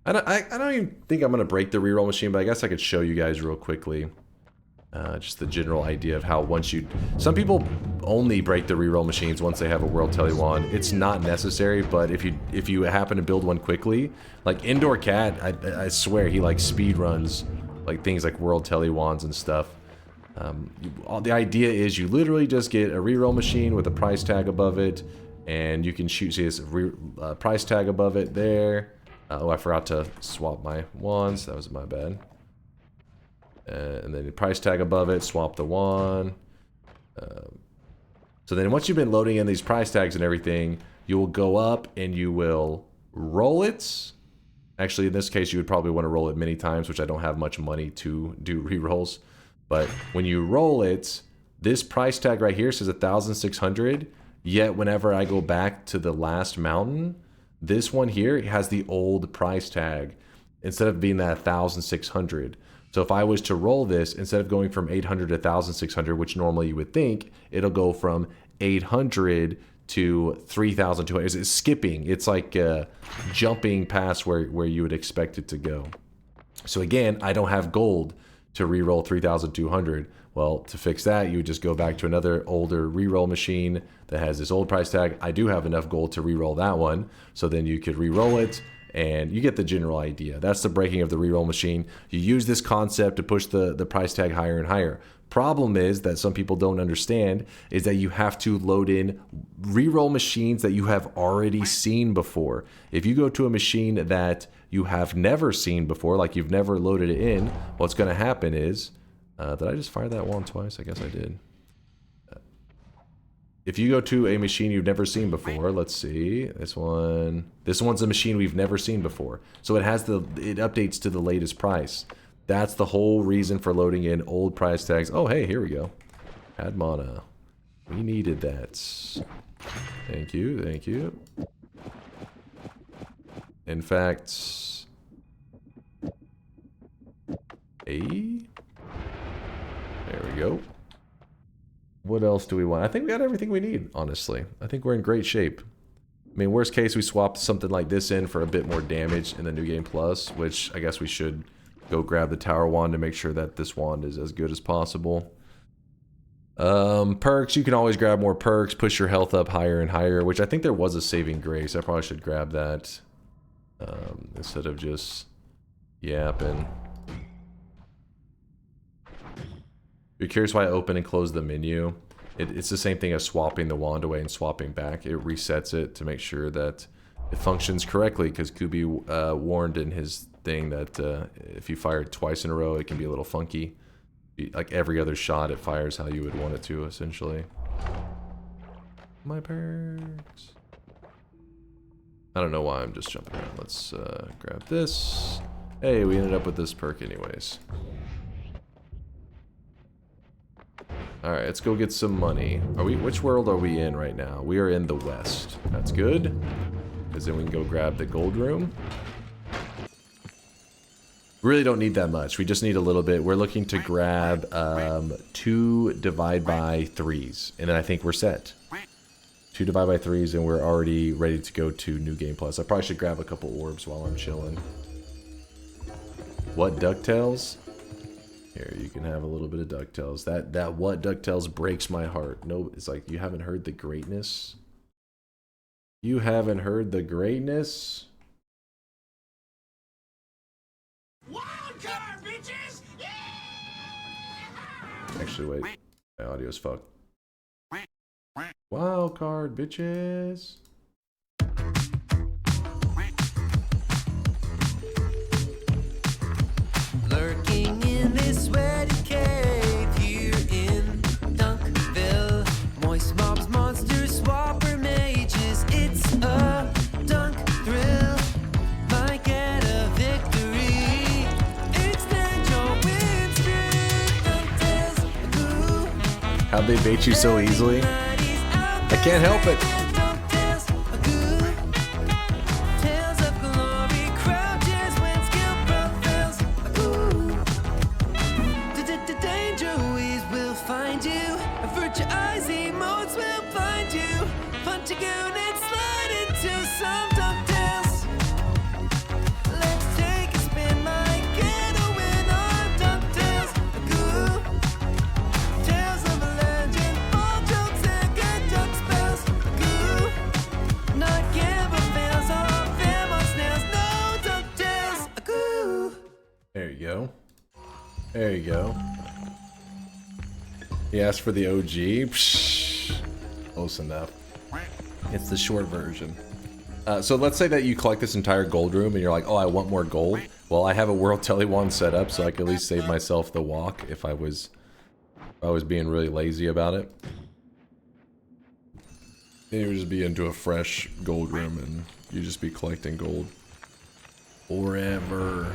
I don't even think I'm going to break the reroll machine, but I guess I could show you guys real quickly. Just the general idea of how once you... Some people only break the reroll machines once they have a World Tele wand. It's not necessary, but if you happen to build one quickly, like Indoor Cat, I swear he like speed runs like things like World Tele wands and stuff. The idea is you literally just get a reroll machine with a price tag above it, and you can shoot. See this price tag above it there. Oh, I forgot to swap my wands. That was my bad. And then the price tag above it, swap the wand. So then once you've been loading in these price tags and everything, you will go up and you will roll it. Actually, in this case, you would probably want to roll it many times, which I don't have much money to do rerolls. But when you roll it, this price tag right here says 1,600. Yet whenever I go back to the last mountain, this one here has the old price tag instead of being that 1,600. So if I was to roll this, instead of going from 800 to 1,600, which normally you would think, it'll go from 800 to 3,200. It's skipping. It's like jumping past where you would expect it to go. So again, I don't have gold to reroll 3,200. Well, to fix that, you would just go back to another older reroll machine that has this old price tag. I do have enough gold to reroll that one. So then you could reroll it, and you get the general idea. That's the breaking of the reroll machine. You use this concept to push the price tag higher and higher. Problem is that some people don't understand is that you have to load in reroll machines that you have already seen before. If you go to a machine that you have never seen before, like you've never loaded it in, what's going to happen is... did I just fire that wand twice? I guess I did. If you go to a machine you've never seen before, let's see, this one's a machine we've never seen before. So it updates to the latest price. That's the whole reason for loading in old price tags. Oh, hey, here we go. Add mana. We needed that. Thank you, thank you. In fact, there we go. What else do we want? I think we got everything we need, honestly. I think we're in great shape. I mean, worst case, we swapped something like this in for a bit more damage in the New Game Plus, which I guess we should go grab the Tower Wand to make sure that this wand is as good as possible. Perks, you can always grab more perks, push your health up higher and higher, which I think there was a saving grace. I probably should grab that instead of just yapping. You're curious why I open and close the menu? It's the same thing as swapping the wand away and swapping back. It resets it to make sure that it functions correctly, because Kubi warned in his thing that if you fire it twice in a row, it can be a little funky. Like every other shot, it fires how you would want it to, essentially. My perks. I don't know why I'm just jumping around. Let's grab this. Hey, we ended up with this perk anyways. Alright, let's go get some money. Which world are we in right now? We are in the west. That's good. Because then we can go grab the gold room. Really don't need that much. We just need a little bit. We're looking to grab 2 divide by 3s. And then I think we're set. 2 divide by 3s and we're already ready to go to New Game Plus. I probably should grab a couple orbs while I'm chilling. What, DunkTales? Here, you can have a little bit of DunkTales. That what DunkTales breaks my heart. No, it's like, you haven't heard the greatness? You haven't heard the greatness? Wild card, bitches! Yeah! Actually, wait. My audio's fucked. Wild card, bitches. Lurking in this sweaty cave here in Dunkville. Moist mobs, monsters, swapper, may How'd they bait you so easily? I can't help it. Tales of glory crouches when skill prevails. Danger ways will find you. Virtuosity modes will find you. Punch a goon and slide into some DunkTales. Let's take a spin, my get a win on DunkTales. Tales of a legend, all jokes and good dunk spells. Not give a fails, all them on snails, no DunkTales. There you go. There you go. He asked for the OG. Psh, close enough. It's the short version. So let's say that you collect this entire gold room and you're like, oh, I want more gold. Well, I have a world tele wand set up, so I could at least save myself the walk if I was being really lazy about it. And you would just be into a fresh gold room and you just be collecting gold forever.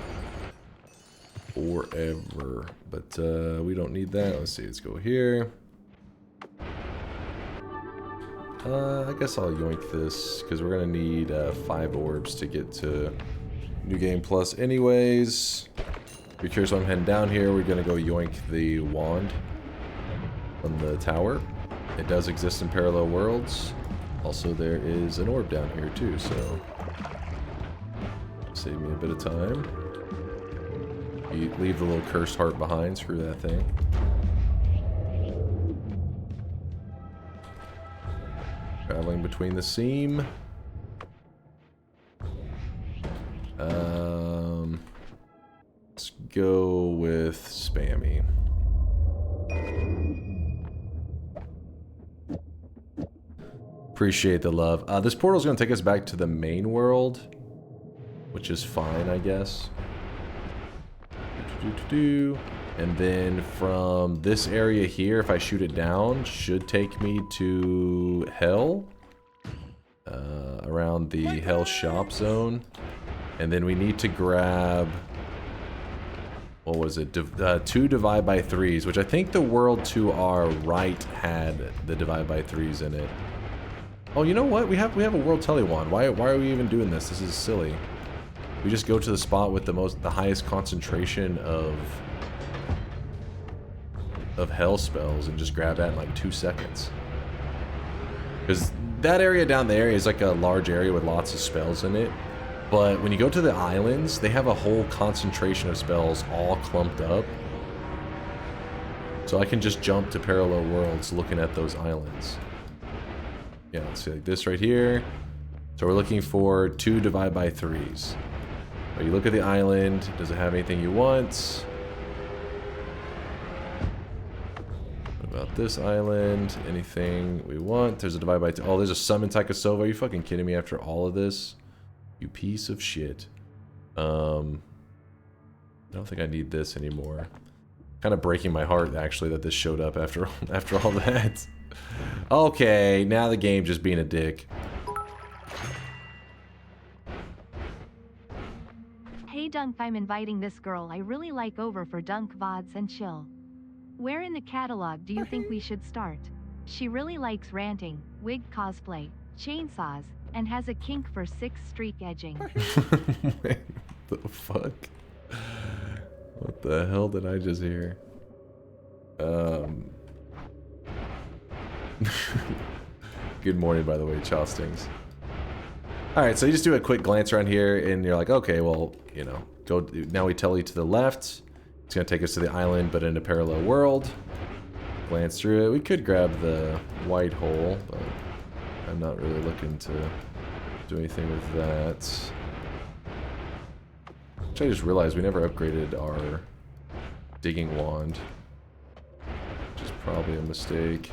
Forever. But we don't need that. Let's see, let's go here. I guess I'll yoink this because we're gonna need 5 orbs to get to New Game Plus anyways. If you're curious why I'm heading down here, we're gonna go yoink the wand from the tower. It does exist in parallel worlds. Also, there is an orb down here too, so save me a bit of time. You leave the little cursed heart behind, screw that thing. Traveling between the seam. Let's go with spammy. Appreciate the love. This portal's gonna take us back to the main world, which is fine, I guess. And then from this area here, if I shoot it down, should take me to Hell. Around the Hell shop zone. And then we need to grab... what was it? 2 divide by 3s, which I think the world to our right had the divide by 3s in it. Oh, you know what? We have a world tele wand. Why are we even doing this? This is silly. We just go to the spot with the highest concentration of hell spells and just grab that in like 2 seconds. Because that area down there is like a large area with lots of spells in it. But when you go to the islands, they have a whole concentration of spells all clumped up. So I can just jump to parallel worlds looking at those islands. Yeah, let's see, like this right here. So we're looking for 2 divide by 3s. You look at the island, does it have anything you want? What about this island? Anything we want? There's a divide by 2. Oh, there's a summon taikasauva. Are you fucking kidding me after all of this? You piece of shit. I don't think I need this anymore. Kind of breaking my heart, actually, that this showed up after all that. Okay, now the game just being a dick. Hey Dunk, I'm inviting this girl I really like over for Dunk VODs and chill. Where in the catalog do you think we should start? She really likes ranting, wig cosplay, chainsaws, and has a kink for 6-streak edging. What the fuck? What the hell did I just hear? Good morning, by the way, Chostings. Alright, so you just do a quick glance around here, and you're like, okay, well, you know, go. Now we tell you to the left. It's going to take us to the island, but in a parallel world. Glance through it. We could grab the white hole, but I'm not really looking to do anything with that. Which I just realized we never upgraded our digging wand, which is probably a mistake.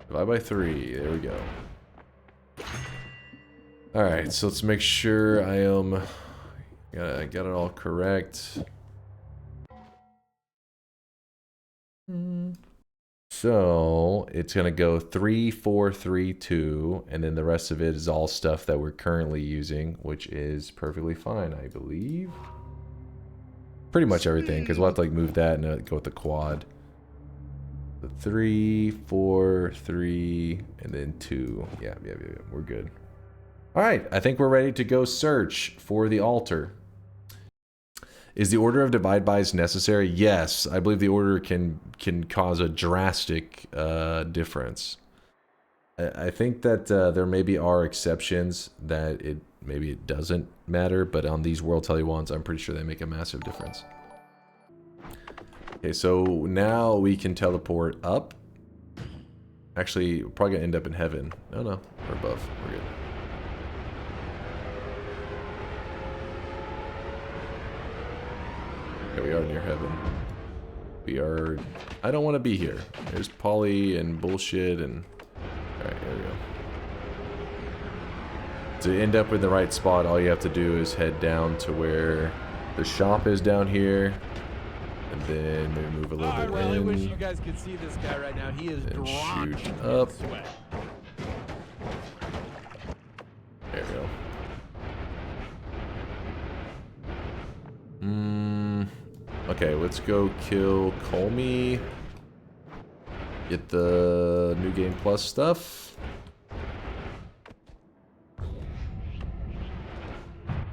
Divide by 3. There we go. Alright, so let's make sure I got it all correct. So it's gonna go 3, 4, 3, 2, and then the rest of it is all stuff that we're currently using, which is perfectly fine, I believe. Pretty much everything, because we'll have to like move that and go with the quad. The 3, 4, 3, and then 2. Yeah, we're good. All right, I think we're ready to go search for the altar. Is the order of divide bys necessary? Yes, I believe the order can cause a drastic difference. I think that there maybe are exceptions that maybe it doesn't matter, but on these World Tele ones, I'm pretty sure they make a massive difference. Okay, so now we can teleport up. Actually, we're probably gonna end up in heaven. No, we're above. We're good. Okay, we are near heaven. We are... I don't want to be here. There's Polly and bullshit and... Alright, here we go. To end up in the right spot, all you have to do is head down to where the shop is down here. And then maybe move a little bit I really in. wish you guys could see this guy right now. He is And drenched shoot in up. sweat. There we go. Okay, let's go kill Kolmi. Get the New Game Plus stuff.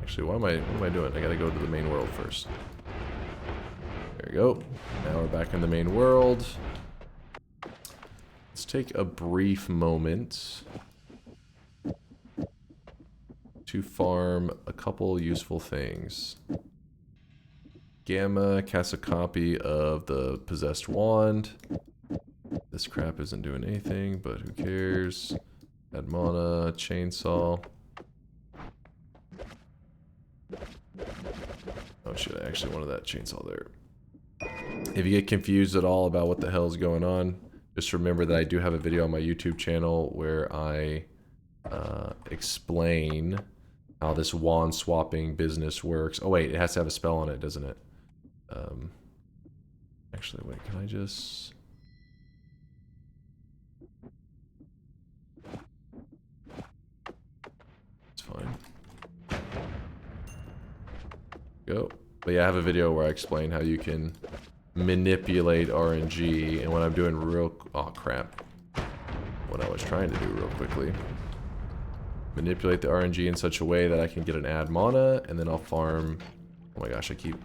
Actually, what am I doing? I gotta go to the main world first. There we go. Now we're back in the main world. Let's take a brief moment to farm a couple useful things. Gamma casts a copy of the possessed wand. This crap isn't doing anything, but who cares? Add mana, chainsaw. Oh shit, I actually wanted that chainsaw there. If you get confused at all about what the hell is going on, just remember that I do have a video on my YouTube channel where I explain how this wand swapping business works. Oh wait, it has to have a spell on it, doesn't it? Actually, wait, can I just... It's fine. Go. But yeah, I have a video where I explain how you can manipulate RNG, and what I'm doing oh crap. What I was trying to do real quickly. Manipulate the RNG in such a way that I can get an add mana, and then I'll farm... Oh my gosh, I keep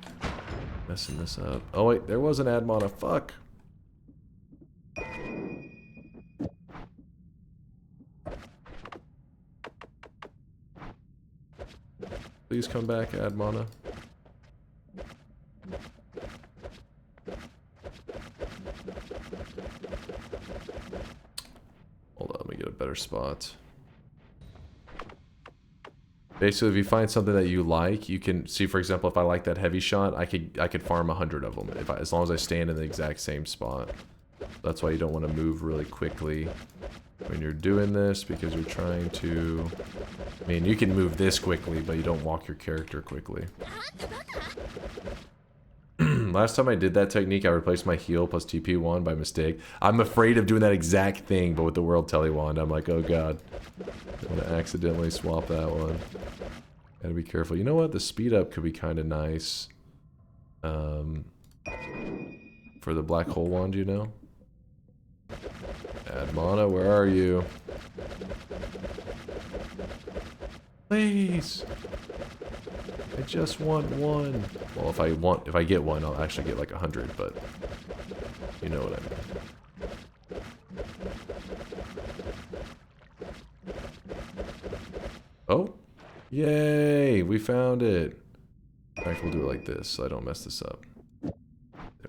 messing this up. Oh wait, there was an add mana. Fuck. Please come back, add mana. Hold on, let me get a better spot. Basically, if you find something that you like, you can see. For example, if I like that heavy shot, I could farm 100 of them as long as I stand in the exact same spot. That's why you don't want to move really quickly when you're doing this, because you're trying to... I mean, you can move this quickly, but you don't walk your character quickly. Last time I did that technique, I replaced my heal plus TP wand by mistake. I'm afraid of doing that exact thing, but with the World Tele wand, I'm like, oh god. I'm gonna accidentally swap that one. Gotta be careful. You know what? The speed up could be kind of nice. For the black hole wand, you know? Add mana, where are you? Please! I just want one. Well, if I get one, I'll actually get like 100, but you know what I mean. Oh, yay! We found it. In fact, we'll do it like this, so I don't mess this up. Then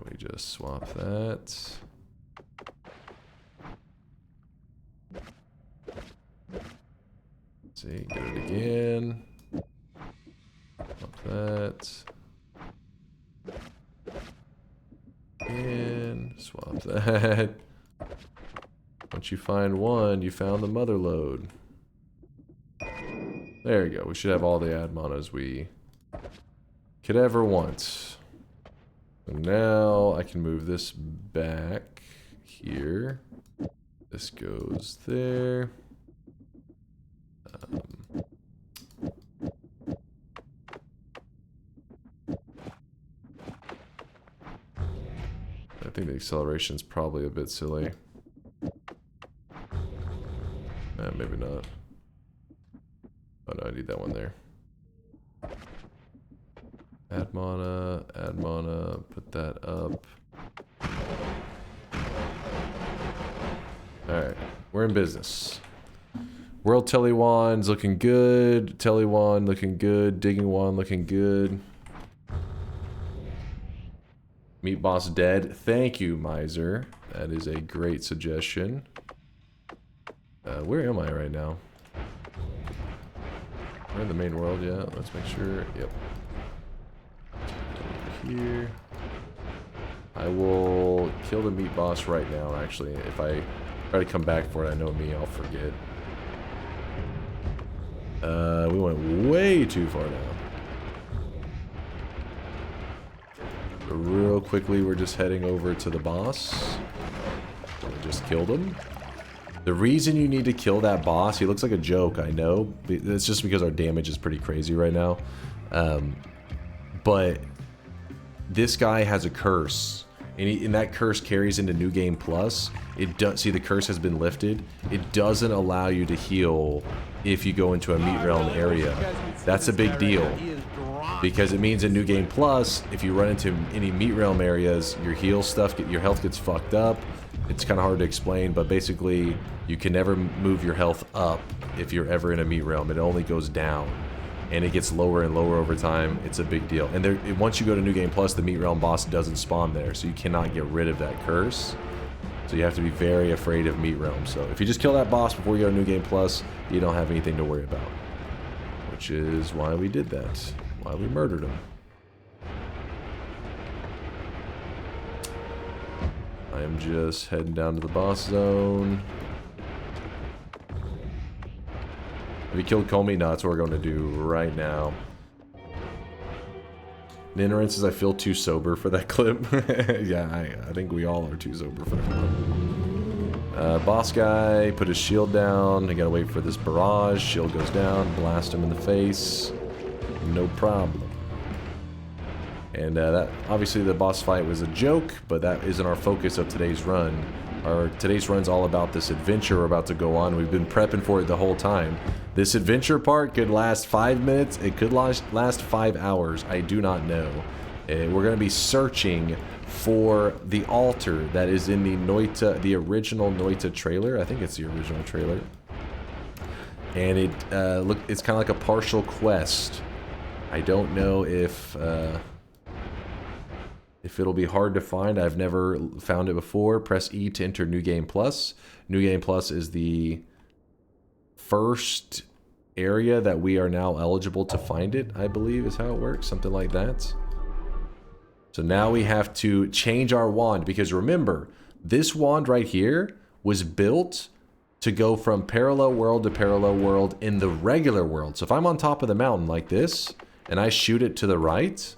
we just swap that. See, get it again. Swap that. And swap that. Once you find one, you found the mother load. There you go. We should have all the add manas we could ever want. So now I can move this back here. This goes there. think the acceleration's probably a bit silly. Maybe not. Oh no, I need that one there. Add mana, put that up. Alright, we're in business. World Tele Wand's looking good. Tele Wand looking good. Digging Wand looking good. Meat Boss dead. Thank you, Miser. That is a great suggestion. Where am I right now? We're in the main world, yeah. Let's make sure. Yep. Over here. I will kill the meat boss right now, actually. If I try to come back for it, I know me, I'll forget. We went way too far now. So real quickly, we're just heading over to the boss. We just killed him. The reason you need to kill that boss, he looks like a joke, I know. It's just because our damage is pretty crazy right now. But this guy has a curse. And that curse carries into New Game Plus. It does, see, the curse has been lifted. It doesn't allow you to heal if you go into a meat realm area. That's a big deal. Because it means in New Game Plus, if you run into any meat realm areas, your heal stuff, your health gets fucked up. It's kind of hard to explain, but basically, you can never move your health up if you're ever in a meat realm. It only goes down. And it gets lower and lower over time. It's a big deal. And once you go to New Game Plus, the meat realm boss doesn't spawn there, so you cannot get rid of that curse. So you have to be very afraid of meat realm. So if you just kill that boss before you go to New Game Plus, you don't have anything to worry about. Which is why we did that. Why we murdered him. I am just heading down to the boss zone. Have you killed Kolmi? No, that's what we're going to do right now. Ninrin says I feel too sober for that clip. Yeah, I think we all are too sober for that clip. Boss guy, put his shield down. I gotta wait for this barrage. Shield goes down, blast him in the face. No problem. And that obviously the boss fight was a joke, but that isn't our focus of today's run. Today's run's all about this adventure we're about to go on. We've been prepping for it the whole time. This adventure part could last 5 minutes. It could last 5 hours. I do not know. We're going to be searching for the altar that is in the Noita, the original Noita trailer. I think it's the original trailer. And it's kind of like a partial quest. I don't know if it'll be hard to find. I've never found it before. Press E to enter New Game Plus. New Game Plus is the first area that we are now eligible to find it, I believe is how it works. Something like that. So now we have to change our wand, because remember, this wand right here was built to go from parallel world to parallel world in the regular world. So if I'm on top of the mountain like this, and I shoot it to the right,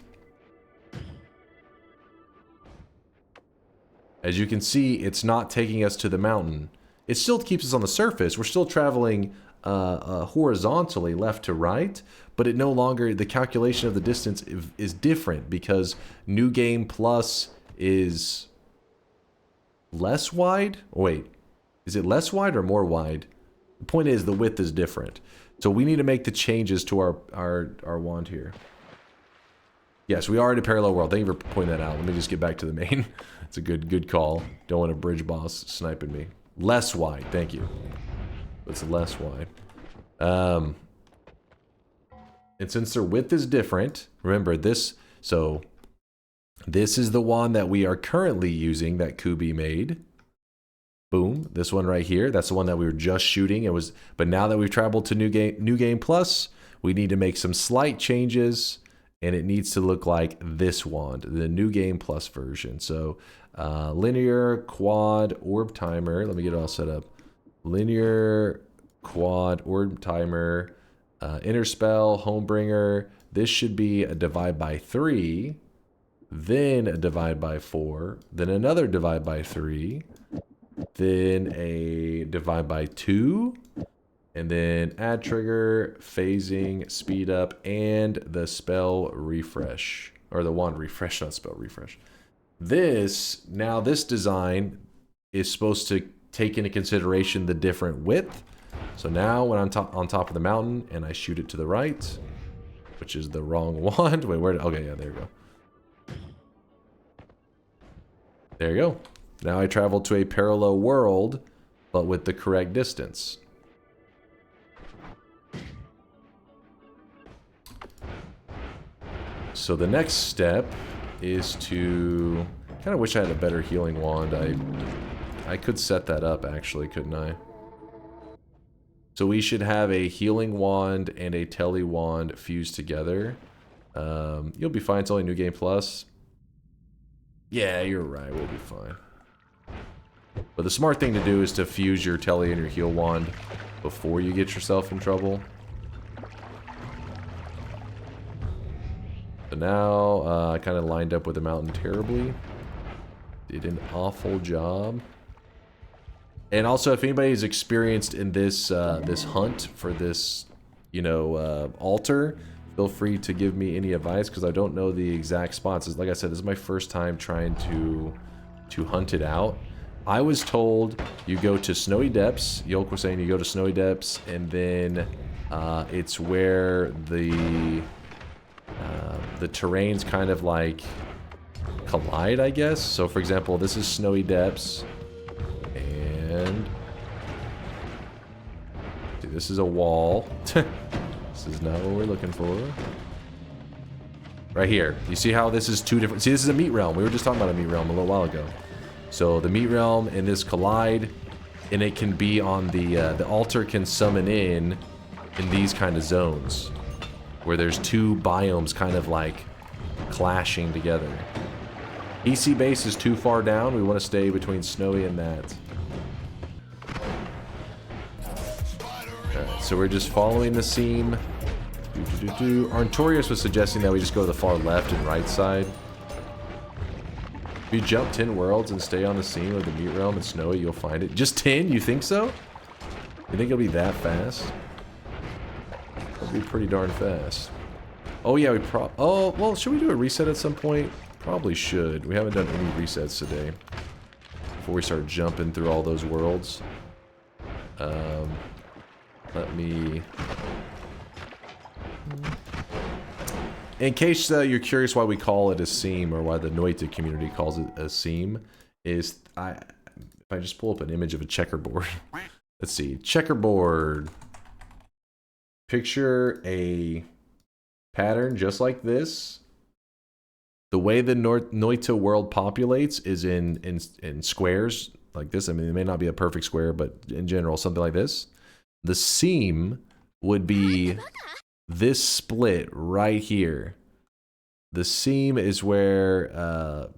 as you can see, it's not taking us to the mountain. It still keeps us on the surface. We're still traveling horizontally left to right, but it no longer, the calculation of the distance is different because New Game Plus is less wide. Wait, is it less wide or more wide? The point is the width is different. So we need to make the changes to our wand here. Yes, we are in a parallel world. Thank you for pointing that out. Let me just get back to the main. It's a good call. Don't want a bridge boss sniping me. Less wide. Thank you. It's less wide. And since their width is different, remember this. So this is the wand that we are currently using that Kubi made. Boom. This one right here. That's the one that we were just shooting. But now that we've traveled to New Game Plus, we need to make some slight changes. And it needs to look like this wand, the New Game Plus version. So linear, quad, orb timer. Let me get it all set up. Linear, quad, orb timer, inner spell, homebringer. This should be a divide by 3, then a divide by 4, then another divide by 3, then a divide by 2. And then add trigger, phasing, speed up, and the spell refresh. Or the wand refresh, not spell refresh. This design is supposed to take into consideration the different width. So now when I'm on top of the mountain and I shoot it to the right, which is the wrong wand. Wait, where? Okay, yeah, there you go. There you go. Now I travel to a parallel world, but with the correct distance. So the next step is to... kind of wish I had a better healing wand. I could set that up, actually, couldn't I? So we should have a healing wand and a tele wand fused together. You'll be fine. It's only New Game Plus. Yeah, you're right. We'll be fine. But the smart thing to do is to fuse your tele and your heal wand before you get yourself in trouble. So now, I kind of lined up with the mountain terribly. Did an awful job. And also, if anybody's experienced in this this hunt for this, you know, altar, feel free to give me any advice, because I don't know the exact spots. Like I said, this is my first time trying to hunt it out. I was told you go to Snowy Depths. Yolk was saying you go to Snowy Depths, and then it's where the terrains kind of like collide, I guess. So, for example, this is Snowy Depths, and see, this is a wall. This is not what we're looking for. Right here. You see how this is two different... See, this is a meat realm. We were just talking about a meat realm a little while ago. So the meat realm and this collide, and it can be on the altar can summon in these kind of zones where there's two biomes kind of like clashing together. EC base is too far down. We want to stay between Snowy and that. Alright, so we're just following the seam. Arntorius was suggesting that we just go to the far left and right side. If you jump 10 worlds and stay on the seam of the meat realm and Snowy, you'll find it. Just 10? You think so? You think it'll be that fast? It'll be pretty darn fast. Oh yeah, oh, well, should we do a reset at some point? Probably should. We haven't done any resets today. Before we start jumping through all those worlds. Let me... In case you're curious why we call it a seam, or why the Noita community calls it a seam, is if I just pull up an image of a checkerboard. Let's see, checkerboard. Picture a pattern just like this. The way the Noita world populates is in squares like this. I mean, it may not be a perfect square, but in general, something like this. The seam would be this split right here. The seam is where,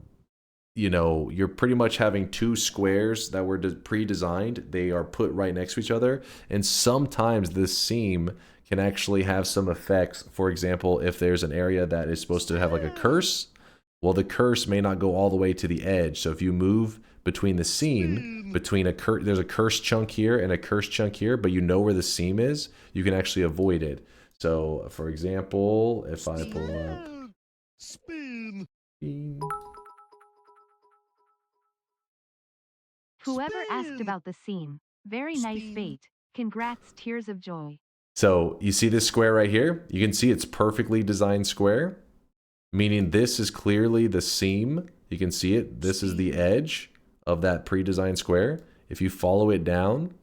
you know, you're pretty much having two squares that were pre-designed. They are put right next to each other. And sometimes this seam can actually have some effects. For example, if there's an area that is supposed to have like a curse, well, the curse may not go all the way to the edge. So if you move between the seam, there's a curse chunk here and a curse chunk here, but you know where the seam is, you can actually avoid it. So, for example, if I pull up... Spin. Whoever asked about the seam, very nice bait. Congrats, tears of joy. So, you see this square right here? You can see it's perfectly designed square, meaning this is clearly the seam. You can see it. This is the edge of that pre-designed square. If you follow it down,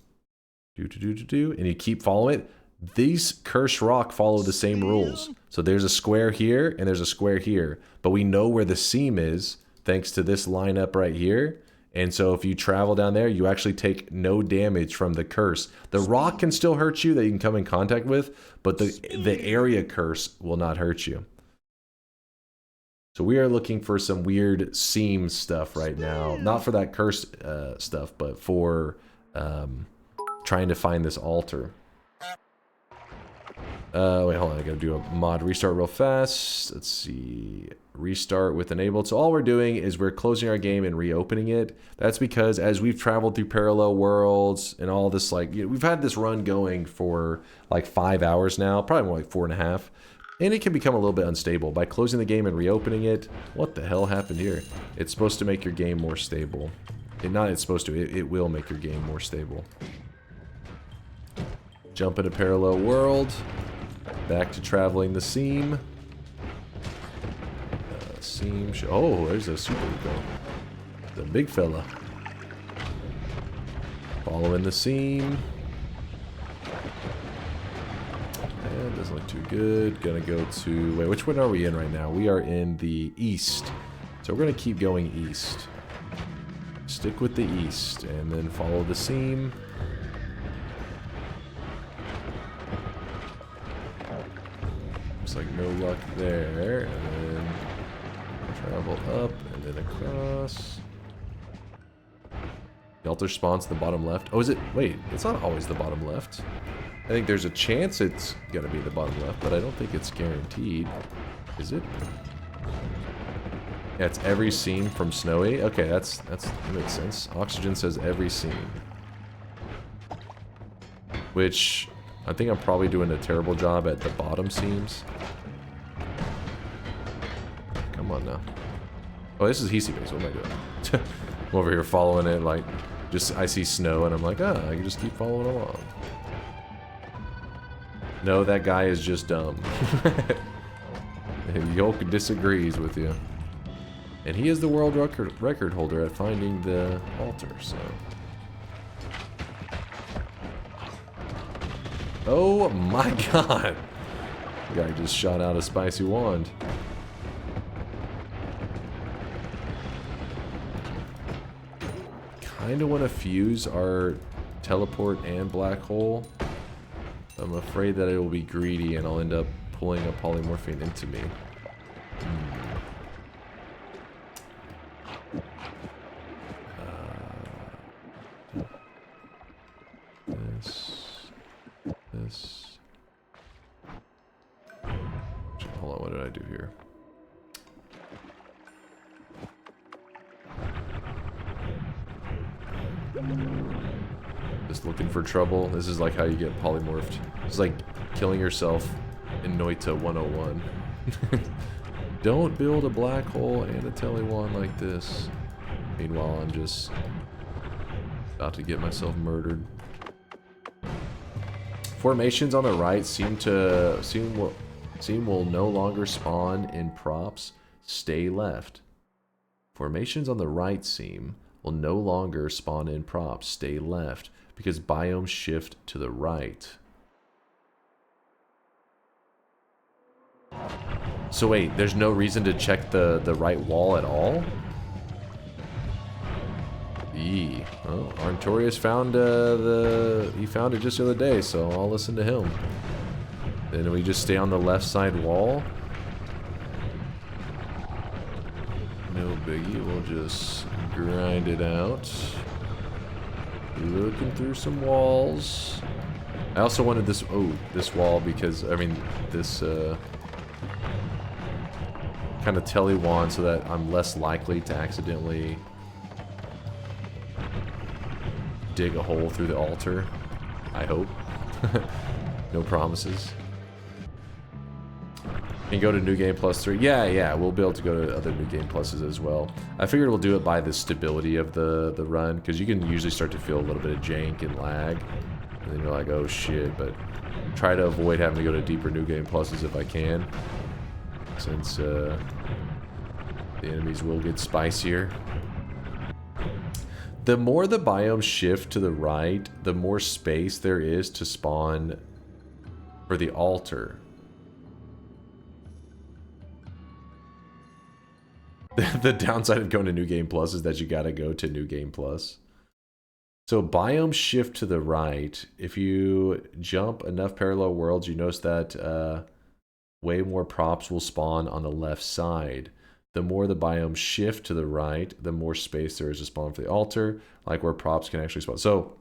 and you keep following it, these cursed rock follow the same rules. So there's a square here and there's a square here, but we know where the seam is thanks to this lineup right here. And so if you travel down there, you actually take no damage from the curse. The rock can still hurt you that you can come in contact with, but the area curse will not hurt you. So we are looking for some weird seam stuff right now. Not for that curse stuff, but for trying to find this altar. Wait, hold on. I gotta do a mod restart real fast. Let's see. Restart with enabled. So all we're doing is we're closing our game and reopening it. That's because as we've traveled through parallel worlds and all this, like, you know, we've had this run going for like 5 hours now, probably more like 4.5. And it can become a little bit unstable. By closing the game and reopening it, what the hell happened here? It's supposed to make your game more stable. It's supposed to, it will make your game more stable. Jump in a parallel world. Back to traveling the seam. Oh, there's a super ego. The big fella. Following the seam. And doesn't look too good. Gonna go to... Wait, which one are we in right now? We are in the east. So we're gonna keep going east. Stick with the east. And then follow the seam. Looks like no luck there. And then travel up and then across. The altar spawns to the bottom left. Oh, is it? Wait, it's not always the bottom left. I think there's a chance it's gonna be the bottom left, but I don't think it's guaranteed. Is it? Yeah, it's every seam from Snowy. Okay, that makes sense. Oxygen says every seam. Which, I think I'm probably doing a terrible job at the bottom seams. Come on now. Oh, this is Hisi base. What am I doing? I'm over here following it, like, just, I see snow, and I'm like, ah, I can just keep following along. No, that guy is just dumb. Yolk disagrees with you. And he is the world record holder at finding the altar, so... Oh my god! The guy just shot out a spicy wand. Kinda want to fuse our teleport and black hole. I'm afraid that it will be greedy and I'll end up pulling a polymorphine into me. This. Hold on, what did I do here? Just looking for trouble. This is like how you get polymorphed. It's like killing yourself in Noita 101. Don't build a black hole and a tele wand like this. Meanwhile, I'm just about to get myself murdered. Formations on the right seem will no longer spawn in props. Stay left. Formations on the right seam will no longer spawn in props. Stay left. Because biomes shift to the right. So wait, there's no reason to check the right wall at all? Yee. Well, Arntorius found he found it just the other day, so I'll listen to him. Then we just stay on the left side wall. No biggie, we'll just grind it out. Looking through some walls. I also wanted this wall because, I mean, this kind of tele wand so that I'm less likely to accidentally dig a hole through the altar. I hope. No promises. Can go to New Game Plus 3. Yeah, we'll be able to go to other New Game Pluses as well. I figured we'll do it by the stability of the run, because you can usually start to feel a little bit of jank and lag. And then you're like, oh shit, but try to avoid having to go to deeper New Game Pluses if I can. Since the enemies will get spicier. The more the biomes shift to the right, the more space there is to spawn for the altar. The downside of going to New Game Plus is that you gotta go to New Game Plus. So biomes shift to the right. If you jump enough parallel worlds, you notice that way more props will spawn on the left side. The more the biomes shift to the right, the more space there is to spawn for the altar, like where props can actually spawn. So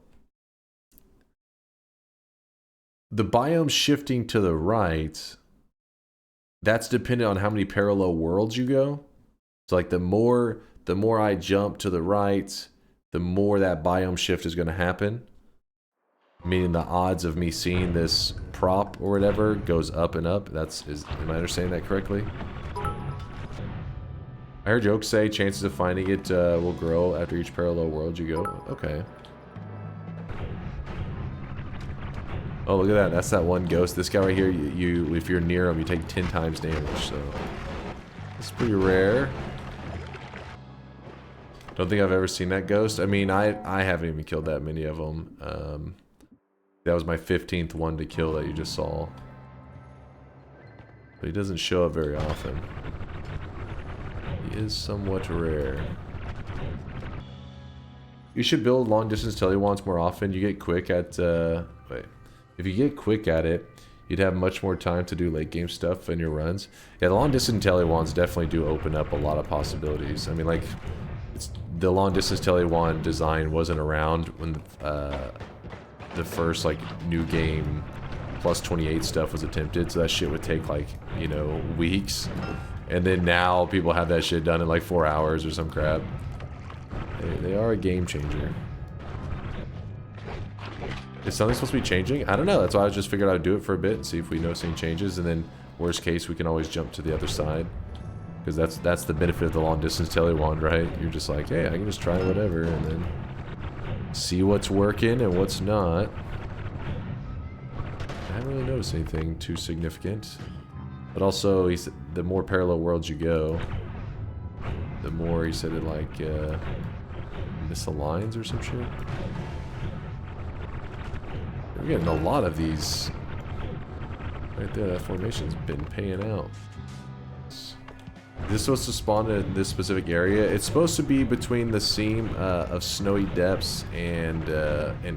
the biome shifting to the right, that's dependent on how many parallel worlds you go. So like the more I jump to the right, the more that biome shift is going to happen. meaning the odds of me seeing this prop or whatever goes up and up. Am I understanding that correctly? I heard jokes say chances of finding it will grow after each parallel world you go. Okay. Oh, look at that. That's that one ghost. This guy right here, if you're near him, you take 10 times damage, so it's pretty rare. Don't think I've ever seen that ghost. I mean, I haven't even killed that many of them. That was my 15th one to kill that you just saw. But he doesn't show up very often. He is somewhat rare. You should build long distance telewands more often. You get quick at wait. If you get quick at it, you'd have much more time to do late game stuff in your runs. Yeah, the long distance telewands definitely do open up a lot of possibilities. I mean, like, the long distance telewand design wasn't around when the first like new game plus 28 stuff was attempted, so that shit would take like, you know, weeks. And then now people have that shit done in like 4 hours or some crap. They are a game changer. Is something supposed to be changing? I don't know. That's why I just figured I'd do it for a bit and see if we notice any changes, and then worst case we can always jump to the other side. Because that's the benefit of the long distance telewand, right? You're just like, hey, I can just try whatever and then see what's working and what's not. I haven't really noticed anything too significant. But also, he said the more parallel worlds you go, the more he said it like misaligns or some shit. We're getting a lot of these. Right there, that formation's been paying out. Is this supposed to spawn in this specific area? It's supposed to be between the seam of snowy depths and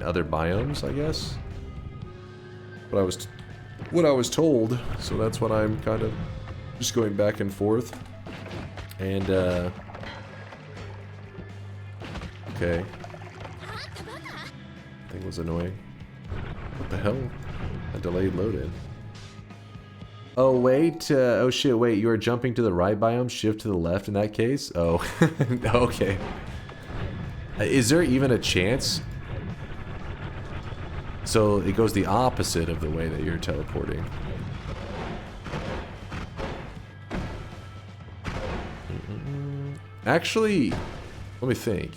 other biomes, I guess. What I was told, so that's what I'm kind of just going back and forth. And okay, I think it was annoying. What the hell? A delayed load-in. Oh wait, oh shit, wait, you are jumping to the right biome, shift to the left in that case? Oh, okay. Is there even a chance? So it goes the opposite of the way that you're teleporting. Actually, let me think.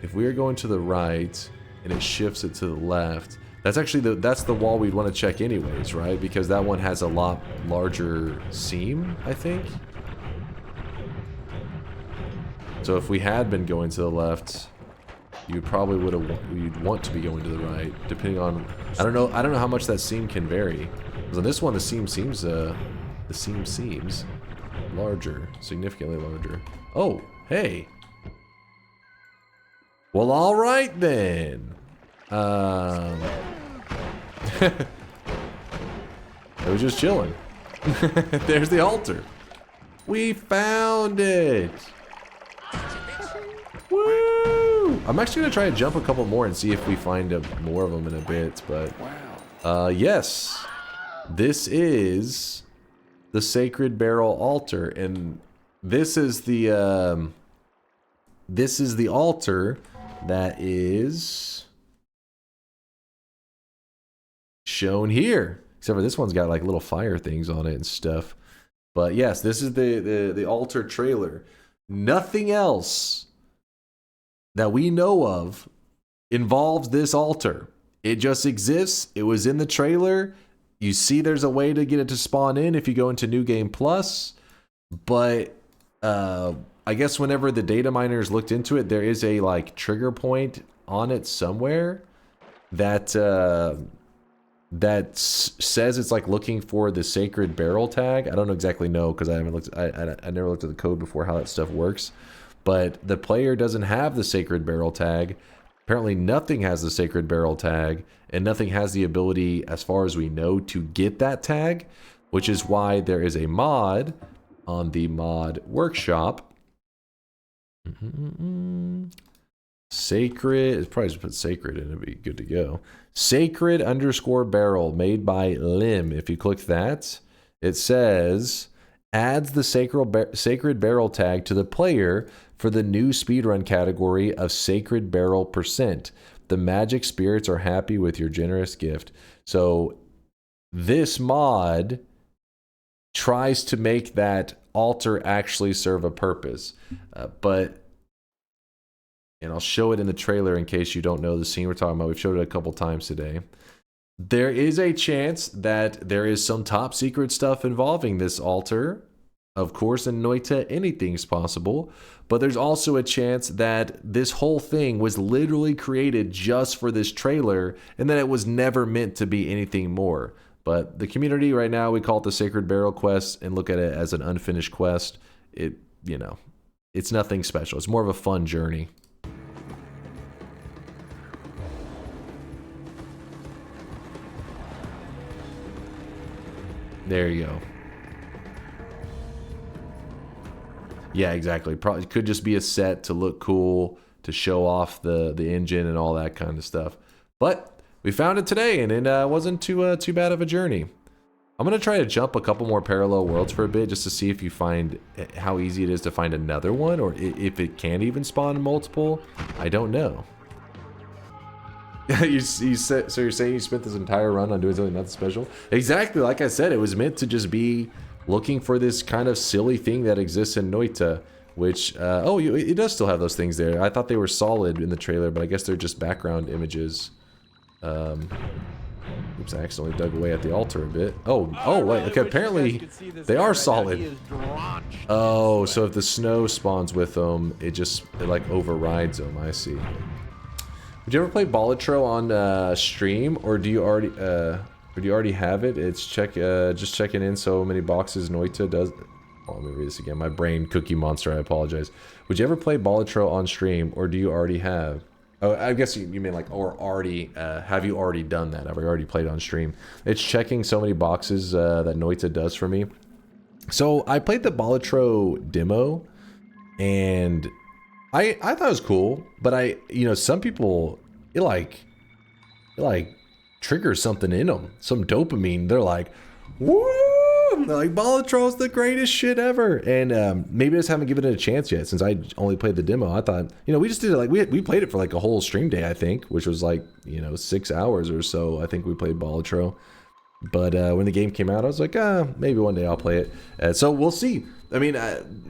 If we are going to the right and it shifts it to the left, that's actually that's the wall we'd want to check anyways, right? Because that one has a lot larger seam, I think. So if we had been going to the left, you probably you'd want to be going to the right, depending on I don't know how much that seam can vary. Because on this one the seam seems larger, significantly larger. Oh, hey. Well, all right then. It was just chilling. There's the altar. We found it. Woo! I'm actually gonna try to jump a couple more and see if we find more of them in a bit. But yes, this is the Sacred Barrel altar, and this is the altar that is shown here. Except for this one's got like little fire things on it and stuff. But yes, this is the altar trailer. Nothing else that we know of involves this altar. It just exists. It was in the trailer. You see there's a way to get it to spawn in if you go into New Game Plus. But I guess whenever the data miners looked into it, there is a like trigger point on it somewhere that that says it's like looking for the Sacred Barrel tag. I don't exactly know because I haven't looked. I never looked at the code before how that stuff works. But the player doesn't have the Sacred Barrel tag. Apparently nothing has the Sacred Barrel tag, and nothing has the ability, as far as we know, to get that tag, which is why there is a mod on the mod workshop. Sacred, probably just put sacred in, it'd be good to go. Sacred_barrel made by Lim. If you click that, it says adds the sacred barrel tag to the player for the new speedrun category of Sacred Barrel Percent. The magic spirits are happy with your generous gift. So this mod tries to make that altar actually serve a purpose. And I'll show it in the trailer in case you don't know the scene we're talking about. We've showed it a couple times today. There is a chance that there is some top secret stuff involving this altar. Of course, in Noita, anything's possible. But there's also a chance that this whole thing was literally created just for this trailer and that it was never meant to be anything more. But the community right now, we call it the Sacred Barrel quest and look at it as an unfinished quest. It's nothing special. It's more of a fun journey. There you go. Yeah, exactly. Probably could just be a set to look cool, to show off the engine and all that kind of stuff. But we found it today, and it wasn't too bad of a journey. I'm gonna try to jump a couple more parallel worlds for a bit, just to see if you find how easy it is to find another one, or if it can even spawn multiple. I don't know. So you're saying you spent this entire run on doing something nothing special? Exactly, like I said, it was meant to just be looking for this kind of silly thing that exists in Noita, which, it does still have those things there. I thought they were solid in the trailer, but I guess they're just background images. Oops, I accidentally dug away at the altar a bit. Oh, wait, okay, apparently they are solid. Oh, so if the snow spawns with them, it like overrides them, I see. Would you ever play Bolitro on stream, or do you already have it? It's just checking in so many boxes Noita does. Oh, let me read this again. My brain cookie monster, I apologize. Would you ever play Bolitro on stream, or do you already have? Oh, I guess you mean like, or already, have you already done that? Have you already played on stream? It's checking so many boxes that Noita does for me. So I played the Bolitro demo, and I thought it was cool, but some people, it like triggers something in them, some dopamine. They're like, woo! They're like, Bolitro's the greatest shit ever. And maybe I just haven't given it a chance yet since I only played the demo. I thought, we just did it, like, we played it for like a whole stream day, I think, which was like, 6 hours or so. I think we played Bolitro. But when the game came out, I was like, maybe one day I'll play it. So we'll see. I mean,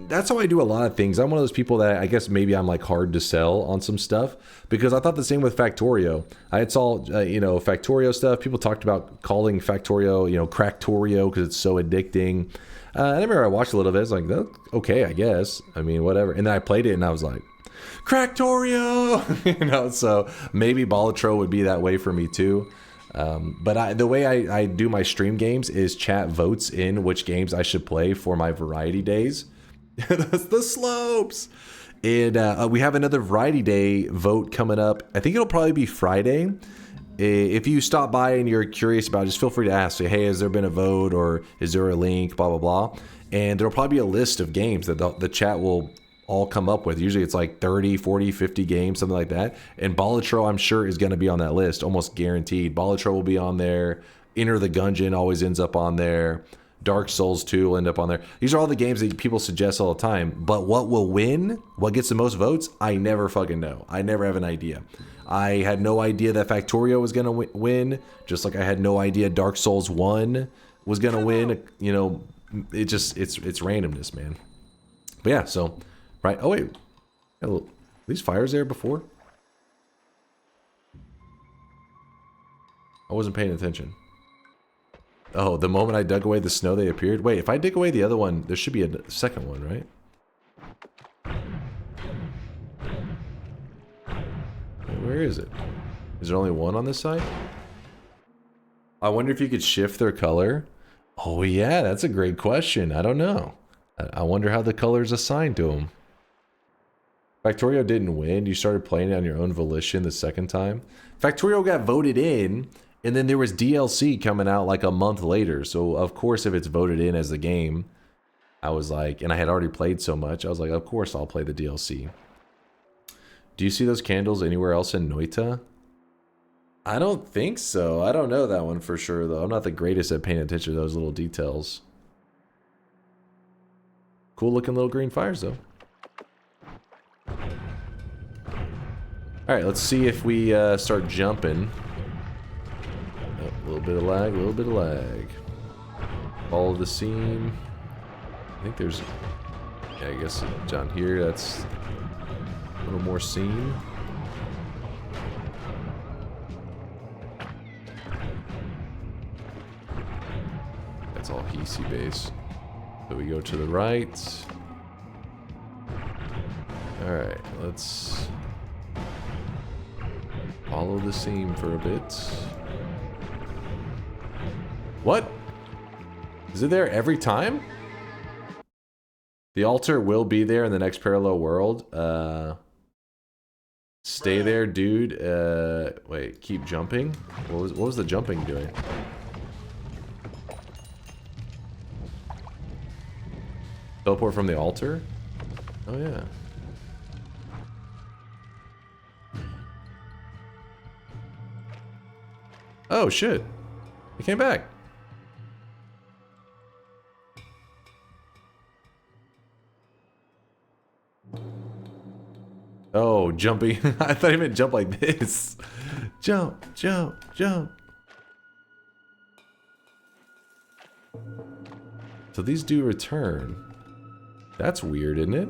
that's how I do a lot of things. I'm one of those people that I guess maybe I'm like hard to sell on some stuff, because I thought the same with Factorio. I had saw, Factorio stuff. People talked about calling Factorio, Cracktorio, because it's so addicting. And I remember I watched a little bit. I was like, okay, I guess. I mean, whatever. And then I played it and I was like, Cracktorio! So maybe Bolitro would be that way for me too. But the way I do my stream games is chat votes in which games I should play for my variety days. The slopes! And we have another variety day vote coming up. I think it'll probably be Friday. If you stop by and you're curious about it, just feel free to ask. Say, hey, has there been a vote, or is there a link, blah, blah, blah. And there'll probably be a list of games that the chat will all come up with. Usually it's like 30, 40, 50 games, something like that. And Bolitro, I'm sure, is going to be on that list, almost guaranteed. Bolitro will be on there. Enter the Gungeon always ends up on there. Dark Souls 2 will end up on there. These are all the games that people suggest all the time. But what will win? What gets the most votes? I never fucking know. I never have an idea. I had no idea that Factorio was going to win, just like I had no idea Dark Souls 1 was going to win. It's randomness, man. But yeah, so... Right. Oh, wait. Were these fires there before? I wasn't paying attention. Oh, the moment I dug away the snow, they appeared? Wait, if I dig away the other one, there should be a second one, right? Wait, where is it? Is there only one on this side? I wonder if you could shift their color. Oh, yeah, that's a great question. I don't know. I wonder how the color is assigned to them. Factorio didn't win. You started playing it on your own volition the second time. Factorio got voted in, and then there was DLC coming out like a month later. So, of course, if it's voted in as the game, I was like, and I had already played so much, I was like, of course I'll play the DLC. Do you see those candles anywhere else in Noita? I don't think so. I don't know that one for sure, though. I'm not the greatest at paying attention to those little details. Cool looking little green fires, though. Alright, let's see if we start jumping. Oh, a little bit of lag, a little bit of lag. Follow the seam. I think there's... Yeah, I guess down here, that's a little more seam. That's all Hisi base. So we go to the right. Alright, let's follow the seam for a bit. What? Is it there every time? The altar will be there in the next parallel world. Stay there, dude. Wait, keep jumping? What was the jumping doing? Teleport from the altar? Oh yeah. Oh shit. He came back. Oh, jumping. I thought he meant jump like this. Jump, jump, jump. So these do return. That's weird, isn't it?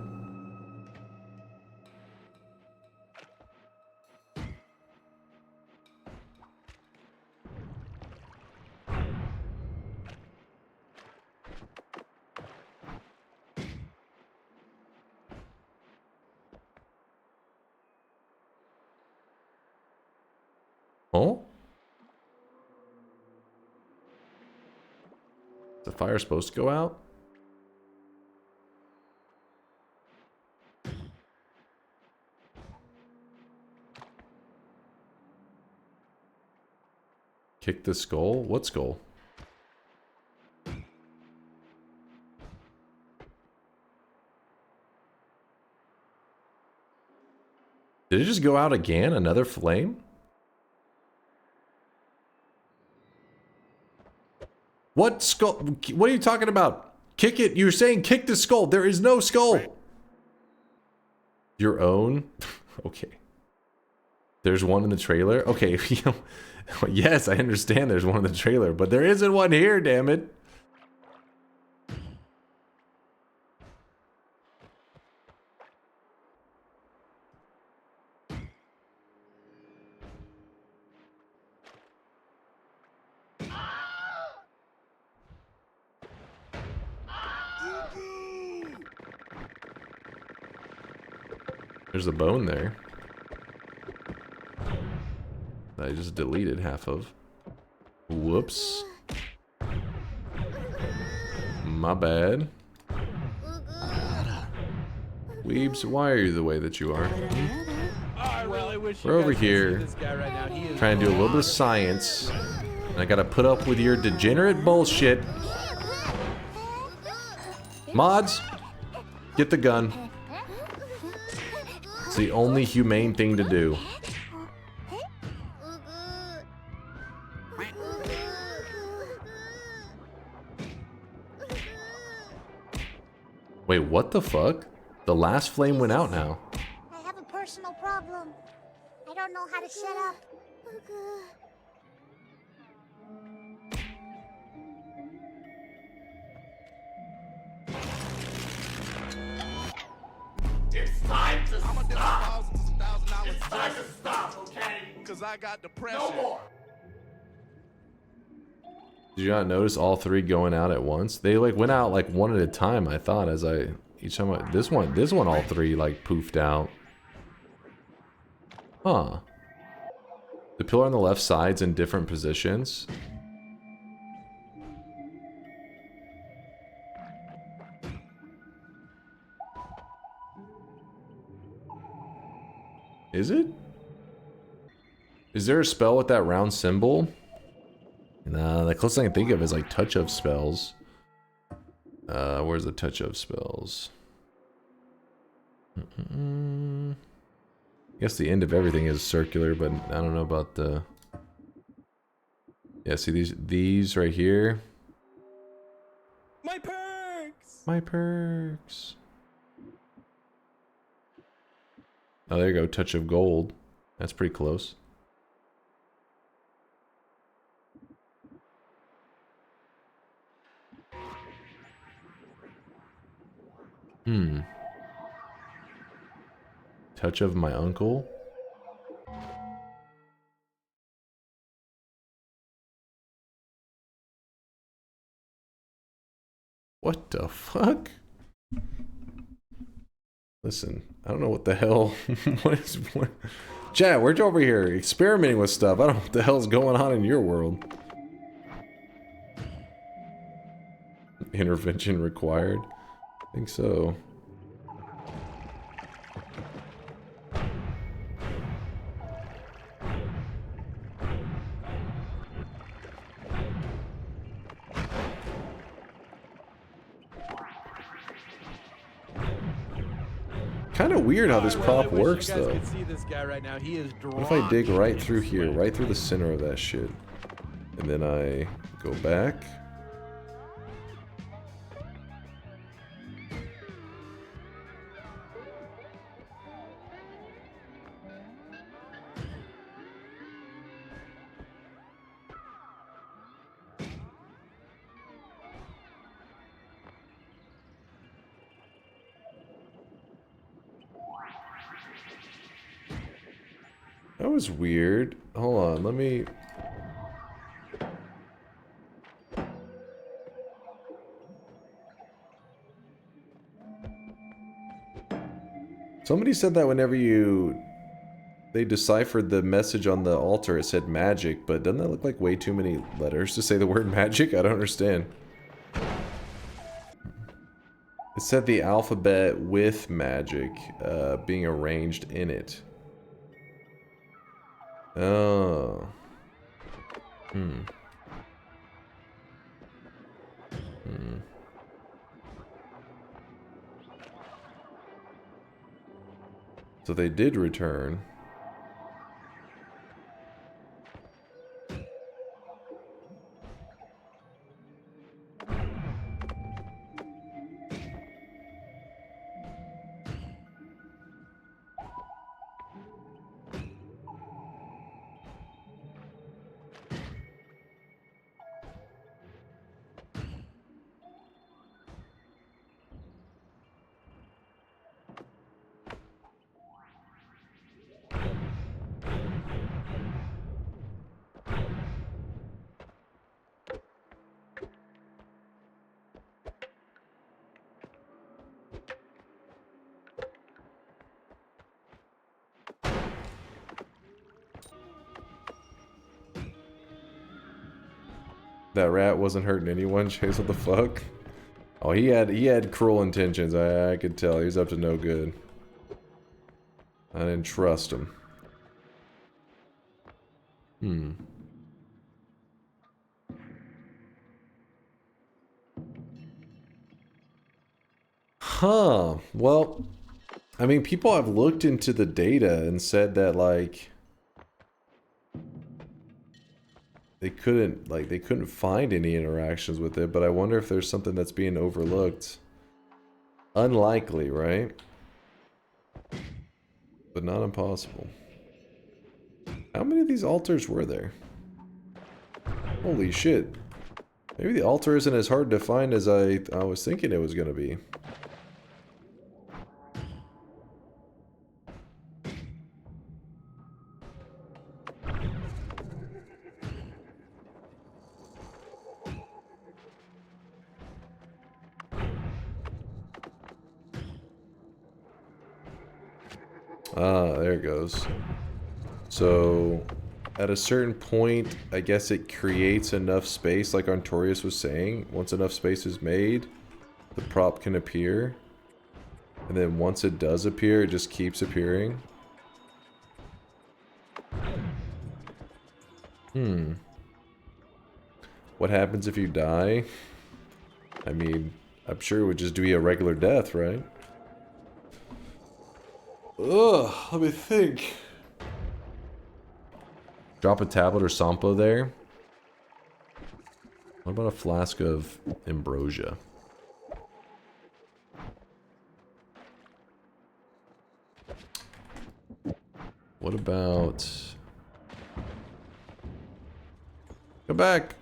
Oh? Is the fire supposed to go out? Kick the skull? What skull? Did it just go out again? Another flame? What skull? What are you talking about? Kick it. You're saying kick the skull. There is no skull. Your own? Okay. There's one in the trailer? Okay. Yes, I understand there's one in the trailer, but there isn't one here, damn it. There's a bone there that I just deleted half of. Whoops. My bad. Weebs, why are you the way that you are? I really wish We're over here this guy right now. He is trying to do a little bit of science, and I gotta put up with your degenerate bullshit. Mods, get the gun. It's the only humane thing to do. Wait, what the fuck? The last flame went out now. I have a personal problem. I don't know how to shut up. It's time to stop. It's time to stop, okay? Because I got depression. No more. Did you not notice all three going out at once? They like went out like one at a time, I thought, as I each time this one all three like poofed out. Huh. The pillar on the left side's in different positions. Is it? Is there a spell with that round symbol? Nah, the closest I can think of is like touch of spells. Where's the touch of spells? I guess the end of everything is circular, but I don't know about the... Yeah, see these right here? My perks! My perks. Oh, there you go. Touch of gold. That's pretty close. Touch of my uncle. What the fuck? Listen, I don't know what the hell. What? Chat, we're over here experimenting with stuff. I don't know what the hell's going on in your world. Intervention required? I think so. Kind of weird how this prop works, though. You guys can see this guy right now. He is What if I dig right through here, right through the center of that shit, and then I go back? That was weird. Hold on, let me... Somebody said that whenever they deciphered the message on the altar, it said magic, but doesn't that look like way too many letters to say the word magic? I don't understand. It said the alphabet with magic being arranged in it. Oh. So they did return. That rat wasn't hurting anyone, Chase, what the fuck? Oh, he had cruel intentions, I could tell. He was up to no good. I didn't trust him. Huh. Well, I mean, people have looked into the data and said that, like... They couldn't find any interactions with it, but I wonder if there's something that's being overlooked. Unlikely, right? But not impossible. How many of these altars were there? Holy shit. Maybe the altar isn't as hard to find as I was thinking it was gonna be. Ah, there it goes. So, at a certain point, I guess it creates enough space, like Artorias was saying. Once enough space is made, the prop can appear. And then once it does appear, it just keeps appearing. What happens if you die? I mean, I'm sure it would just be a regular death, right? Ugh, let me think. Drop a tablet or sampo there. What about a flask of ambrosia? What about... Come back.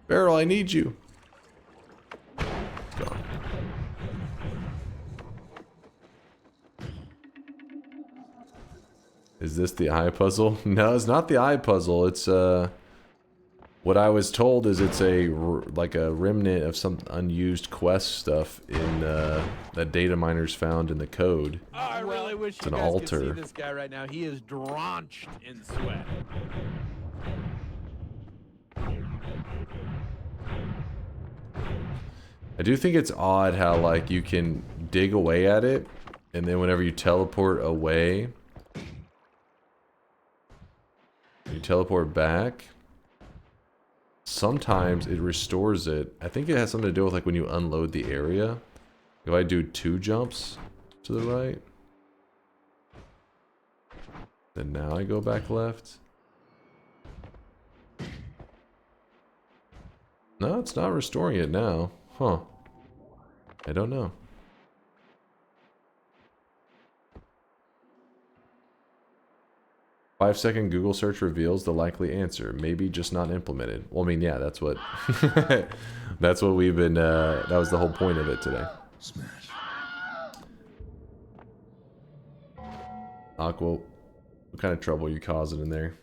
Barrel, I need you. It's gone. Is this the eye puzzle? No, it's not the eye puzzle. It's, what I was told is it's like a remnant of some unused quest stuff in, that data miners found in the code. Oh, I really wish It's you an guys altar. could see this guy right now. He is drenched in sweat. I do think it's odd how, like, you can dig away at it, and then whenever you teleport away, you teleport back, sometimes it restores it. I think it has something to do with, like, when you unload the area. If I do 2 jumps to the right, then now I go back left. No, it's not restoring it now. Huh. I don't know. Five-second Google search reveals the likely answer. Maybe just not implemented. Well, I mean, yeah, that's what... that's what we've been... that was the whole point of it today. Smash. Aqua, what kind of trouble are you causing in there?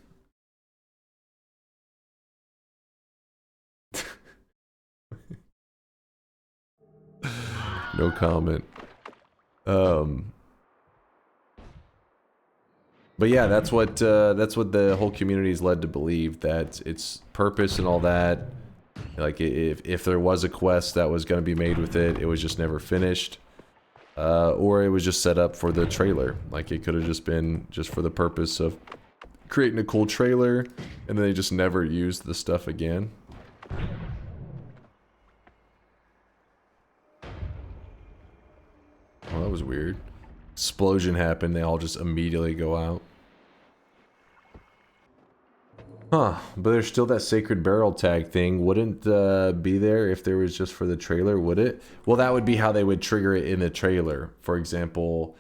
No comment. But yeah, that's what the whole community is led to believe, that its purpose and all that. Like, if there was a quest that was going to be made with it, it was just never finished, or it was just set up for the trailer. Like, it could have just been just for the purpose of creating a cool trailer, and then they just never used the stuff again. Oh, that was weird. Explosion happened, they all just immediately go out. Huh, but there's still that sacred barrel tag thing. Wouldn't be there if there was just for the trailer, would it? Well, that would be how they would trigger it in the trailer. For example,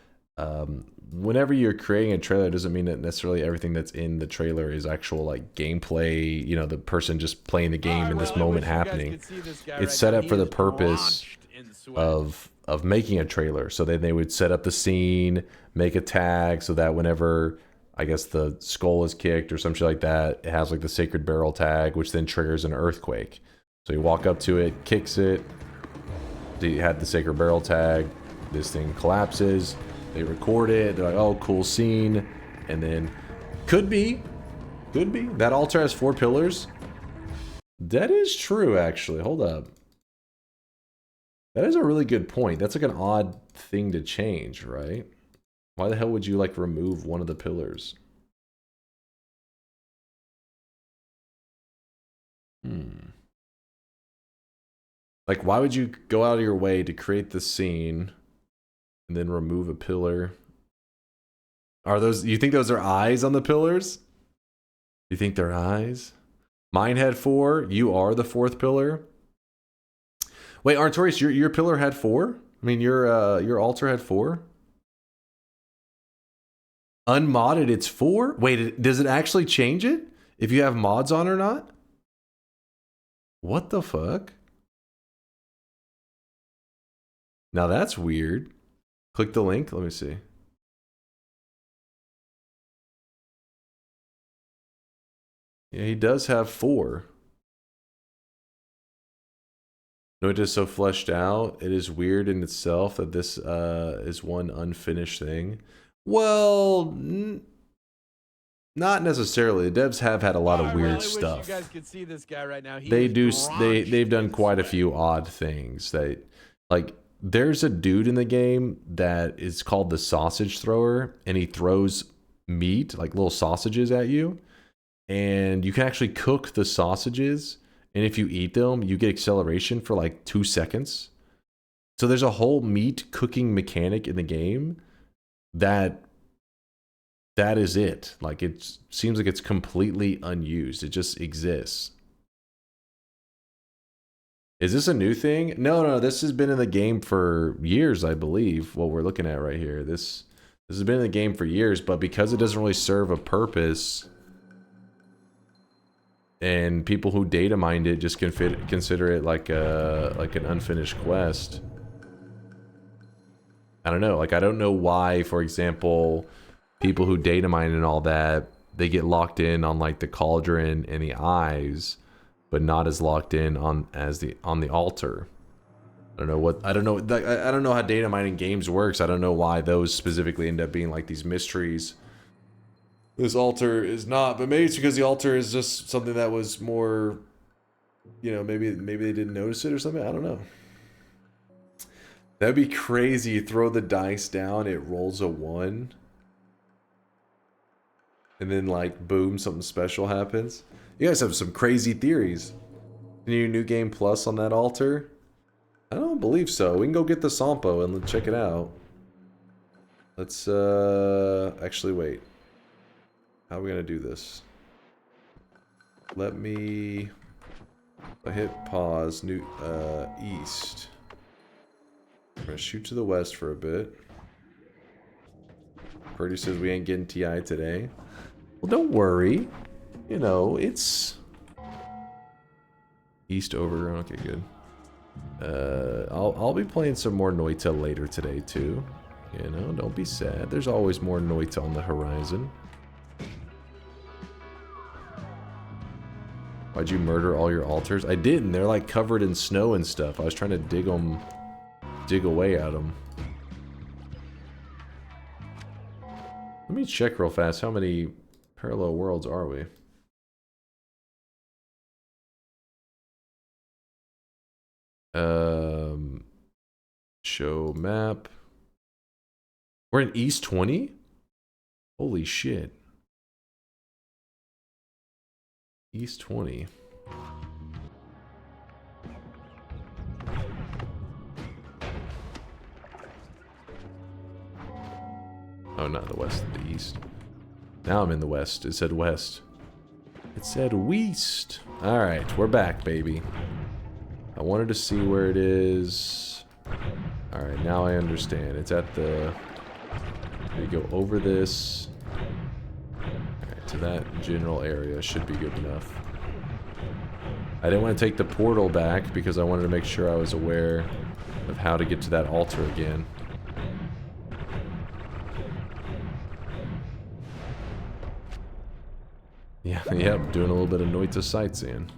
whenever you're creating a trailer, it doesn't mean that necessarily everything that's in the trailer is actual, like, gameplay, you know, the person just playing the game in this moment happening. It's set up for the purpose of making a trailer. So then they would set up the scene, make a tag so that whenever, I guess, the skull is kicked or some shit like that, it has like the sacred barrel tag, which then triggers an earthquake. So you walk up to it, kicks it, you had the sacred barrel tag, this thing collapses, they record it, they're like, oh, cool scene, and then could be, that altar has 4 pillars. That is true, actually. Hold up. That is a really good point. That's like an odd thing to change, right? Why the hell would you, like, remove one of the pillars? Like, why would you go out of your way to create the scene and then remove a pillar? Are those... You think those are eyes on the pillars? You think they're eyes? Mine had 4. You are the 4th pillar. Wait, Artorius, your pillar had 4? I mean, your altar had 4? Unmodded, it's 4? Wait, does it actually change it? If you have mods on or not? What the fuck? Now that's weird. Click the link, let me see. Yeah, he does have 4. Noita is so fleshed out. It is weird in itself that this is one unfinished thing. Well, not necessarily. The devs have had a lot of weird stuff. You guys could see this guy right now. They've done quite a few odd things. Like, there's a dude in the game that is called the sausage thrower, and he throws meat, like little sausages, at you, and you can actually cook the sausages. And if you eat them, you get acceleration for like 2 seconds. So there's a whole meat cooking mechanic in the game that is it. Like, it seems like it's completely unused. It just exists. Is this a new thing? No, this has been in the game for years, I believe, what we're looking at right here. This This has been in the game for years, but because it doesn't really serve a purpose, and people who data mined it just consider it like an unfinished quest. I don't know. Like, I don't know why, for example, people who data mine and all that, they get locked in on like the cauldron and the eyes, but not as locked in on the altar. I don't know how data mining games works. I don't know why those specifically end up being like these mysteries. This altar is not, but maybe it's because the altar is just something that was more, you know, maybe they didn't notice it or something. I don't know. That'd be crazy. You throw the dice down, it rolls a 1. And then like boom, something special happens. You guys have some crazy theories. New game plus on that altar? I don't believe so. We can go get the Sampo and check it out. Let's actually wait. How are we gonna do this? Let me hit pause. New east. I'm gonna shoot to the west for a bit. Purdy says we ain't getting TI today. Well, don't worry. You know, it's east over. Okay, good. I'll be playing some more Noita later today too. You know, don't be sad. There's always more Noita on the horizon. Why'd you murder all your altars? I didn't. They're like covered in snow and stuff. I was trying to dig away at them. Let me check real fast. How many parallel worlds are we? Show map. We're in East 20? Holy shit. East 20. Oh, not the west, the east. Now I'm in the west. It said west. It said west. Alright, we're back, baby. I wanted to see where it is. Alright, now I understand. It's at the... You go over this. Alright, to that general area should be good enough. I didn't want to take the portal back because I wanted to make sure I was aware of how to get to that altar again. Yeah, yep, doing a little bit of Noita sightseeing.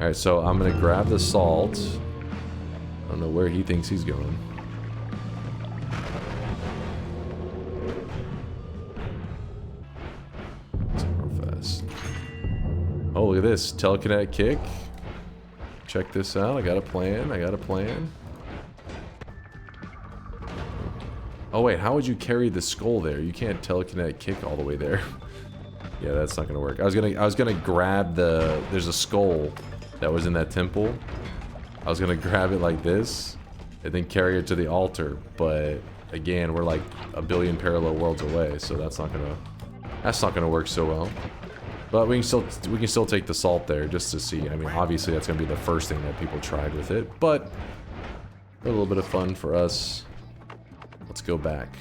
Alright, so I'm gonna grab the salt. I don't know where he thinks he's going. Real fast. Oh, look at this. Telekinetic kick. Check this out. I got a plan. I got a plan. Oh wait, how would you carry the skull there? You can't telekinetic kick all the way there. Yeah, that's not gonna work. I was gonna grab the... There's a skull that was in that temple. I was gonna grab it like this and then carry it to the altar, but again, we're like a billion parallel worlds away, so that's not gonna work so well. But we can still take the salt there just to see. I mean, obviously that's gonna be the first thing that people tried with it, but a little bit of fun for us. Let's go back.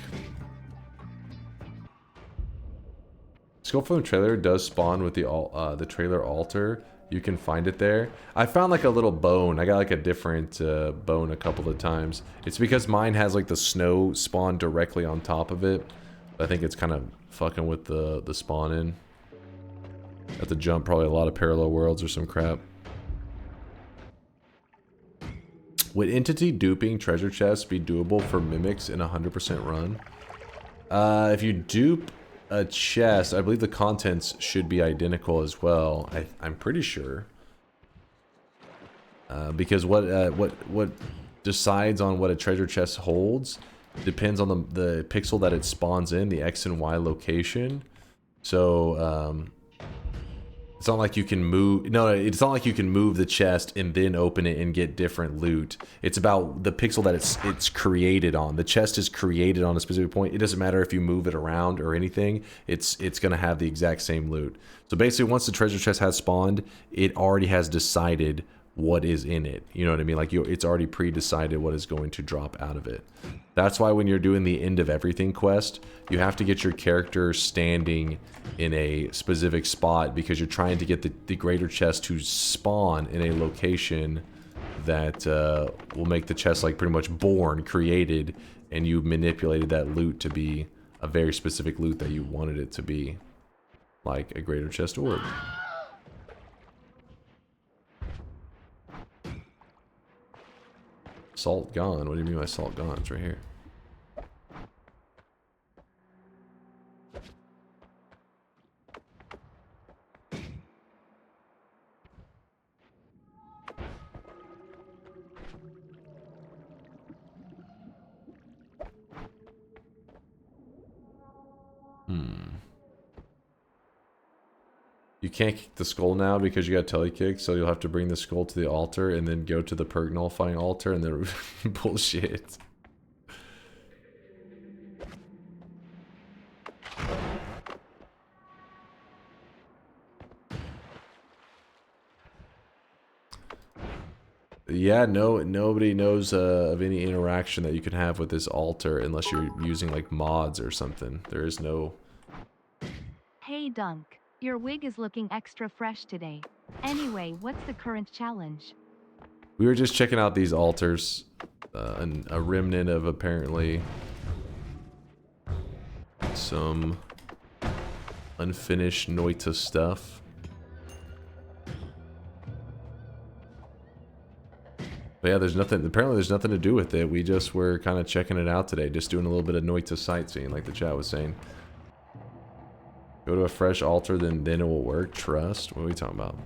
Skull from the trailer does spawn with the trailer altar. You can find it there. I found like a little bone. I got like a different bone a couple of times. It's because mine has like the snow spawn directly on top of it. I think it's kind of fucking with the spawn in. Have to jump probably a lot of parallel worlds or some crap. Would entity duping treasure chests be doable for mimics in a 100% run? If you dupe a chest, I believe the contents should be identical as well. I'm pretty sure. Because what decides on what a treasure chest holds depends on the pixel that it spawns in, the X and Y location. So it's not like you can move. No, it's not like you can move the chest and then open it and get different loot. It's about the pixel that it's created on. The chest is created on a specific point. It doesn't matter if you move it around or anything. It's gonna have the exact same loot. So basically, once the treasure chest has spawned, it already has decided what is in it. You know what I mean? Like it's already pre-decided what is going to drop out of it. That's why when you're doing the end of everything quest, you have to get your character standing in a specific spot because you're trying to get the greater chest to spawn in a location that will make the chest like pretty much born, created, and you manipulated that loot to be a very specific loot that you wanted it to be, like a greater chest orb. Salt gone? What do you mean by salt gone? It's right here. You can't kick the skull now because you got tele-kicked, so you'll have to bring the skull to the altar and then go to the perk nullifying altar and then bullshit. Yeah, nobody knows of any interaction that you can have with this altar unless you're using like mods or something. There is no... Hey Dunk, your wig is looking extra fresh today. Anyway, what's the current challenge? We were just checking out these altars. A remnant of apparently some unfinished Noita stuff. But yeah, there's nothing, apparently there's nothing to do with it. We just were kind of checking it out today, just doing a little bit of Noita sightseeing, like the chat was saying. Go to a fresh altar, then it will work. Trust? What are we talking about?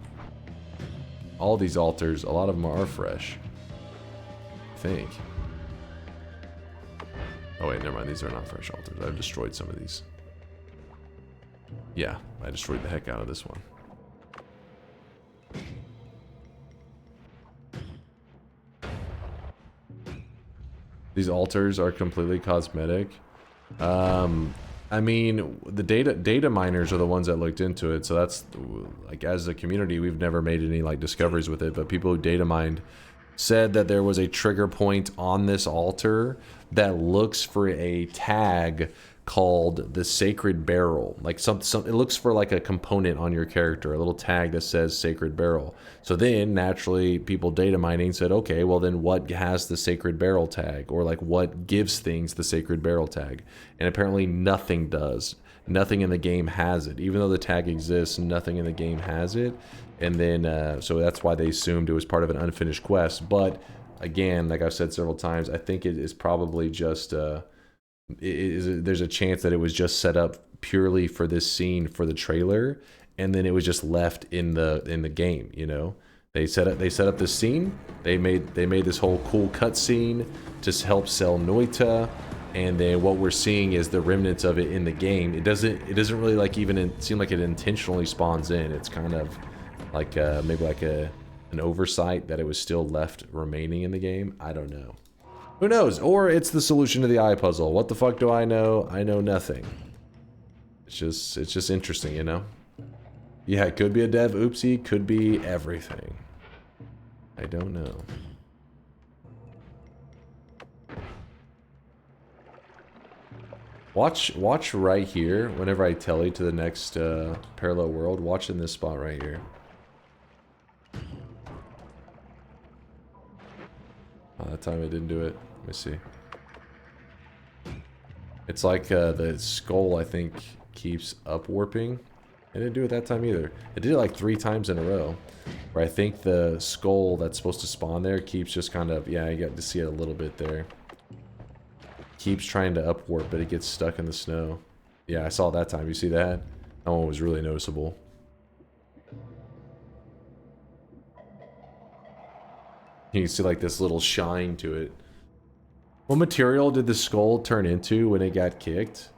All these altars, a lot of them are fresh. I think. Oh wait, never mind. These are not fresh altars. I've destroyed some of these. Yeah, I destroyed the heck out of this one. These altars are completely cosmetic. I mean, the data miners are the ones that looked into it, so that's, like, as a community, we've never made any, like, discoveries with it, but people who data mined said that there was a trigger point on this altar that looks for a tag called the Sacred Barrel. Like, it looks for, like, a component on your character, a little tag that says Sacred Barrel. So then, naturally, people data mining said, okay, well then what has the Sacred Barrel tag? Or, like, what gives things the Sacred Barrel tag? And apparently nothing does. Nothing in the game has it. Even though the tag exists, nothing in the game has it. And then, so that's why they assumed it was part of an unfinished quest. But, again, like I've said several times, I think it is probably just... there's a chance that it was just set up purely for this scene for the trailer, and then it was just left in the game. You know, they set up this scene. They made this whole cool cutscene to help sell Noita, and then what we're seeing is the remnants of it in the game. It doesn't really like even seem like it intentionally spawns in. It's kind of like maybe like an oversight that it was still left remaining in the game. I don't know. Who knows? Or it's the solution to the eye puzzle. What the fuck do I know? I know nothing. It's just interesting, you know? Yeah, it could be a dev oopsie, could be everything. I don't know. Watch right here whenever I tele to the next parallel world. Watch in this spot right here. Oh, that time it didn't do it. Let me see. It's like the skull, I think, keeps up warping. It didn't do it that time either. It did it like 3 times in a row. Where I think the skull that's supposed to spawn there keeps just kind of... Yeah, you got to see it a little bit there. Keeps trying to up warp, but it gets stuck in the snow. Yeah, I saw it that time. You see that? That one was really noticeable. You can see like this little shine to it. What material did the skull turn into when it got kicked?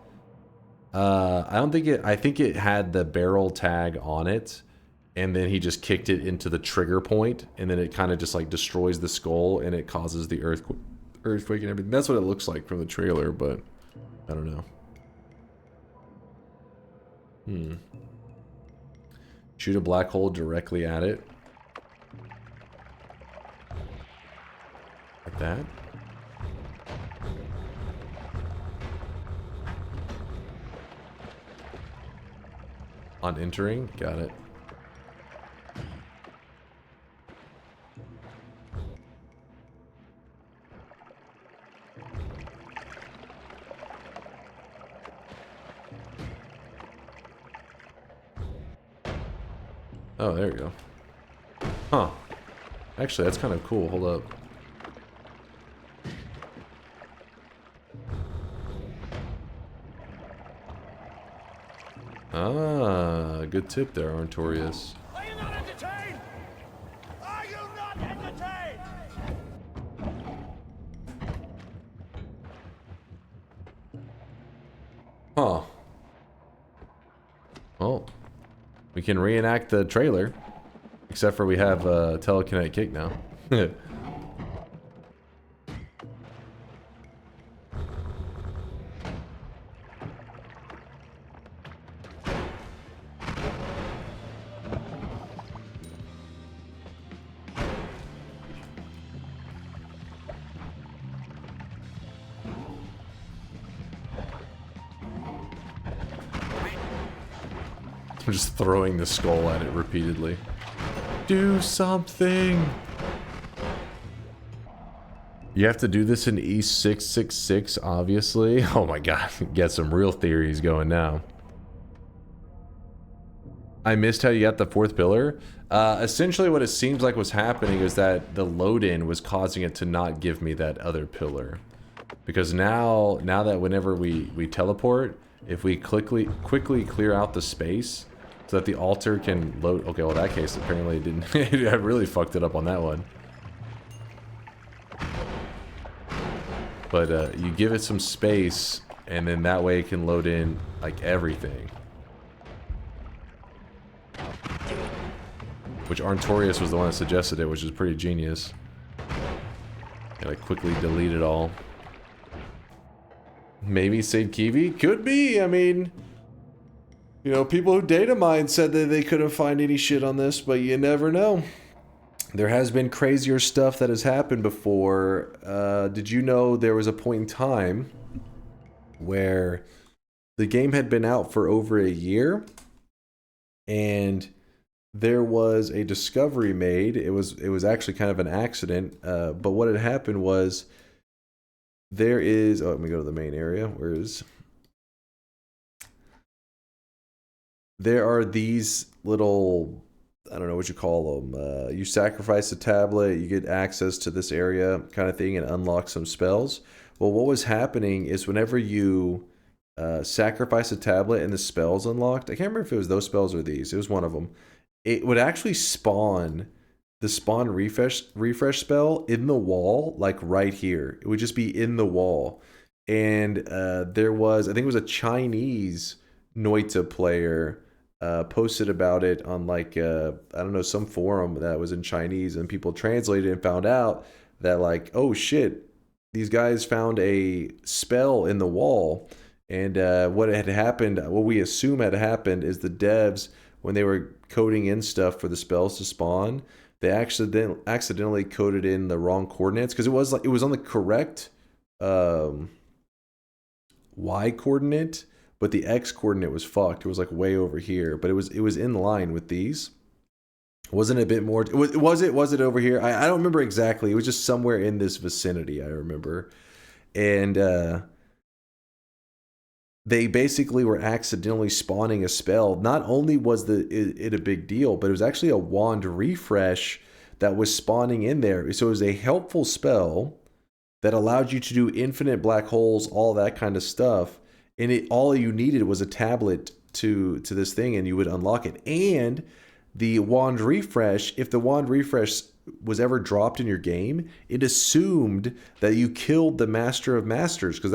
I don't think it... I think it had the barrel tag on it. And then he just kicked it into the trigger point. And then it kind of just like destroys the skull. And it causes the earthquake and everything. That's what it looks like from the trailer. But I don't know. Shoot a black hole directly at it. Like that. On entering, got it. Oh, there you go. Huh. Actually, that's kind of cool. Hold up. Ah, good tip there, Artorius. Are you not entertained? Are you not entertained? Huh. Well, we can reenact the trailer. Except for we have telekinetic kick now. I'm just throwing the skull at it repeatedly. Do something! You have to do this in E666, obviously. Oh my god, get some real theories going now. I missed how you got the fourth pillar. Essentially what it seems like was happening is that the load-in was causing it to not give me that other pillar. Because now that whenever we teleport, if we quickly clear out the space, so that the altar can load... Okay, well, in that case, apparently it didn't... I really fucked it up on that one. But you give it some space, and then that way it can load in, like, everything. Which Artorius was the one that suggested it, which is pretty genius. Gotta quickly delete it all. Maybe Said Kiwi? Could be, I mean... You know, people who data mined said that they couldn't find any shit on this, but you never know. There has been crazier stuff that has happened before. Did you know there was a point in time where the game had been out for over a year, and there was a discovery made. It was actually kind of an accident, but what had happened was there is... Oh, let me go to the main area. Where is... There are these little, I don't know what you call them. You sacrifice a tablet, you get access to this area kind of thing and unlock some spells. Well, what was happening is whenever you sacrifice a tablet and the spell's unlocked, I can't remember if it was those spells or these, it was one of them. It would actually spawn the spawn refresh spell in the wall, like right here. It would just be in the wall. And there was, I think it was a Chinese Noita player posted about it on like I don't know, some forum that was in Chinese, and people translated and found out that like, oh shit, these guys found a spell in the wall. And what had happened, what we assume had happened, is the devs, when they were coding in stuff for the spells to spawn, they accidentally coded in the wrong coordinates, because it was on the correct Y coordinate, but the X coordinate was fucked. It was like way over here, but it was in line with these. Wasn't it a bit more? Was it over here? I don't remember exactly. It was just somewhere in this vicinity, I remember. And they basically were accidentally spawning a spell. Not only was it a big deal, but it was actually a wand refresh that was spawning in there. So it was a helpful spell that allowed you to do infinite black holes, all that kind of stuff. And all you needed was a tablet to this thing, and you would unlock it. And the wand refresh, if the wand refresh was ever dropped in your game, it assumed that you killed the Master of Masters, because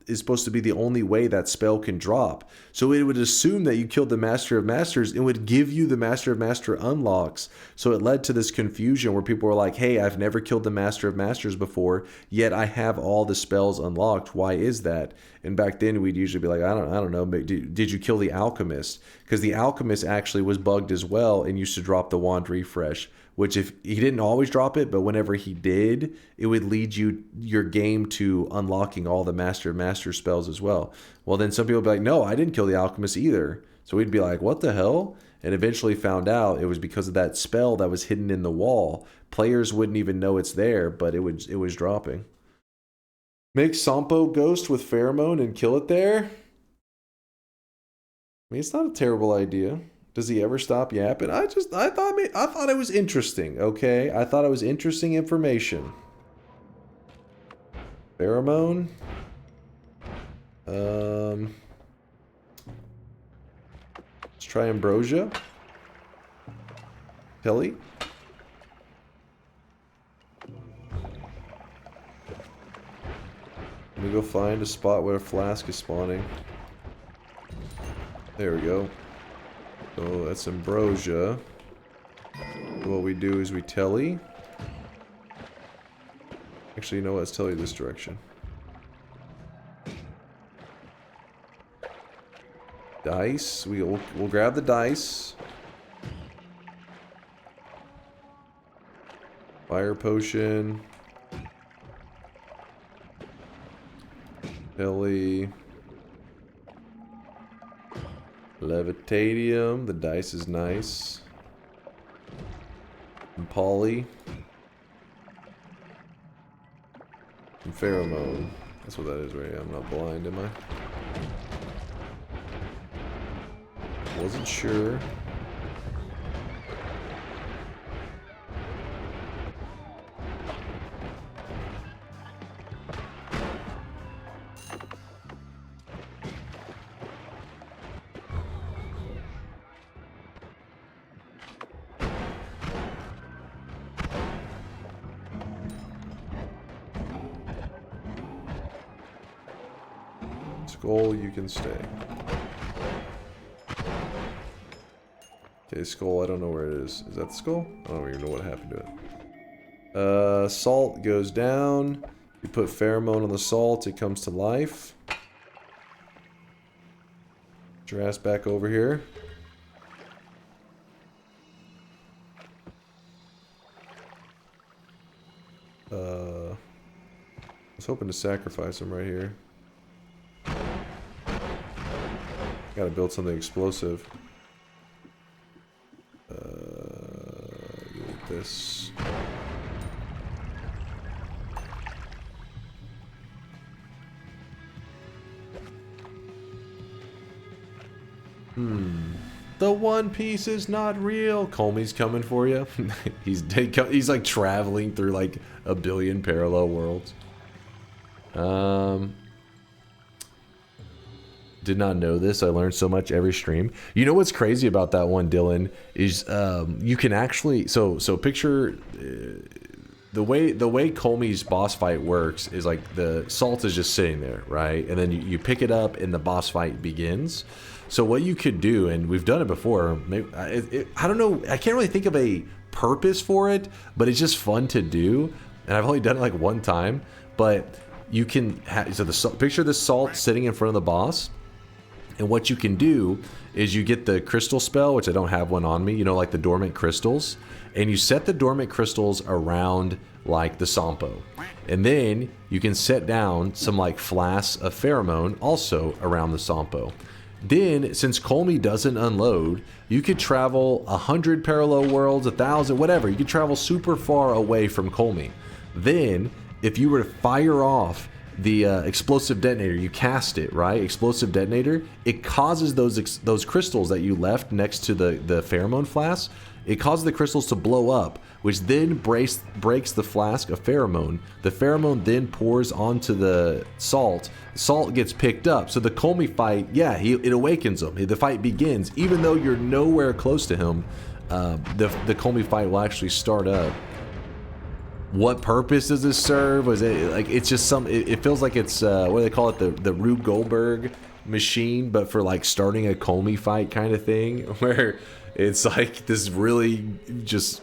is supposed to be the only way that spell can drop. So it would assume that you killed the Master of Masters and would give you the Master of Master unlocks. So it led to this confusion where people were like, hey, I've never killed the Master of Masters before, yet I have all the spells unlocked. Why is that? And back then we'd usually be like, I don't know, but did you kill the Alchemist? Because the Alchemist actually was bugged as well and used to drop the wand refresh, which if he didn't always drop it, but whenever he did, it would lead your game to unlocking all the Master of Master spells as well. Well, then some people would be like, no, I didn't kill the Alchemist either. So we'd be like, what the hell? And eventually found out it was because of that spell that was hidden in the wall. Players wouldn't even know it's there, but it was dropping. Make Sampo Ghost with Pheromone and kill it there? I mean, it's not a terrible idea. Does he ever stop yapping? I thought it was interesting, okay? I thought it was interesting information. Pheromone. Let's try Ambrosia. Kelly. Let me go find a spot where a flask is spawning. There we go. So that's Ambrosia. What we do is we tele. Actually, you know what? Let's tell you this direction. Dice. We'll grab the dice. Fire potion. Tele. Levitadium, the dice is nice. And Poly. And Pheromone. That's what that is right now. I'm not blind, am I? Wasn't sure. Skull, you can stay. Okay, skull, I don't know where it is. Is that the skull? I don't even know what happened to it. Salt goes down. You put pheromone on the salt, it comes to life. Get your ass back over here. I was hoping to sacrifice him right here. Gotta build something explosive. This. The One Piece is not real. Kolmi's coming for you. he's like traveling through like a billion parallel worlds. Did not know this. I learned so much every stream. You know what's crazy about that one, Dylan, is you can actually so picture the way Kolmi's boss fight works is like the salt is just sitting there, right? And then you pick it up and the boss fight begins. So what you could do, and we've done it before, maybe, I don't know, I can't really think of a purpose for it, but it's just fun to do. And I've only done it like one time, but you can picture the salt sitting in front of the boss. And what you can do is you get the crystal spell, which I don't have one on me, you know, like the dormant crystals, and you set the dormant crystals around like the Sampo. And then you can set down some like flasks of pheromone also around the Sampo. Then, since Kolmi doesn't unload, you could travel 100 parallel worlds, 1,000, whatever. You could travel super far away from Kolmi. Then, if you were to fire off the explosive detonator, you cast it, right? Explosive detonator, it causes those crystals that you left next to the pheromone flask, it causes the crystals to blow up, which then breaks the flask of pheromone. The pheromone then pours onto the salt. Salt gets picked up. So the Kolmi fight, yeah, it awakens him. The fight begins. Even though you're nowhere close to him, the Kolmi fight will actually start up. what purpose does this serve? Was it like it's just some? It feels like it's what do they call it? The Rube Goldberg machine, but for like starting a Kolmi fight kind of thing, where it's like this really just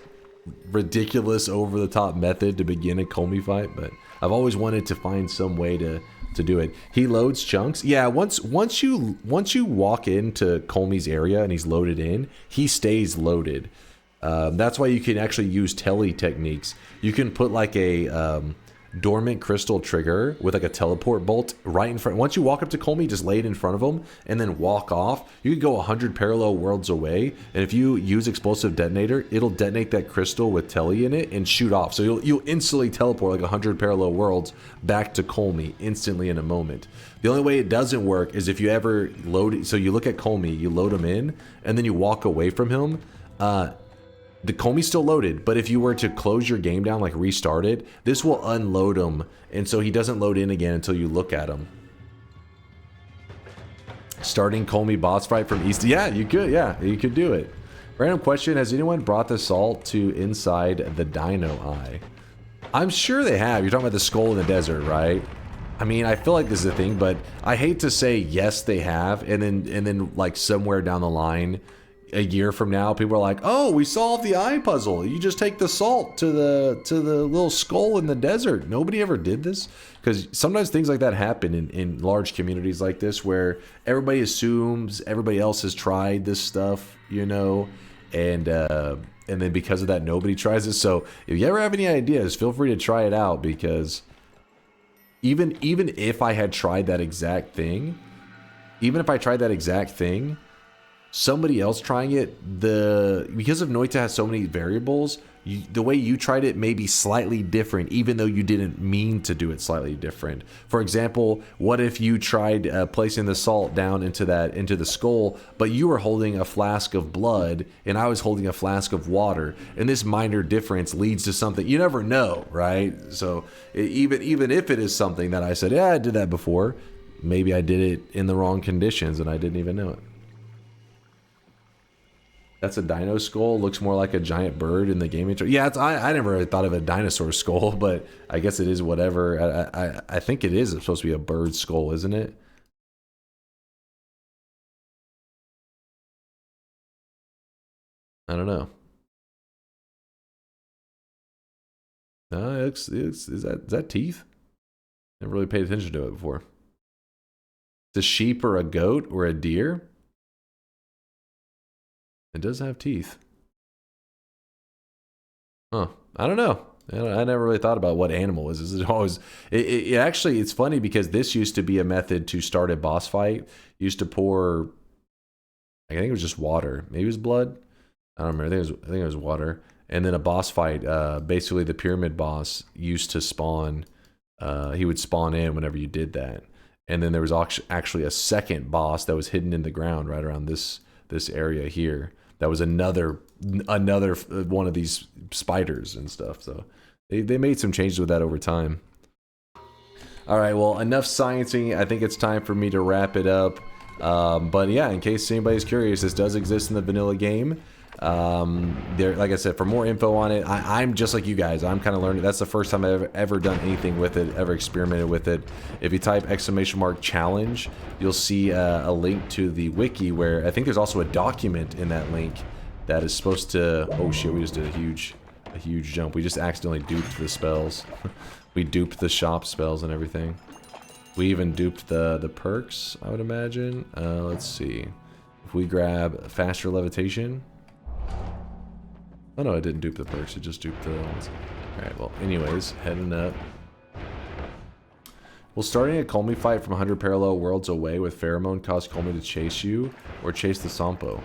ridiculous, over the top method to begin a Kolmi fight. But I've always wanted to find some way to do it. He loads chunks. Yeah, once you walk into Kolmi's area and he's loaded in, he stays loaded. That's why you can actually use tele techniques. You can put like a dormant crystal trigger with like a teleport bolt right in front. Once you walk up to Kolmi, just lay it in front of him and then walk off. You can go 100 parallel worlds away, and if you use explosive detonator, it'll detonate that crystal with tele in it and shoot off. So you'll instantly teleport like 100 parallel worlds back to Kolmi instantly in a moment. The only way it doesn't work is if you ever load it. So you look at Kolmi, you load him in, and then you walk away from him. The Kolmi's still loaded, but if you were to close your game down, like restart it, this will unload him, and so he doesn't load in again until you look at him. Starting Kolmi boss fight from east. Yeah, you could. Yeah, you could do it. Random question: has anyone brought the salt to inside the Dino Eye? I'm sure they have. You're talking about the skull in the desert, right? I mean, I feel like this is a thing, but I hate to say yes, they have, and then like somewhere down the line, a year from now, people are like, "Oh, we solved the eye puzzle. You just take the salt to the little skull in the desert." Nobody ever did this, because sometimes things like that happen in large communities like this, where everybody assumes everybody else has tried this stuff, you know, and then because of that, nobody tries it. So if you ever have any ideas, feel free to try it out, because even if I had tried that exact thing, somebody else trying it, because of Noita has so many variables, the way you tried it may be slightly different, even though you didn't mean to do it slightly different. For example, what if you tried placing the salt down into the skull, but you were holding a flask of blood and I was holding a flask of water, and this minor difference leads to something. You never know, right? So even if it is something that I said, yeah, I did that before, maybe I did it in the wrong conditions and I didn't even know it. That's a dino skull. Looks more like a giant bird in the game intro. Yeah, I never really thought of a dinosaur skull, but I guess it is whatever. I think it is supposed to be a bird skull, isn't it? I don't know. No, is that teeth? Never really paid attention to it before. It's a sheep or a goat or a deer. It does have teeth. Huh. I don't know. I never really thought about what animal is. Is it always... It actually, it's funny because this used to be a method to start a boss fight. You used to pour... I think it was just water. Maybe it was blood? I don't remember. I think it was water. And then a boss fight, basically the pyramid boss used to spawn... he would spawn in whenever you did that. And then there was actually a second boss that was hidden in the ground right around this area here. That was another one of these spiders and stuff. So they made some changes with that over time. All right, well, enough sciencing. I think it's time for me to wrap it up. But yeah, in case anybody's curious, this does exist in the vanilla game. Like I said, for more info on it, I'm just like you guys. I'm kind of learning. That's the first time I've ever done anything with it, ever experimented with it. If you type !challenge, you'll see a link to the wiki, where I think there's also a document in that link that is supposed to... Oh shit, we just did a huge jump. We just accidentally duped the spells. We duped the shop spells and everything. We even duped the perks, I would imagine. Let's see. If we grab faster levitation... Oh no, I didn't dupe the perks, it just duped the ones. Alright, well, anyways, heading up. Will starting a Kolmi fight from 100 parallel worlds away with pheromone cause Kolmi to chase you, or chase the Sampo?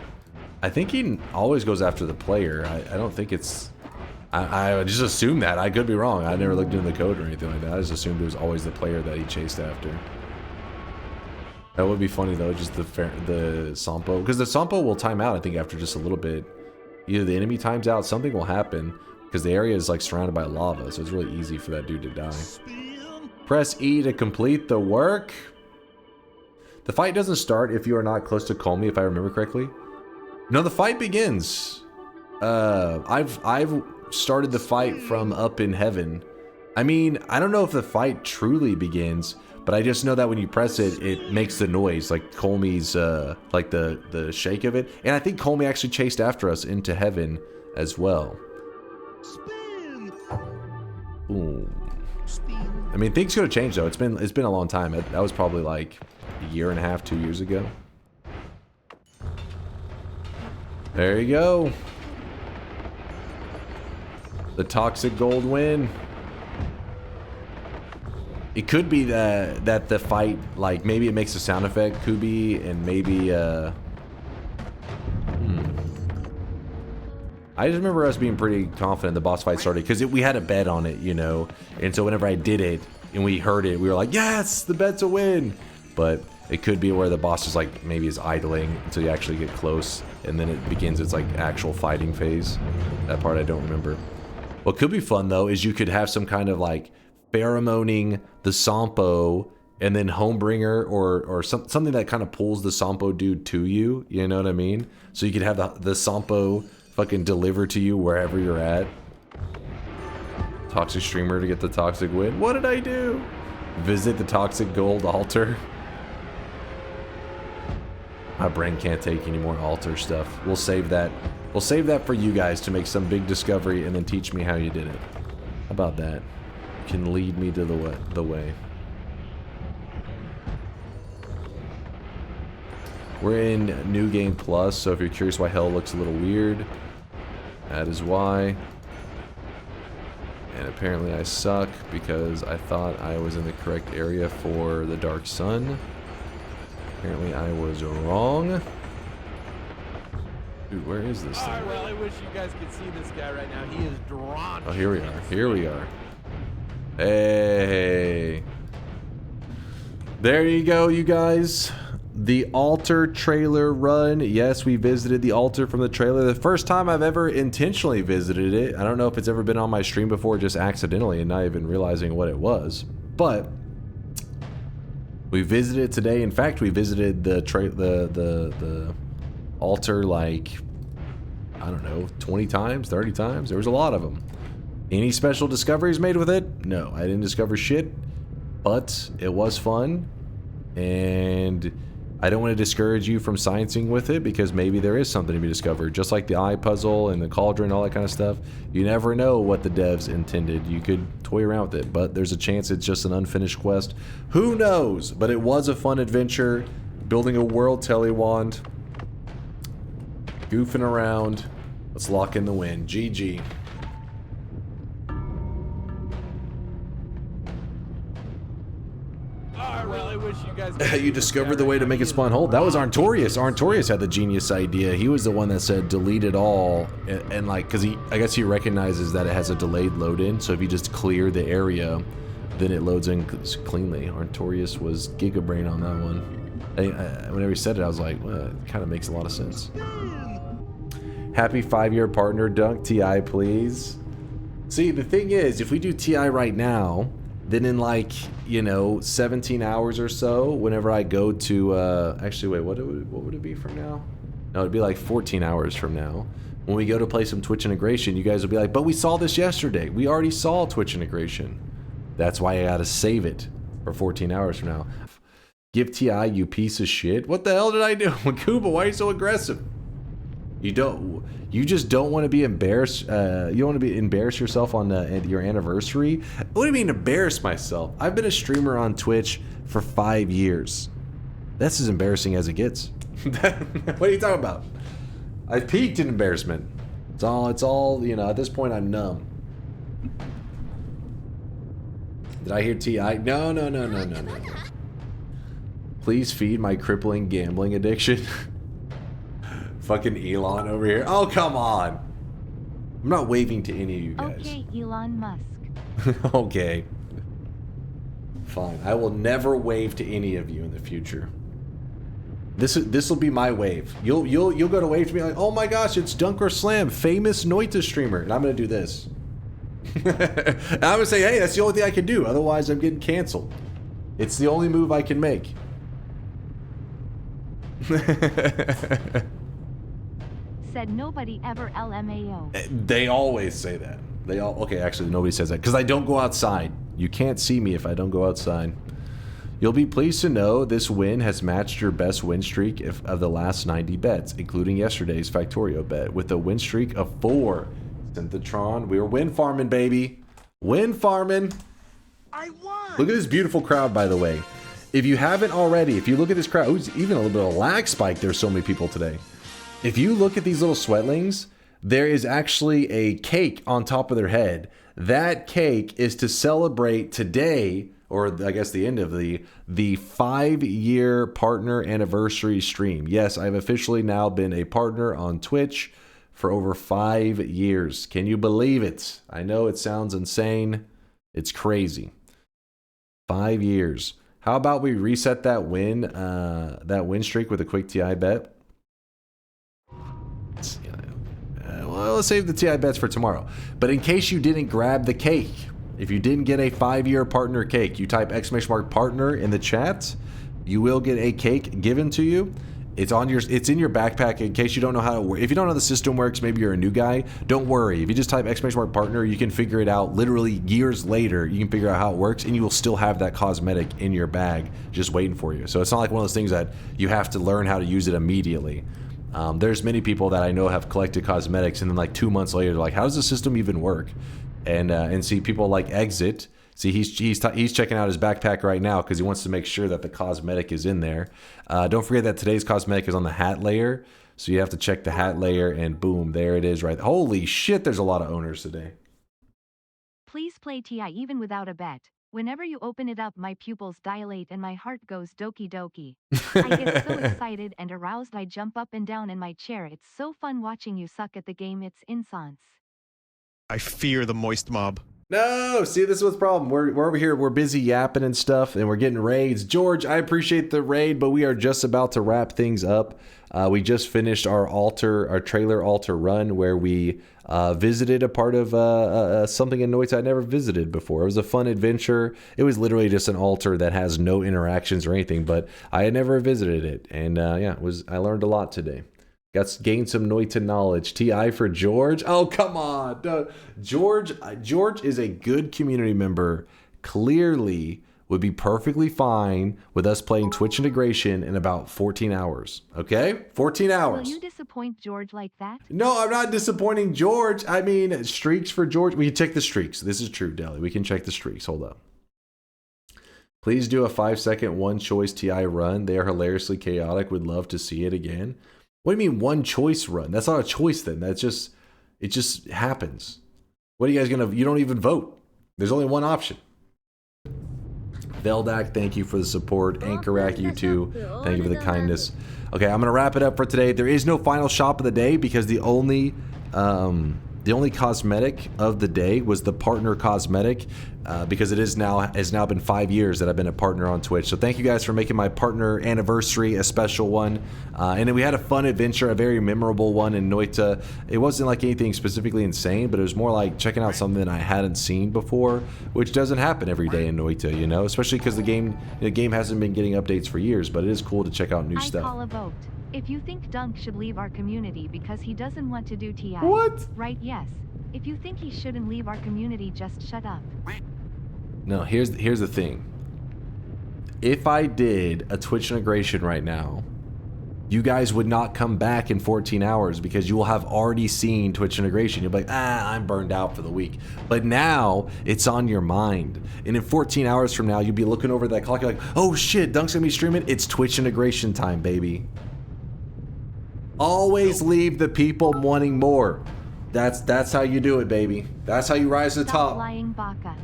I think he always goes after the player. I don't think it's... I just assumed that. I could be wrong. I never looked into the code or anything like that. I just assumed it was always the player that he chased after. That would be funny though, just the Sampo. Because the Sampo will time out, I think, after just a little bit. Either the enemy times out, something will happen, because the area is like surrounded by lava, so it's really easy for that dude to die. Press E to complete the work. The fight doesn't start if you are not close to Kolmi, if I remember correctly. No, the fight begins. I've started the fight from up in heaven. I mean, I don't know if the fight truly begins, but I just know that when you press it, it makes the noise, like Kolmi's, like the shake of it. And I think Kolmi actually chased after us into heaven as well. Boom. I mean, things could have changed though. It's been a long time. That was probably like a year and a half, 2 years ago. There you go. The toxic gold win. It could be that the fight, like, maybe it makes a sound effect, Kubi, and maybe, I just remember us being pretty confident the boss fight started, because we had a bet on it, you know, and so whenever I did it, and we heard it, we were like, yes, the bet's a win! But it could be where the boss is, like, maybe is idling until you actually get close, and then it begins its, like, actual fighting phase. That part I don't remember. What could be fun, though, is you could have some kind of, like, pheromoning the Sampo and then Homebringer or something that kind of pulls the Sampo dude to you, you know what I mean? So you could have the Sampo fucking deliver to you wherever you're at. Toxic streamer to get the toxic win. What did I do? Visit the toxic gold altar. My brain can't take any more altar stuff. We'll save that. We'll save that for you guys to make some big discovery and then teach me how you did it. How about that? Can lead me to the way. We're in New Game Plus, so if you're curious why hell looks a little weird, that is why. And apparently I suck because I thought I was in the correct area for the Dark Sun. Apparently I was wrong. Dude, where is this thing? I really wish you guys could see this guy right now. He is drawn. Oh, here we are. Here we are. Hey. There you go, you guys. The altar trailer run. Yes, we visited the altar from the trailer. The first time I've ever intentionally visited it. I don't know if it's ever been on my stream before, just accidentally and not even realizing what it was. But we visited it today. In fact, we visited the altar like, I don't know, 20 times, 30 times. There was a lot of them. Any special discoveries made with it? No, I didn't discover shit, but it was fun, and I don't want to discourage you from sciencing with it because maybe there is something to be discovered, just like the eye puzzle and the cauldron, all that kind of stuff. You never know what the devs intended. You could toy around with it, but there's a chance it's just an unfinished quest. Who knows? But it was a fun adventure, building a world tele wand, goofing around. Let's lock in the win. GG. You discovered the way to make it spawn hold. That was Arntorius. Arntorius had the genius idea. He was the one that said delete it all, and like, because I guess he recognizes that it has a delayed load in, so if you just clear the area, then it loads in cleanly. Arntorius was gigabrain on that one. Whenever he said it, I was like, well, it kind of makes a lot of sense. Happy 5-year partner, Dunk TI, please. See, the thing is, if we do TI right now, then in like, you know, 17 hours or so, whenever I go to, actually, wait, what would it be from now? No, it'd be like 14 hours from now. When we go to play some Twitch integration, you guys will be like, but we saw this yesterday. We already saw Twitch integration. That's why I gotta save it for 14 hours from now. Give TI, you piece of shit. What the hell did I do? Kuba, why are you so aggressive? You just don't want to be embarrassed. You don't want to be embarrass yourself on your anniversary. What do you mean embarrass myself? I've been a streamer on Twitch for 5 years. That's as embarrassing as it gets. What are you talking about? I've peaked in embarrassment. It's all, you know, at this point I'm numb. Did I hear TI? No. Please feed my crippling gambling addiction. Fucking Elon over here. Oh, come on. I'm not waving to any of you guys. Okay, Elon Musk. Okay. Fine. I will never wave to any of you in the future. This will be my wave. You'll go to wave to me like, oh my gosh, it's DunkOrSlam, famous Noita streamer, and I'm gonna do this. And I'm gonna say, hey, that's the only thing I can do. Otherwise, I'm getting canceled. It's the only move I can make. said nobody ever LMAO. They always say that. They all okay. Actually, nobody says that because I don't go outside. You can't see me if I don't go outside. You'll be pleased to know this win has matched your best win streak of the last 90 bets, including yesterday's Factorio bet, with a win streak of 4. Synthetron, we were win farming, baby. Win farming. I won. Look at this beautiful crowd, by the way. If you haven't already, if you look at this crowd, ooh, even a little bit of lag spike, there's so many people today. If you look at these little sweatlings, there is actually a cake on top of their head. That cake is to celebrate today, or I guess the end of the 5-year partner anniversary stream. Yes, I've officially now been a partner on Twitch for over 5 years. Can you believe it? I know it sounds insane. It's crazy. 5 years. How about we reset that win streak with a quick TI bet? Well, let's save the TI bets for tomorrow. But in case you didn't grab the cake, if you didn't get a 5-year partner cake, you type !partner in the chat. You will get a cake given to you. It's in your backpack in case you don't know how to work. If you don't know how the system works, maybe you're a new guy, don't worry. If you just type !partner, you can figure it out literally years later. You can figure out how it works and you will still have that cosmetic in your bag just waiting for you. So it's not like one of those things that you have to learn how to use it immediately. There's many people that I know have collected cosmetics and then like 2 months later, they're like, how does the system even work? And see people like Exit. See, he's checking out his backpack right now because he wants to make sure that the cosmetic is in there. Don't forget that today's cosmetic is on the hat layer, so you have to check the hat layer, and boom, there it is. Right? Holy shit! There's a lot of owners today. Please play TI even without a bet. Whenever you open it up, my pupils dilate and my heart goes doki doki. I get so excited and aroused I jump up and down in my chair. It's so fun watching you suck at the game. It's insane. I fear the moist mob. No, see, this is what's the problem. We're over here, we're busy yapping and stuff, and we're getting raids. George, I appreciate the raid, but we are just about to wrap things up. We just finished our trailer altar run where we visited a part of something in Noita I never visited before. It was a fun adventure. It was literally just an altar that has no interactions or anything, but I had never visited it, and yeah, I learned a lot today. Gained some Noita knowledge. TI for George. Oh, come on. George is a good community member. Clearly would be perfectly fine with us playing Twitch integration in about 14 hours. Okay? 14 hours. Will you disappoint George like that? No, I'm not disappointing George. I mean, streaks for George. We can check the streaks. This is true, Deli. We can check the streaks. Hold up. Please do a 5-second one-choice TI run. They are hilariously chaotic. Would love to see it again. What do you mean one choice run? That's not a choice then. It just happens. What are you guys you don't even vote. There's only one option. Veldak, thank you for the support. Anchorak, you too. Thank you for the kindness. Okay, I'm gonna wrap it up for today. There is no final shop of the day because the only cosmetic of the day was the partner cosmetic because it has now been 5 years that I've been a partner on Twitch. So thank you guys for making my partner anniversary a special one. And then we had a fun adventure, a very memorable one in Noita. It wasn't like anything specifically insane, but it was more like checking out something I hadn't seen before, which doesn't happen every day in Noita, you know, especially because the game hasn't been getting updates for years, but it is cool to check out new stuff. I call a vote. If you think Dunk should leave our community because he doesn't want to do TI. What? Right, yes. If you think he shouldn't leave our community, just shut up. No, here's the thing. If I did a Twitch integration right now, you guys would not come back in 14 hours because you will have already seen Twitch integration. You'll be like, I'm burned out for the week. But now it's on your mind. And in 14 hours from now, you'll be looking over that clock. You're like, oh shit, Dunk's gonna be streaming. It's Twitch integration time, baby. Always leave the people wanting more. That's how you do it, baby. That's how you rise to the top. Lying baka.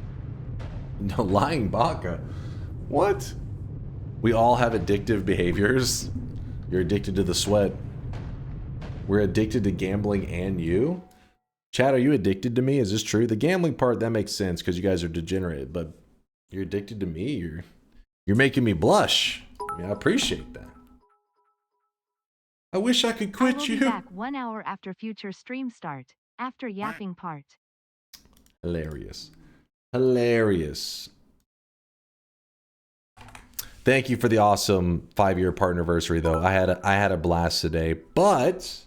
No, lying baka. What? We all have addictive behaviors. You're addicted to the sweat. We're addicted to gambling and you? Chad, are you addicted to me? Is this true? The gambling part, that makes sense because you guys are degenerate, but you're addicted to me? You're making me blush. I mean, I appreciate that. I wish I could quit you. I will be back 1 hour after future stream start, after yapping part. Hilarious. Hilarious. Thank you for the awesome 5-year partner anniversary, though. I had a blast today, but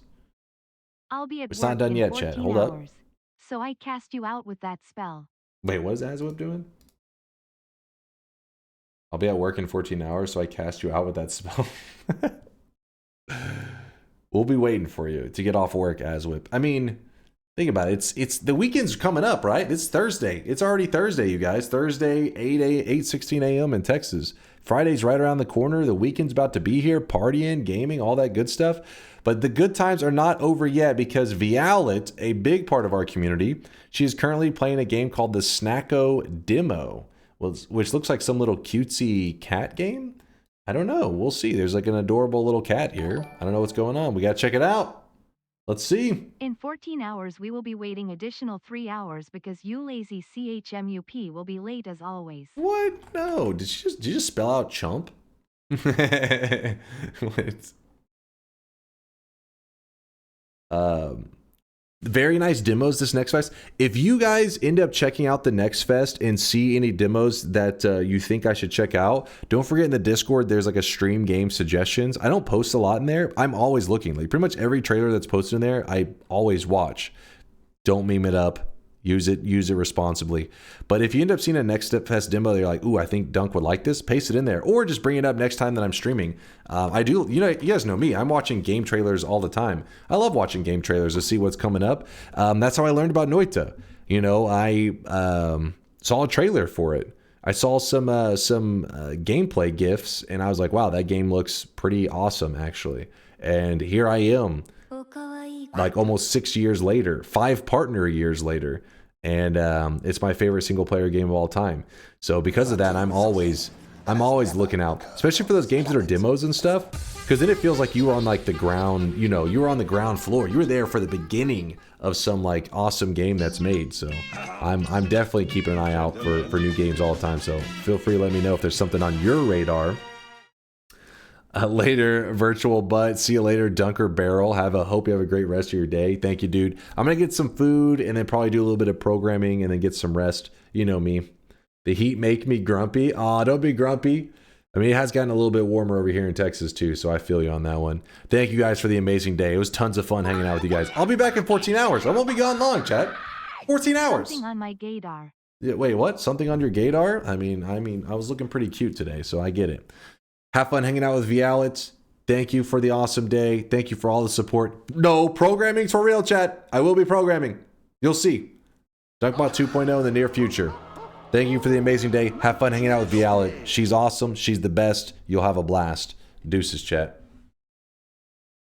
I'll be at It's work not done in yet, Chet. 14 Hold up. hours. So I cast you out with that spell. Wait, what is Azwip doing? I'll be at work in 14 hours, so I cast you out with that spell. We'll be waiting for you to get off work, Azwip. I mean, think about it. It's the weekend's coming up, right? It's Thursday. It's already Thursday, you guys. Thursday, 8:16 a.m. in Texas. Friday's right around the corner. The weekend's about to be here. Partying, gaming, all that good stuff. But the good times are not over yet because Vialet, a big part of our community, she is currently playing a game called the Snacko Demo, which looks like some little cutesy cat game. I don't know. We'll see. There's like an adorable little cat here. I don't know what's going on. We got to check it out. Let's see. In 14 hours, we will be waiting additional 3 hours because you lazy CHMUP will be late as always. What? No. Did you just spell out chump? What? Very nice demos this next fest. If you guys end up checking out the next fest and see any demos that you think I should check out, don't forget in the Discord there's like a stream game suggestions. I don't post a lot in there. I'm always looking. Like pretty much every trailer that's posted in there, I always watch. Don't meme it up. Use it responsibly. But if you end up seeing a next step fest demo, you're like, ooh, I think Dunk would like this, paste it in there. Or just bring it up next time that I'm streaming. I do, you guys know me. I'm watching game trailers all the time. I love watching game trailers to see what's coming up. That's how I learned about Noita. I saw a trailer for it. I saw some gameplay GIFs, and I was like, wow, that game looks pretty awesome, actually. And here I am, like almost 6 years later, 5 partner years later, and it's my favorite single player game of all time. So because of that, I'm always looking out, especially for those games that are demos and stuff, because then it feels like you were on like the ground, you were on the ground floor. You were there for the beginning of some like awesome game that's made. So I'm definitely keeping an eye out for new games all the time. So feel free to let me know if there's something on your radar. Later, virtual butt. See you later, Dunker Barrel. Hope you have a great rest of your day. Thank you, dude. I'm gonna get some food and then probably do a little bit of programming and then get some rest. You know me. The heat make me grumpy. Aw, don't be grumpy. I mean, it has gotten a little bit warmer over here in Texas too, so I feel you on that one. Thank you guys for the amazing day. It was tons of fun hanging out with you guys. I'll be back in 14 hours. I won't be gone long, chat. 14 hours. Something on my gaydar. Yeah, wait, what? Something on your gaydar? I mean, I was looking pretty cute today, so I get it. Have fun hanging out with Vialet. Thank you for the awesome day. Thank you for all the support. No, programming's for real, chat. I will be programming. You'll see. DunkBot 2.0 in the near future. Thank you for the amazing day. Have fun hanging out with Vialet. She's awesome. She's the best. You'll have a blast. Deuces, chat.